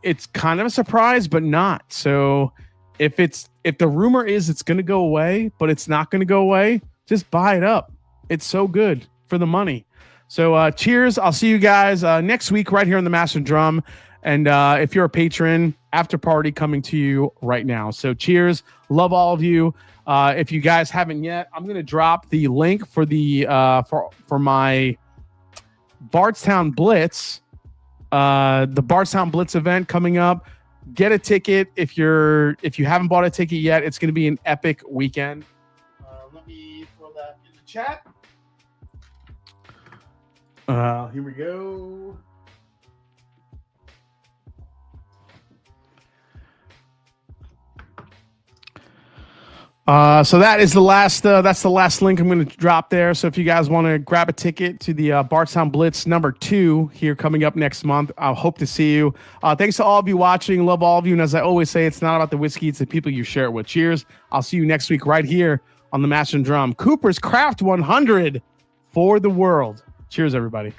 Speaker 1: It's kind of a surprise, but not. So if the rumor is it's going to go away, but it's not going to go away, just buy it up. It's so good for the money. So cheers. I'll see you guys next week right here on the Master Drum. And if you're a patron, after party coming to you right now. So cheers. Love all of you. If you guys haven't yet, I'm going to drop the link for the for my Bardstown Blitz. The Bardstown Blitz event coming up. Get a ticket if you haven't bought a ticket yet. It's going to be an epic weekend. Let me throw that in the chat. Here we go. So that is the last. That's the last link I'm going to drop there. So if you guys want to grab a ticket to the Bardstown Blitz number 2 here coming up next month, I hope to see you. Thanks to all of you watching. Love all of you. And as I always say, it's not about the whiskey; it's the people you share it with. Cheers. I'll see you next week right here on the Master and Drum. Cooper's Craft 100 for the world. Cheers, everybody.